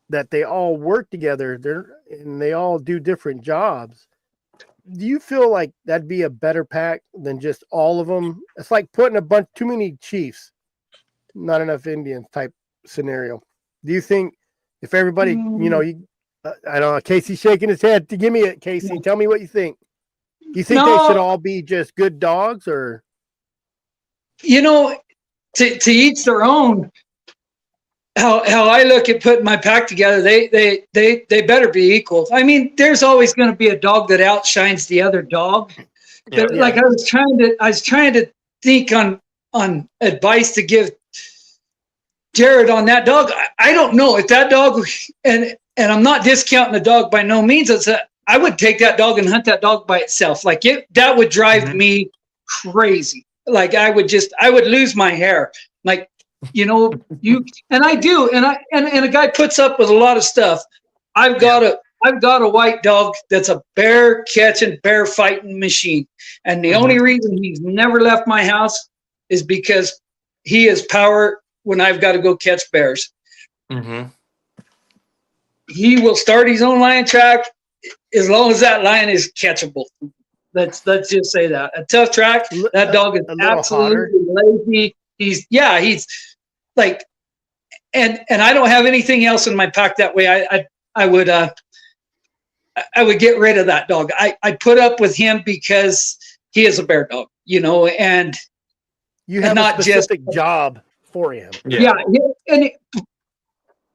that they all work together, and they all do different jobs. Do you feel like that'd be a better pack than just all of them? It's like putting too many chiefs, not enough Indians type scenario. Do you think if everybody, you know, I don't know, Casey's shaking his head. Give me it, Casey. Tell me what you think. Do you think they should all be just good dogs, or? You know, to each their own. How I look at putting my pack together, they better be equal. I mean, there's always going to be a dog that outshines the other dog. But like I was trying to think on advice to give Jared on that dog. I don't know if that dog, and I'm not discounting the dog by no means. I would take that dog and hunt that dog by itself. Like that would drive me crazy. Like I would lose my hair. Like, you know, I do, and a guy puts up with a lot of stuff. I've got a white dog that's a bear catching, bear fighting machine, and the only reason he's never left my house is because he is power when I've got to go catch bears. He will start his own lion track as long as that lion is catchable. Let's just say that. A tough track, that dog is absolutely lazy. He's like, and I don't have anything else in my pack that way. I would get rid of that dog. I put up with him because he is a bear dog, you know, and you have not a specific job for him.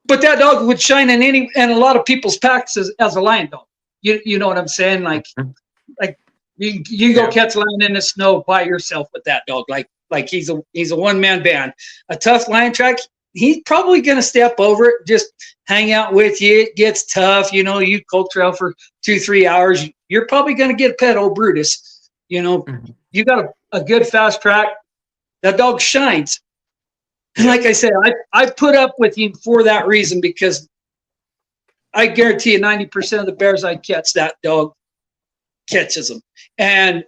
But that dog would shine in a lot of people's packs as a lion dog. You know what I'm saying? Like you go catch a lion in the snow by yourself with that dog. Like he's a one-man band. A tough lion track, he's probably going to step over it, just hang out with you. It gets tough. You know, you cold trail for 2-3 hours. You're probably going to get a pet old Brutus. You know, you got a good fast track. That dog shines. And like I said, I put up with him for that reason, because I guarantee you 90% of the bears I catch, that dog catches them. And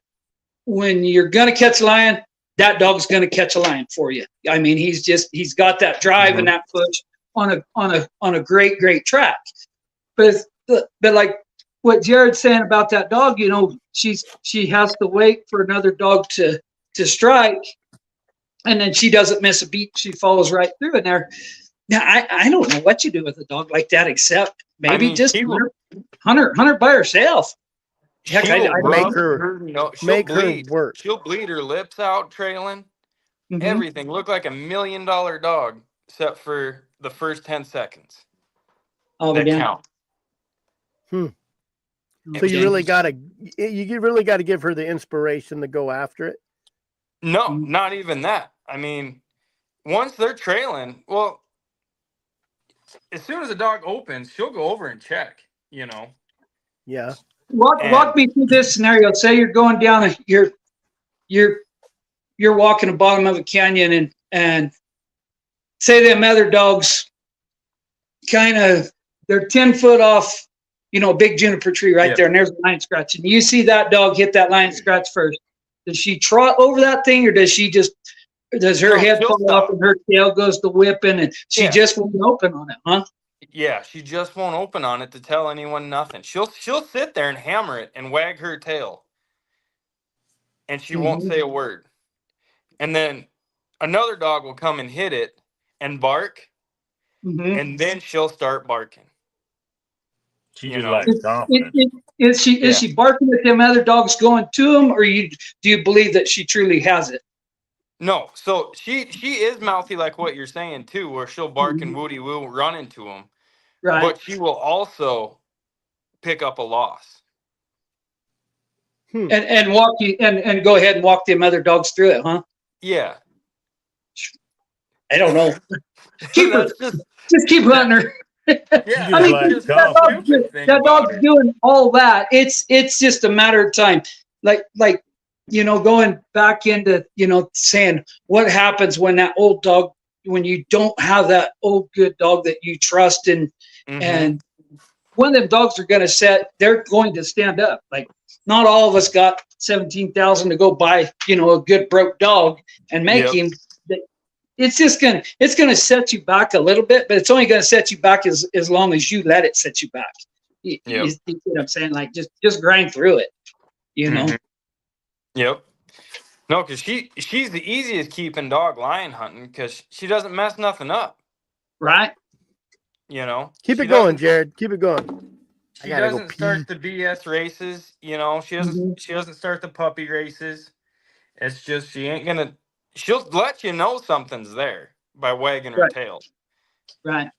when you're going to catch a lion, that dog's going to catch a lion for you. I mean, he's got that drive and that push on a great track. But like what Jared's saying about that dog, you know, she has to wait for another dog to strike, and then she doesn't miss a beat. She follows right through in there. Now I don't know what you do with a dog like that, except maybe just hunt her by herself. Heck, make her bleed. work. She'll bleed her lips out trailing. Mhm. Everything looked like $1 million dog, except for the first 10 seconds. Oh, That damn. count. So you really gotta give her the inspiration to go after it. No, not even that. I mean, once they're trailing, well, as soon as the dog opens, she'll go over and check, you know. Yeah. Walk me through this scenario. Say you're going down you're walking the bottom of a canyon and say them other dogs they're 10 foot off, you know, a big juniper tree right there, and there's a lion scratch. And you see that dog hit that lion scratch first. Does she trot over that thing, or does her head fall off and her tail goes to whipping and she just won't open on it, huh? Yeah, she just won't open on it to tell anyone nothing. She'll sit there and hammer it and wag her tail. And she won't say a word. And then another dog will come and hit it and bark. And then she'll start barking. She just like confident. Is she barking at them other dogs going to them, or do you believe that she truly has it? No, so she is mouthy like what you're saying too, where she'll bark and woody woo run into them. Right. But she will also pick up a loss. And walk you and go ahead and walk them other dogs through it, huh? Yeah. I don't know. Just keep hunting her. Yeah, I mean, that dog's doing all that. It's just a matter of time. Like you know, going back into, you know, saying what happens when that old dog, when you don't have that old good dog that you trust and when them dogs are going to they're going to stand up. Like, not all of us got 17,000 to go buy, you know, a good broke dog and make him. It's going to set you back a little bit, but it's only going to set you back as long as you let it set you back. You know what I'm saying? Like, just grind through it, you know? Yep. No, because she's the easiest keeping dog lion hunting because she doesn't mess nothing up. Right. You know? Keep it going, Jared. Keep it going. She doesn't start the BS races, you know. She doesn't start the puppy races. It's just she'll let you know something's there by wagging her tail. Right.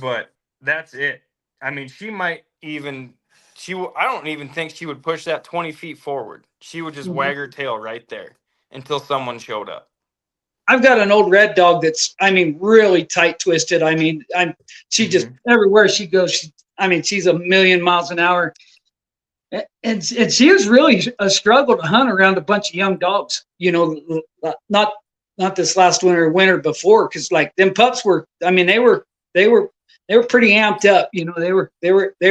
But that's it. I mean, she might even I don't even think she would push that 20 feet forward. She would just wag her tail right there until someone showed up. I've got an old red dog that's, I mean, really tight twisted. I mean, she just everywhere she goes, she's 1,000,000 miles an hour. And she was really a struggle to hunt around a bunch of young dogs, you know, not this last winter before. Cause like them pups were, I mean, they were pretty amped up, you know, they were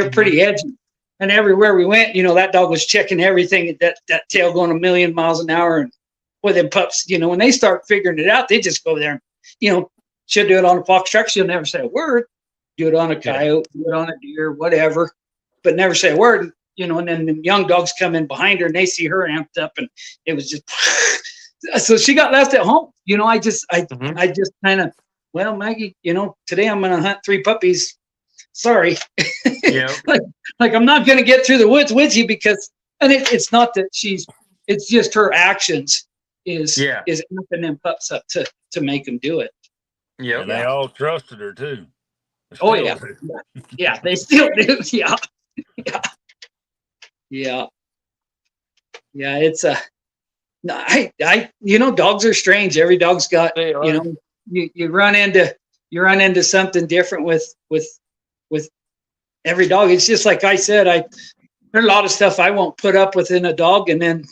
pretty edgy. And everywhere we went, you know, that dog was checking everything, that tail going 1,000,000 miles an hour. And with them pups, you know, when they start figuring it out, they just go there and, you know, she'll do it on a fox truck. She'll never say a word. Do it on a coyote, do it on a deer, whatever, but never say a word, you know. And then the young dogs come in behind her and they see her amped up, and it was just, so she got left at home. You know, I just kind of, well, Maggie, you know, today I'm going to hunt 3 puppies. Sorry. like I'm not going to get through the woods with you because, and it's not that it's just her actions is amping them pups up to make them do it. Yeah. And they all trusted her too. Oh yeah. Yeah, they still do. Yeah. It's you know, dogs are strange. Every dog's got, you know, you run into something different with every dog. It's just like I said, there's a lot of stuff I won't put up with in a dog, and then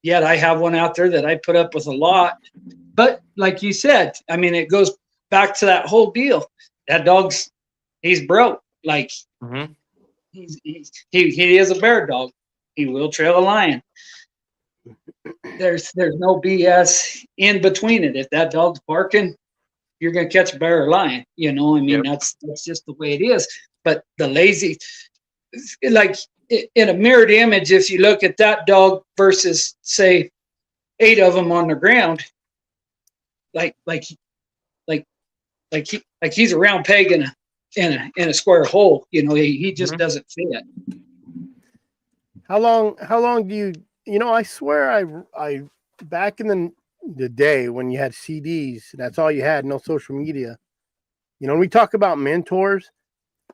yet I have one out there that I put up with a lot. But like you said, I mean, it goes back to that whole deal. That he's broke. Like he is a bear dog, He will trail a lion. There's no BS in between it. If that dog's barking, you're gonna catch a bear or lion. You know, I mean, Yep. that's just the way it is. But the lazy, like in a mirrored image, if you look at that dog versus say 8 of them on the ground, like he's a round peg in a square hole. You know, he just Mhm. doesn't fit. How long do you know, I swear I back in the day when you had CDs, that's all you had, no social media. You know, when we talk about mentors,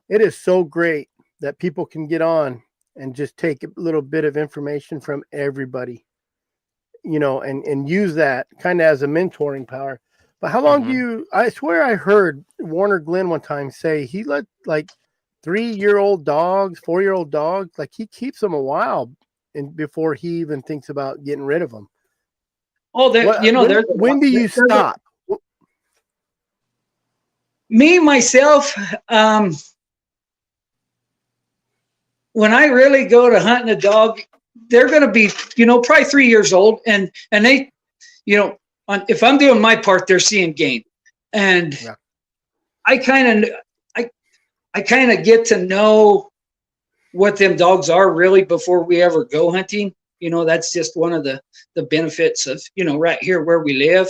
it is so great that people can get on and just take a little bit of information from everybody, you know, and use that kind of as a mentoring power. But how long do Mhm. you, I swear I heard Warner Glenn one time say he let like 3-year-old dogs, 4-year-old dogs, like he keeps them a while and before he even thinks about getting rid of them. Oh, you know, When do you stop? me myself. When I really go to hunting a dog, they're going to be, you know, probably 3 years old, and they, you know, if I'm doing my part, they're seeing game, and Yeah. I kind of get to know what them dogs are really before we ever go hunting. You know, that's just one of the benefits of, you know, right here where we live.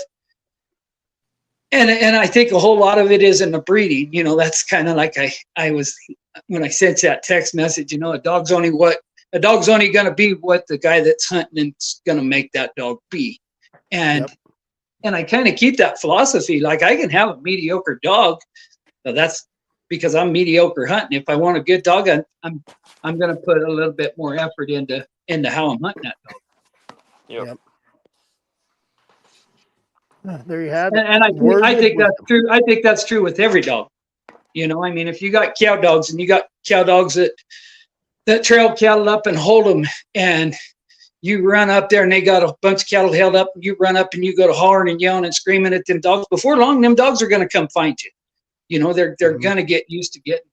And I think a whole lot of it is in the breeding. You know, that's kind of like I was when I sent that text message. You know, a dog's only going to be what the guy that's hunting is going to make that dog be. And Yep. and I kind of keep that philosophy. Like I can have a mediocre dog, but that's because I'm mediocre hunting. If I want a good dog, I'm going to put a little bit more effort into how I'm hunting that dog. Yep. There you have it. And Words I of think that's wisdom. true. I think that's true with every dog. You know, I mean, if you got cow dogs and you got cow dogs that trail cattle up and hold them, and you run up there and they got a bunch of cattle held up, and you run up and you go to hollering and yelling and screaming at them dogs, before long, them dogs are going to come find you. You know, they're going to get used to getting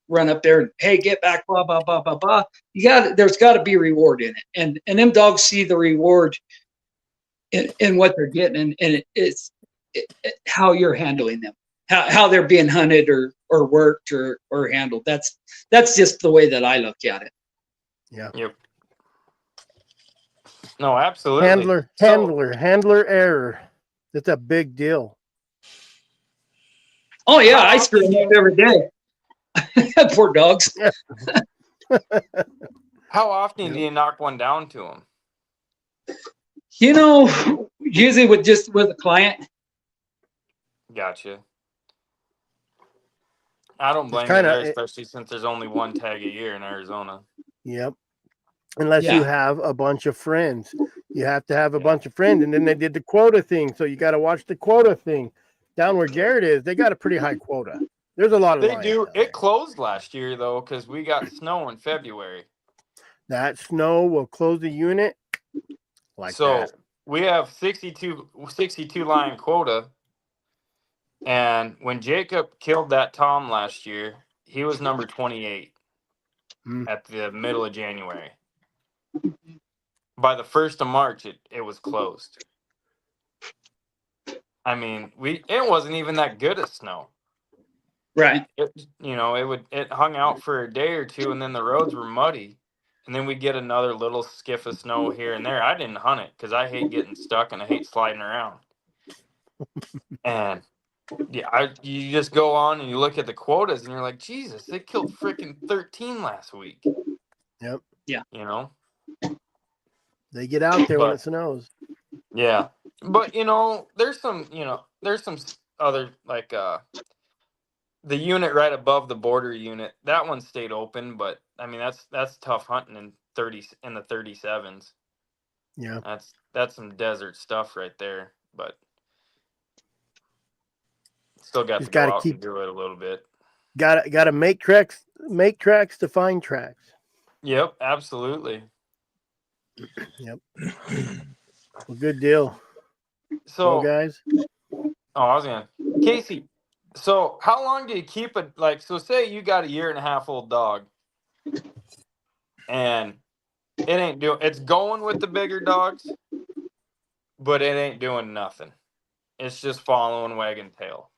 run up there and, hey, get back, blah, blah, blah, blah, blah. There's got to be reward in it. And them dogs see the reward in what they're getting, and it's how you're handling them, how they're being hunted or worked or handled. That's just the way that I look at it. Yeah. Yep. No, absolutely. Handler error. That's a big deal. Oh yeah, How I screw often them up every day. Poor dogs. How often Yep. do you knock one down to them? You know, usually with a client. Gotcha. I don't blame you kinda- there, especially since there's only one tag a year in Arizona. Yep. Unless you have a bunch of friends. You have to have a bunch of friends. And then they did the quota thing. So you got to watch the quota thing. Down where Garrett is, they got a pretty high quota. There's a lot of They lions do. down It there. closed last year though because we got snow in February. That snow will close the unit like So that. we have 62 lion quota. And when Jacob killed that Tom last year, he was number 28 at the middle of January. By the 1st of March, it was closed. I mean, it wasn't even that good of snow. Right. It hung out for a day or two, and then the roads were muddy, and then we get another little skiff of snow here and there. I didn't hunt it because I hate getting stuck and I hate sliding around. And yeah, you just go on and you look at the quotas, and you're like, Jesus, they killed freaking 13 last week. Yep. Yeah. You know, they get out there when it snows. Yeah, but there's some other like the unit right above the border unit, that one stayed open, but I mean that's tough hunting in the 37s. Yeah, that's some desert stuff right there, but still got to go out and do it a little bit. Got to make tracks to find tracks. Yep, absolutely. Yep. Well, good deal. So, guys. I was gonna, Casey. So, how long do you keep it? Like, so say you got a 1.5-year-old dog, and it ain't doing. It's going with the bigger dogs, but it ain't doing nothing. It's just following wagon tail.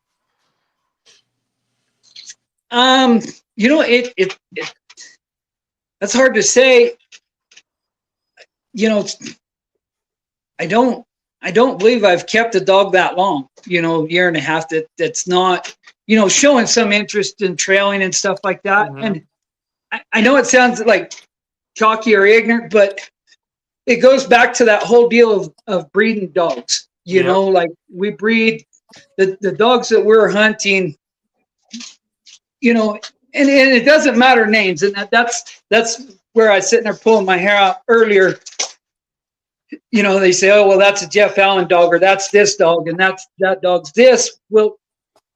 You know, it that's hard to say. You know, I don't believe I've kept a dog that long. You know, year and a half. That's not, you know, showing some interest in trailing and stuff like that. Mhm. And I know it sounds like cocky or ignorant, but it goes back to that whole deal of breeding dogs. You Yep. know, like we breed the dogs that we're hunting, you know, and it doesn't matter names. And that's where I was sitting there pulling my hair out earlier. You know, they say, oh, well, that's a Jeff Allen dog, or that's this dog, and that dog's this. Well,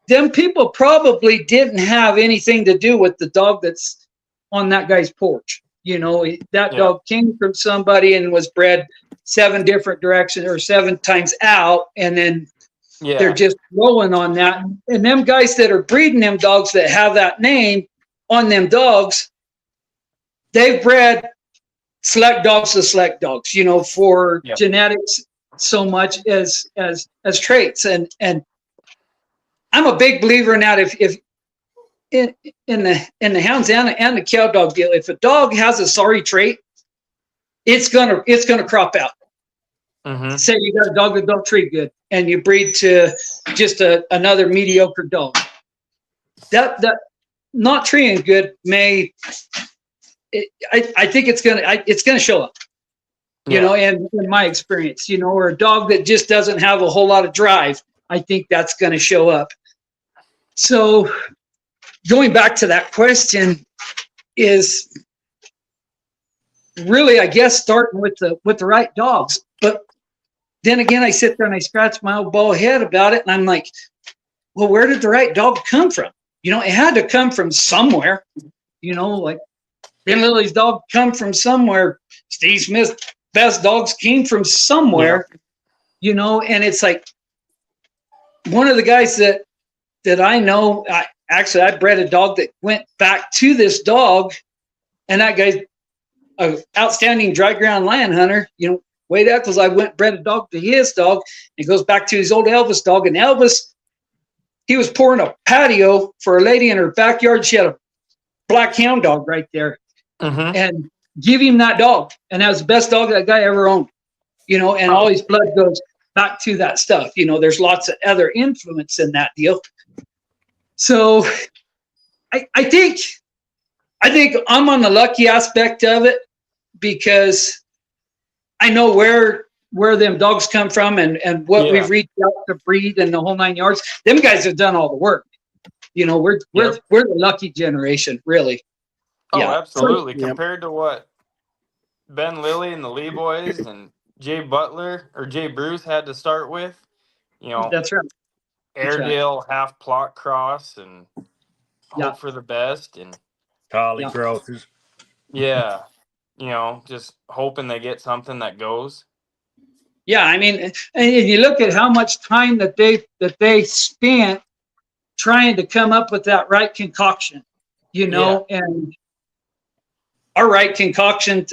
them people probably didn't have anything to do with the dog that's on that guy's porch. You know, that Yeah. dog came from somebody and was bred 7 different directions or 7 times out, and then Yeah. they're just rolling on that. And them guys that are breeding them dogs that have that name on them dogs, they've bred select dogs to select dogs, you know, for Yep. genetics so much as traits. And I'm a big believer in that. If in the hounds and the cow dog deal, if a dog has a sorry trait, it's gonna crop out. Mm-hmm. Say you got a dog that don't treat good, and you breed to just another mediocre dog. That not treating good may, I think it's gonna show up. You know, and in my experience, you know, or a dog that just doesn't have a whole lot of drive, I think that's gonna show up. So going back to that question is really, I guess, starting with the right dogs. But then again, I sit there and I scratch my old bald head about it, and I'm like, well, where did the right dog come from? You know, it had to come from somewhere. You know, like Ben Lily's dog come from somewhere. Steve Smith's best dogs came from somewhere. Yeah. You know, and it's like one of the guys that I know. I bred a dog that went back to this dog, and that guy's an outstanding dry ground lion hunter. You know, Wade Eccles, I went and bred a dog to his dog. It goes back to his old Elvis dog. And Elvis, he was pouring a patio for a lady in her backyard. She had a black hound dog right there. Mm-hmm. And give him that dog. And that was the best dog that guy ever owned. You know, and all his blood goes back to that stuff. You know, there's lots of other influence in that deal. So I think I'm on the lucky aspect of it, because I know where them dogs come from and what we've reached out to breed and the whole 9 yards. Them guys have done all the work. You know, we're the lucky generation, really. Oh, yeah. Absolutely. So, compared to what Ben Lilly and the Lee boys and Jay Butler or Jay Bruce had to start with, you know. That's right. Airedale half plot cross and hope for the best, and collie crosses. Yeah, you know, just hoping they get something that goes. Yeah, I mean, and you look at how much time that they spent trying to come up with that right concoction, you know, and our right concoction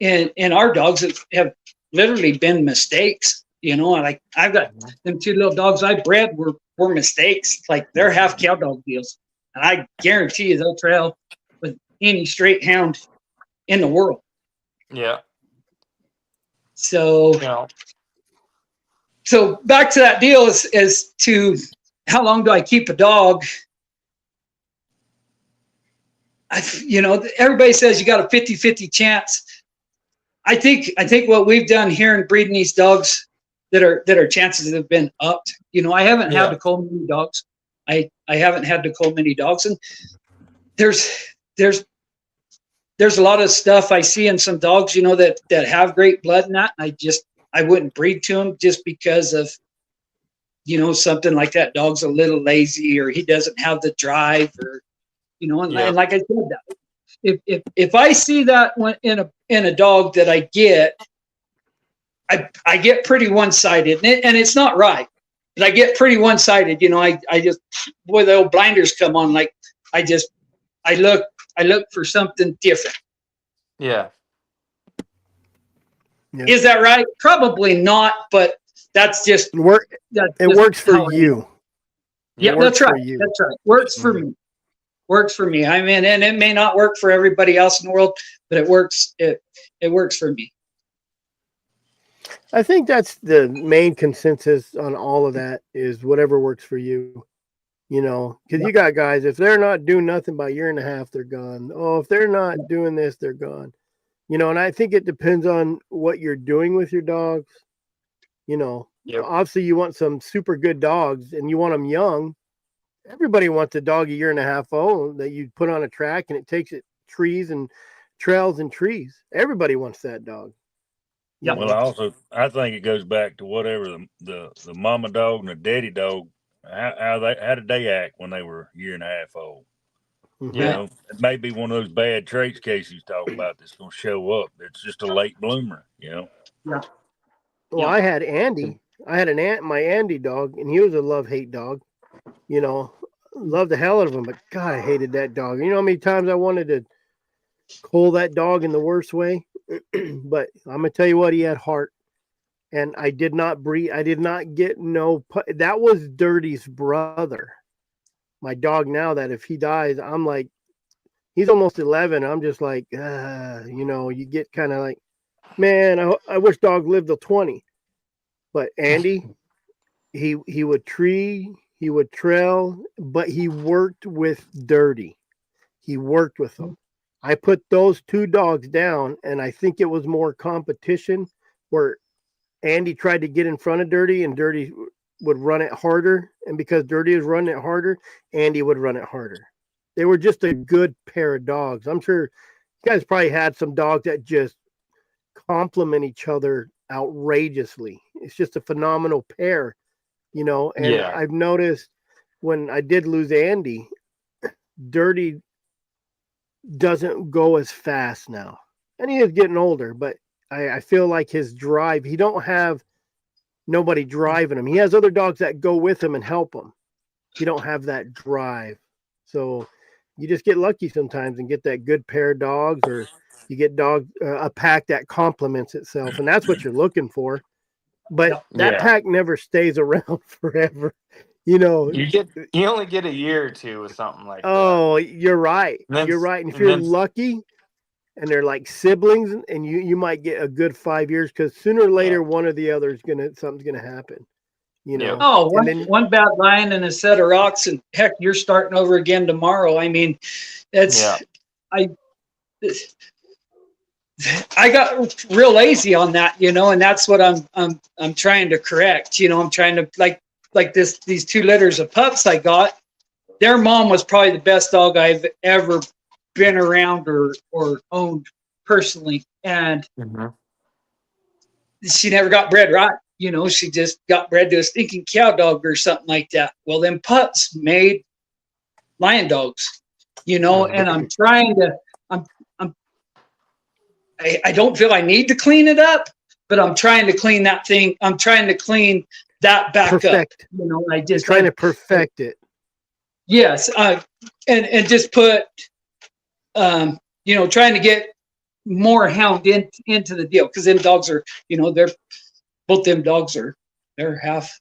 in our dogs have literally been mistakes. You know, and like I've got them 2 little dogs I bred were mistakes. Like they're half cow dog deals, and I guarantee you they'll trail with any straight hound in the world. Yeah. So, so back to that deal as to how long do I keep a dog? You know, everybody says you got a 50-50 chance. I think what we've done here in breeding these dogs, that our chances have been upped. You know, I haven't had to cull many dogs. I haven't had to cull many dogs, and there's a lot of stuff I see in some dogs, you know, that have great blood in that. And I wouldn't breed to them just because of, you know, something like that. Dog's a little lazy, or he doesn't have the drive, or, you know, and like I said, that if I see that in a dog that I get pretty one-sided, and it's not right, but I get pretty one-sided. You know, I just, boy, the old blinders come on. Like I look for something different. Yeah. Yeah. Is that right? Probably not, but that's just It works for you. Yeah, Works that's for right. you. That's right. Works for me. Works for me. I mean, and it may not work for everybody else in the world, but it works. It works for me. I think that's the main consensus on all of that is whatever works for you. You know, because you got guys, if they're not doing nothing by a year and a half, they're gone. Oh, if they're not doing this, they're gone. You know, and I think it depends on what you're doing with your dogs. You know, obviously you want some super good dogs and you want them young. Everybody wants a dog a year and a half old that you put on a track and it takes it trees and trails and trees. Everybody wants that dog. Yeah. Well, I think it goes back to whatever the mama dog and the daddy dog, how did they act when they were a year and a half old? You know, it may be one of those bad traits Casey's talking about that's going to show up. It's just a late bloomer, you know. Yeah. Well, I had Andy. I had my Andy dog, and he was a love-hate dog. You know, loved the hell out of him, but God, I hated that dog. You know how many times I wanted to cull that dog in the worst way? But I'm gonna tell you what, he had heart, and I did not breed. I did not get that was Dirty's brother, my dog. Now that if he dies, I'm like, he's almost 11. I'm just like, you know, you get kind of like, man, I wish dog lived till 20. But Andy, he would tree, he would trail, but he worked with Dirty. He worked with them. I put those two dogs down, and I think it was more competition where Andy tried to get in front of Dirty, and Dirty would run it harder. And because Dirty was running it harder, Andy would run it harder. They were just a good pair of dogs. I'm sure you guys probably had some dogs that just complement each other outrageously. It's just a phenomenal pair, you know. And I've noticed when I did lose Andy, Dirty doesn't go as fast now, and he is getting older, but I feel like his drive, he don't have nobody driving him. He has other dogs that go with him and help him. He don't have that drive, so you just get lucky sometimes and get that good pair of dogs, or you get a pack that complements itself, and that's what you're looking for. But that pack never stays around forever. You know, you only get a year or two with something like that. Oh, you're right. You're right. And if you're lucky and they're like siblings, and you might get a good 5 years, because sooner or later one or the other is something's gonna happen. You know. Oh, one bad lion and a set of rocks, and heck, you're starting over again tomorrow. I mean, I got real lazy on that, you know, and that's what I'm trying to correct. You know, I'm trying to like these 2 litters of pups I got. Their mom was probably the best dog I've ever been around or owned personally, and she never got bred right. You know, she just got bred to a stinking cow dog or something like that. Well, them pups made lion dogs, you know, and I'm trying to, I don't feel I need to clean it up, but I'm trying to clean that thing. I'm trying to clean that back up. You know, I just trying to perfect it. Yes. And just put, you know, trying to get more hound into the deal. Cause them dogs are, you know, both them dogs they're half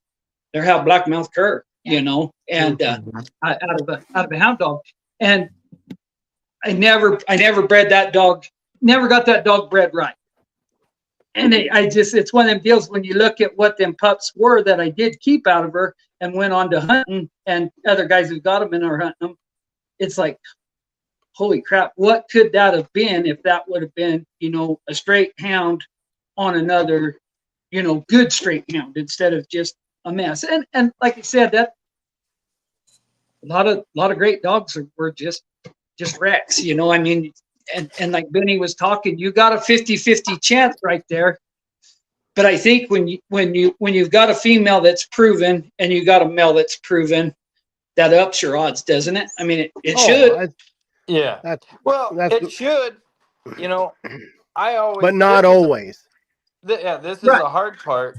black mouth cur, you know, and, out of a hound dog. And I never bred that dog, never got that dog bred right. And it's one of them deals when you look at what them pups were that I did keep out of her and went on to hunting, and other guys who got them and are hunting them. It's like, holy crap, what could that have been if that would have been, you know, a straight hound on another, you know, good straight hound instead of just a mess. And like I said, that a lot of great dogs were just wrecks, you know. I mean, and like Benny was talking, you got a 50-50 chance right there. But I think when you've got a female that's proven and you got a male that's proven, that ups your odds, doesn't it? I mean, it should. It should. You know, I always, but not always. This is the hard part.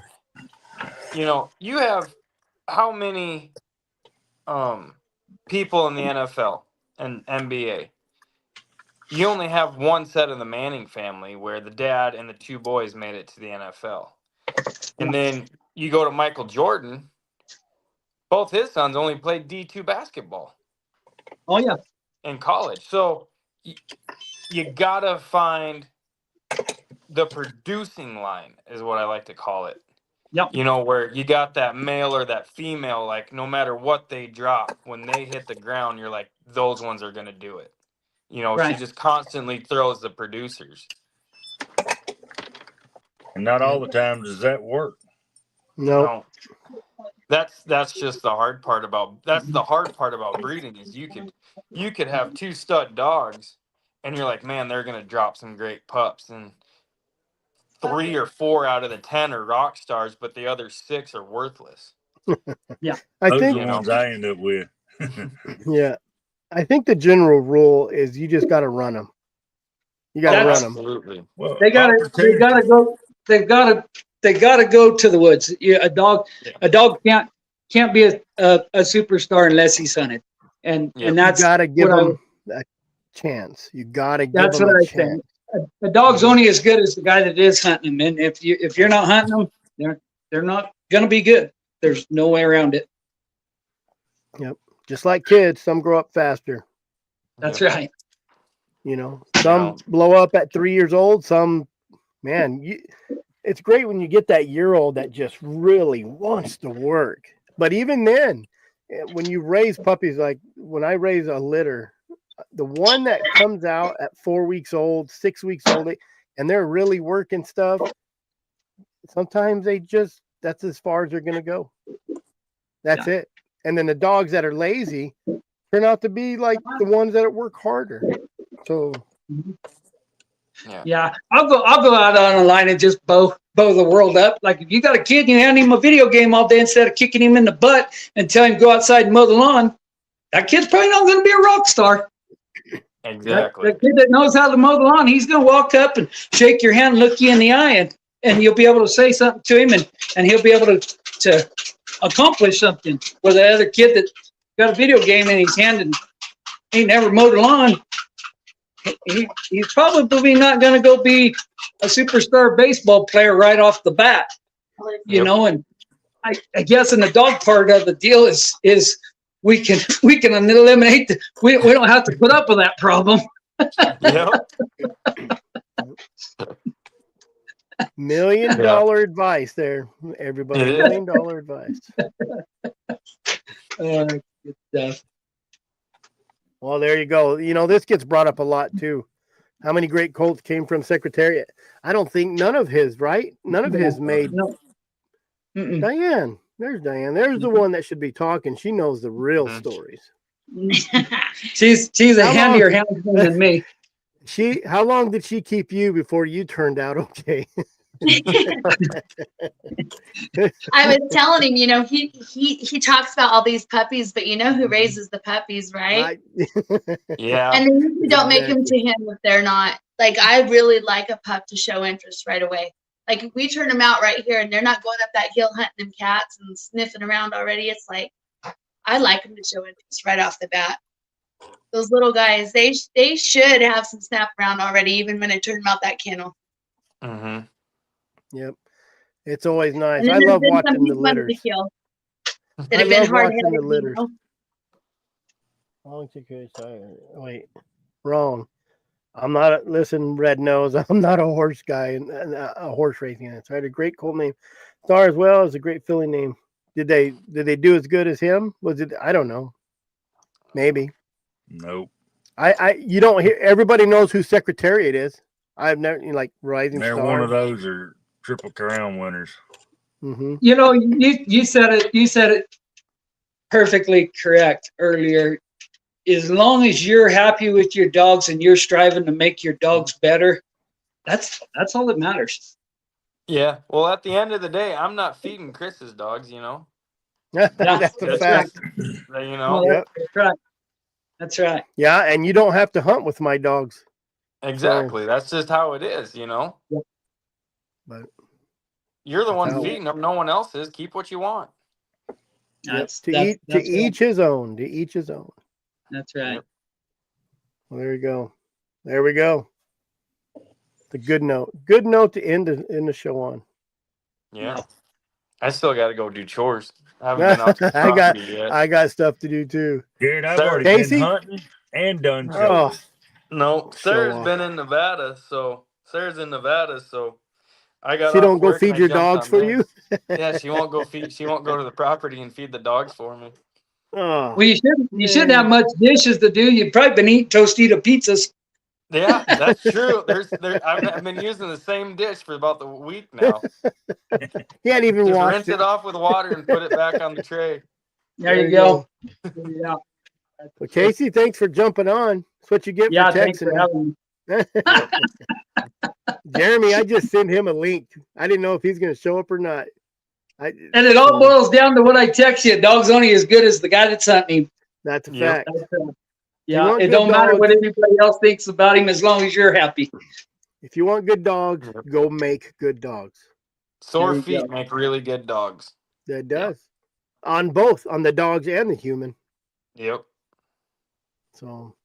You know, you have how many people in the NFL and NBA? you only have one set of the Manning family where the dad and the two boys made it to the NFL. And then you go to Michael Jordan, both his sons only played D2 basketball Oh yeah. in college. So you got to find the producing line is what I like to call it. Yep. You know, where you got that male or that female, like no matter what they drop, when they hit the ground, you're like, those ones are going to do it. You know, she Right. just constantly throws the producers. And not all the time does that work. No. That's just the hard part about breeding is you could have two stud dogs and you're like, man, they're gonna drop some great pups, and 3 or 4 out of the 10 are rock stars, but the other 6 are worthless. I Those think are the ones I end up with. yeah. I think the general rule is you just got to run them. You got to run them. Absolutely. Well, They gotta go. They gotta go to the woods. Yeah, a dog can't be a superstar unless he's hunted, and Yep. and You that's got to give what I- them a chance. You got to give That's them what a I chance. think. A dog's only as good as the guy that is hunting them, and if you're not hunting them, they're not gonna be good. There's no way around it. Just like kids, some grow up faster. That's Yep. right. You know, some blow up at 3 years old. Some, man, it's great when you get that year-old that just really wants to work. But even then, when you raise puppies, like when I raise a litter, the one that comes out at 4 weeks old, 6 weeks old, and they're really working stuff, sometimes that's as far as they're going to go. That's it. And then the dogs that are lazy turn out to be like the ones that work harder. So Yeah, I'll go out on a line and just bow the world up. Like if you got a kid and you hand him a video game all day instead of kicking him in the butt and tell him go outside and mow the lawn, that kid's probably not going to be a rock star. Exactly. The kid that knows how to mow the lawn, he's going to walk up and shake your hand, look you in the eye, and you'll be able to say something to him, and he'll be able to accomplish something. Where the other kid that got a video game in his hand and he never mowed a lawn, he's probably not going to go be a superstar baseball player right off the bat, you know. And I guess in the dog part of the deal is we can eliminate we don't have to put up with that problem. Yep. $1 million advice there, everybody. It $1 is. million advice. Good stuff. Well, there you go. You know, this gets brought up a lot too. How many great colts came from Secretariat? I don't think none of his, right? None of his made. No. Mm-mm. Diane. There's Diane. There's the one that should be talking. She knows the real stories. She's a handier houndsman than me. How long did she keep you before you turned out okay? I was telling him, you know, he talks about all these puppies, but you know who raises the puppies, right? Yeah. And then you don't make them to him if they're not. Like, I really like a pup to show interest right away. Like, if we turn them out right here and they're not going up that hill hunting them cats and sniffing around already, it's like, I like them to show interest right off the bat. Those little guys, they should have some snap around already, even when I turn them out that kennel. Mm-hmm. Yep. It's always nice. And I then love there's been watching some the he's wanted litters. to kill that I have been love watching hard-headed, the litters. you know? Wait, wrong. I'm not. Listen, Red Nose. I'm not a horse guy and a horse racing. So I had a great cool name. Star as well is a great filly name. Did they do as good as him? Was it? I don't know. Maybe. Nope. You don't hear. Everybody knows who Secretariat is. I've never like Rising They're Star. one of those are Triple Crown winners. Mm-hmm. You know, you said it perfectly correct earlier. As long as you're happy with your dogs and you're striving to make your dogs better, that's all that matters. Yeah. Well, at the end of the day, I'm not feeding Chris's dogs, you know. That's a that's fact. You Well, know. Yep. that's right. That's right. Yeah, and you don't have to hunt with my dogs. Exactly. That's just how it is, you know. Yep. But you're the one how- feeding them. No one else is. Keep what you want. That's to that's each his own. To each his own. That's right. Yep. Well, there you go. There we go. The good note. Good note to end the show on. Yeah. I still got to go do chores. I haven't been out to the I got property yet. I got stuff to do too. Jared, I've Sarah, already Casey? been hunting and done Oh, chores. No, Show Sarah's off. been in Nevada, so Sarah's in Nevada, so I got She off don't go work and feed I your jumped dogs on for this. you? Yeah, she won't go to the property and feed the dogs for me. Oh, Well, you shouldn't have man. much dishes to do. You've probably been eating Tostito pizzas. Yeah, that's true. I've been using the same dish for about the week now. He hadn't even Just washed rinse it off with water and put it back on the tray. There you go. Yeah. Well, Casey, thanks for jumping on. That's what you get Yeah, for thanks for texting having me. me. Jeremy, I just sent him a link. I didn't know if he's going to show up or not. And it all boils down to what I text you. Dog's only as good as the guy that's hunting him. That's a Yep. fact. Yeah, want it good don't matter what dogs- anybody else thinks about him as long as you're happy. If you want good dogs, Yep. go make good dogs. Sore There you feet go. make really good dogs. That does. On both, on the dogs and the human. Yep, So, all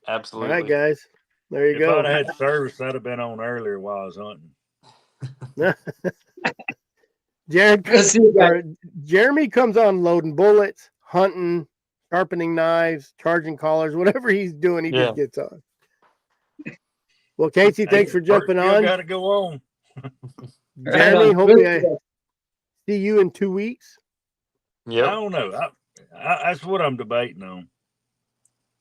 absolutely. right, guys. There you If go. I'd have had service, I'd have been on earlier while I was hunting. Jared, Let's see you guys. or Jeremy comes on loading bullets, hunting, sharpening knives, charging collars, whatever he's doing, he Yeah. just gets on. Well, Casey, thanks Hey, for jumping still on. got to go on. Jeremy, Right on. hopefully Good I see you in 2 weeks. I Yep. don't know. That's what I'm debating on.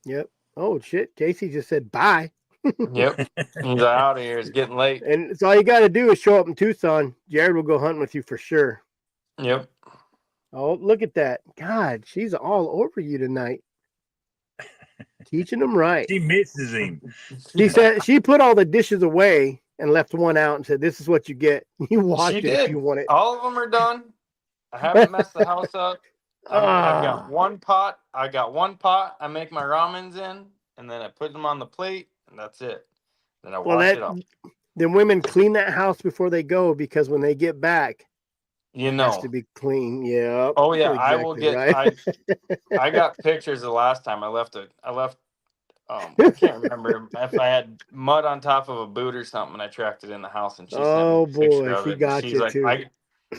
Yep. Oh shit, Casey just said bye. Yep. He's out of here. It's getting late. And so all you got to do is show up in Tucson. Jared will go hunting with you for sure. Yep. Oh, look at that. God, she's all over you tonight. Teaching them right. She misses him. She said she put all the dishes away and left one out and said, "This is what you get. You wash She it if did. you want it." All of them are done. I haven't messed the house up. I've Ah. got one pot. I got one pot. I make my ramens in, and then I put them on the plate, and that's it. Then I Well, wash it up. then women clean that house before they go because when they get back, You it has know. to be clean. Yeah. Oh yeah, I will exactly get. right. I got pictures the last time I left. I can't remember if I had mud on top of a boot or something. And I tracked it in the house, and she sent Oh, me a picture boy, of she it. And got she's you, like, too.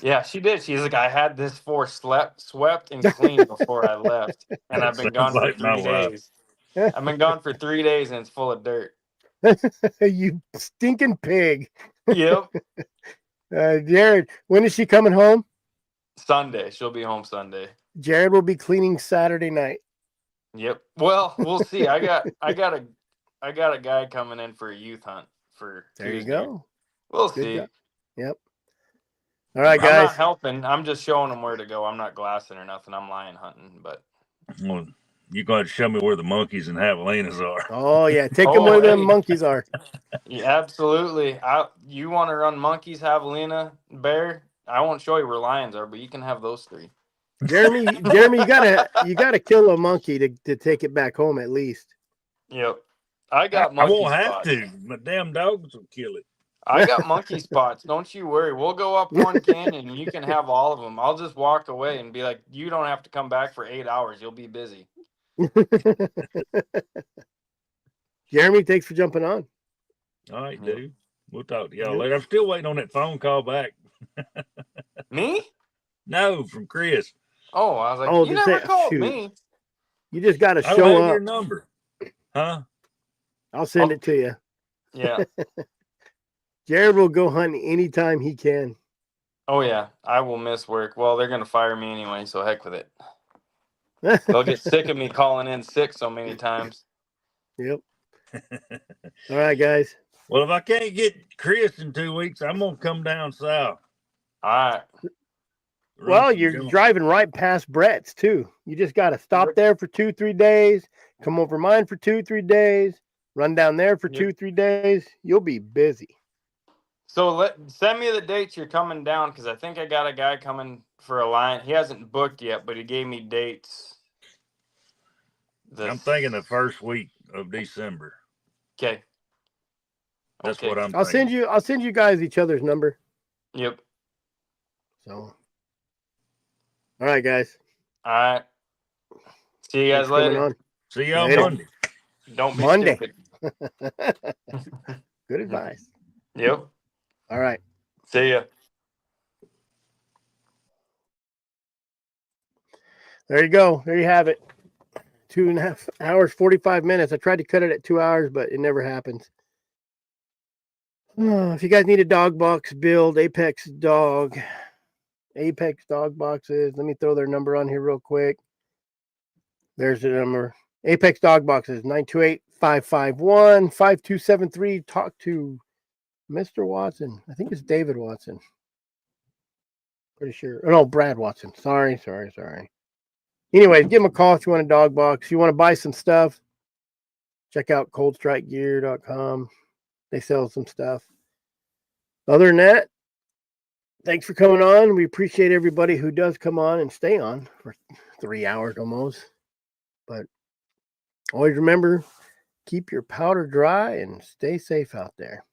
yeah, she did. She's like, I had this swept and cleaned before I left, and I've been gone Sounds for like my 3 wife. days. I've been gone for 3 days, and it's full of dirt. You stinking pig. Yep. Jared, when is she coming home? Sunday, she'll be home Sunday. Jared will be cleaning Saturday night. Yep. Well, we'll see. I got a guy coming in for a youth hunt for There you Tuesday. go. We'll Good see. job. Yep. All right, I'm not guys. helping. I'm just showing them where to go. I'm not glassing or nothing. I'm lion hunting, but Well, you're going to show me where the monkeys and javelinas are. Oh yeah, take them Oh, where them hey. monkeys are. yeah, absolutely. You want to run monkeys, javelina, bear? I won't show you where lions are, but you can have those 3. Jeremy, you gotta kill a monkey to take it back home at least. Yep. I got I monkey won't have spots. to. My damn dogs will kill it. I got monkey spots. Don't you worry. We'll go up Horn Canyon and you can have all of them. I'll just walk away and be like, you don't have to come back for 8 hours. You'll be busy. Jeremy, thanks for jumping on. All right, Yeah. dude. We'll talk to y'all Yep. later. I'm still waiting on that phone call back. Me? No, from Chris. Oh, I was like, Oh, you to never say- called shoot. me. You just gotta I don't show have your up. number. Huh? I'll send Oh. it to you. Yeah. Jared will go hunting anytime he can. Oh, yeah. I will miss work. Well, they're going to fire me anyway, so heck with it. They'll get sick of me calling in sick so many times. Yep. All right, guys. Well, if I can't get Chris in 2 weeks, I'm going to come down south. All right. Run Well, some you're jump. driving right past Brett's too. You just got to stop there for 2-3 days, come over mine for 2-3 days, run down there for Yep. 2-3 days. You'll be busy. So send me the dates you're coming down because I think I got a guy coming for a lion. He hasn't booked yet, but he gave me dates. I'm thinking the first week of December. Okay. That's Okay. what I'm I'll thinking. send you guys each other's number. Yep. So, all right, guys. All right. See you guys Thanks for coming later. on. See y'all Later. Monday. Don't be Monday. stupid. Good advice. Yep. All right. See ya. There you go. There you have it. 2.5 hours, 45 minutes. I tried to cut it at 2 hours, but it never happens. If you guys need a dog box build, Apex Dog Boxes. Let me throw their number on here real quick. There's the number. Apex Dog Boxes, 928-551-5273. Talk to Mr. Watson. I think it's David Watson. Pretty sure. Oh, no, Brad Watson. Sorry. Anyways, give them a call if you want a dog box. If you want to buy some stuff, check out coldstrikegear.com. They sell some stuff. Other than that, thanks for coming on. We appreciate everybody who does come on and stay on for 3 hours almost. But always remember, keep your powder dry and stay safe out there.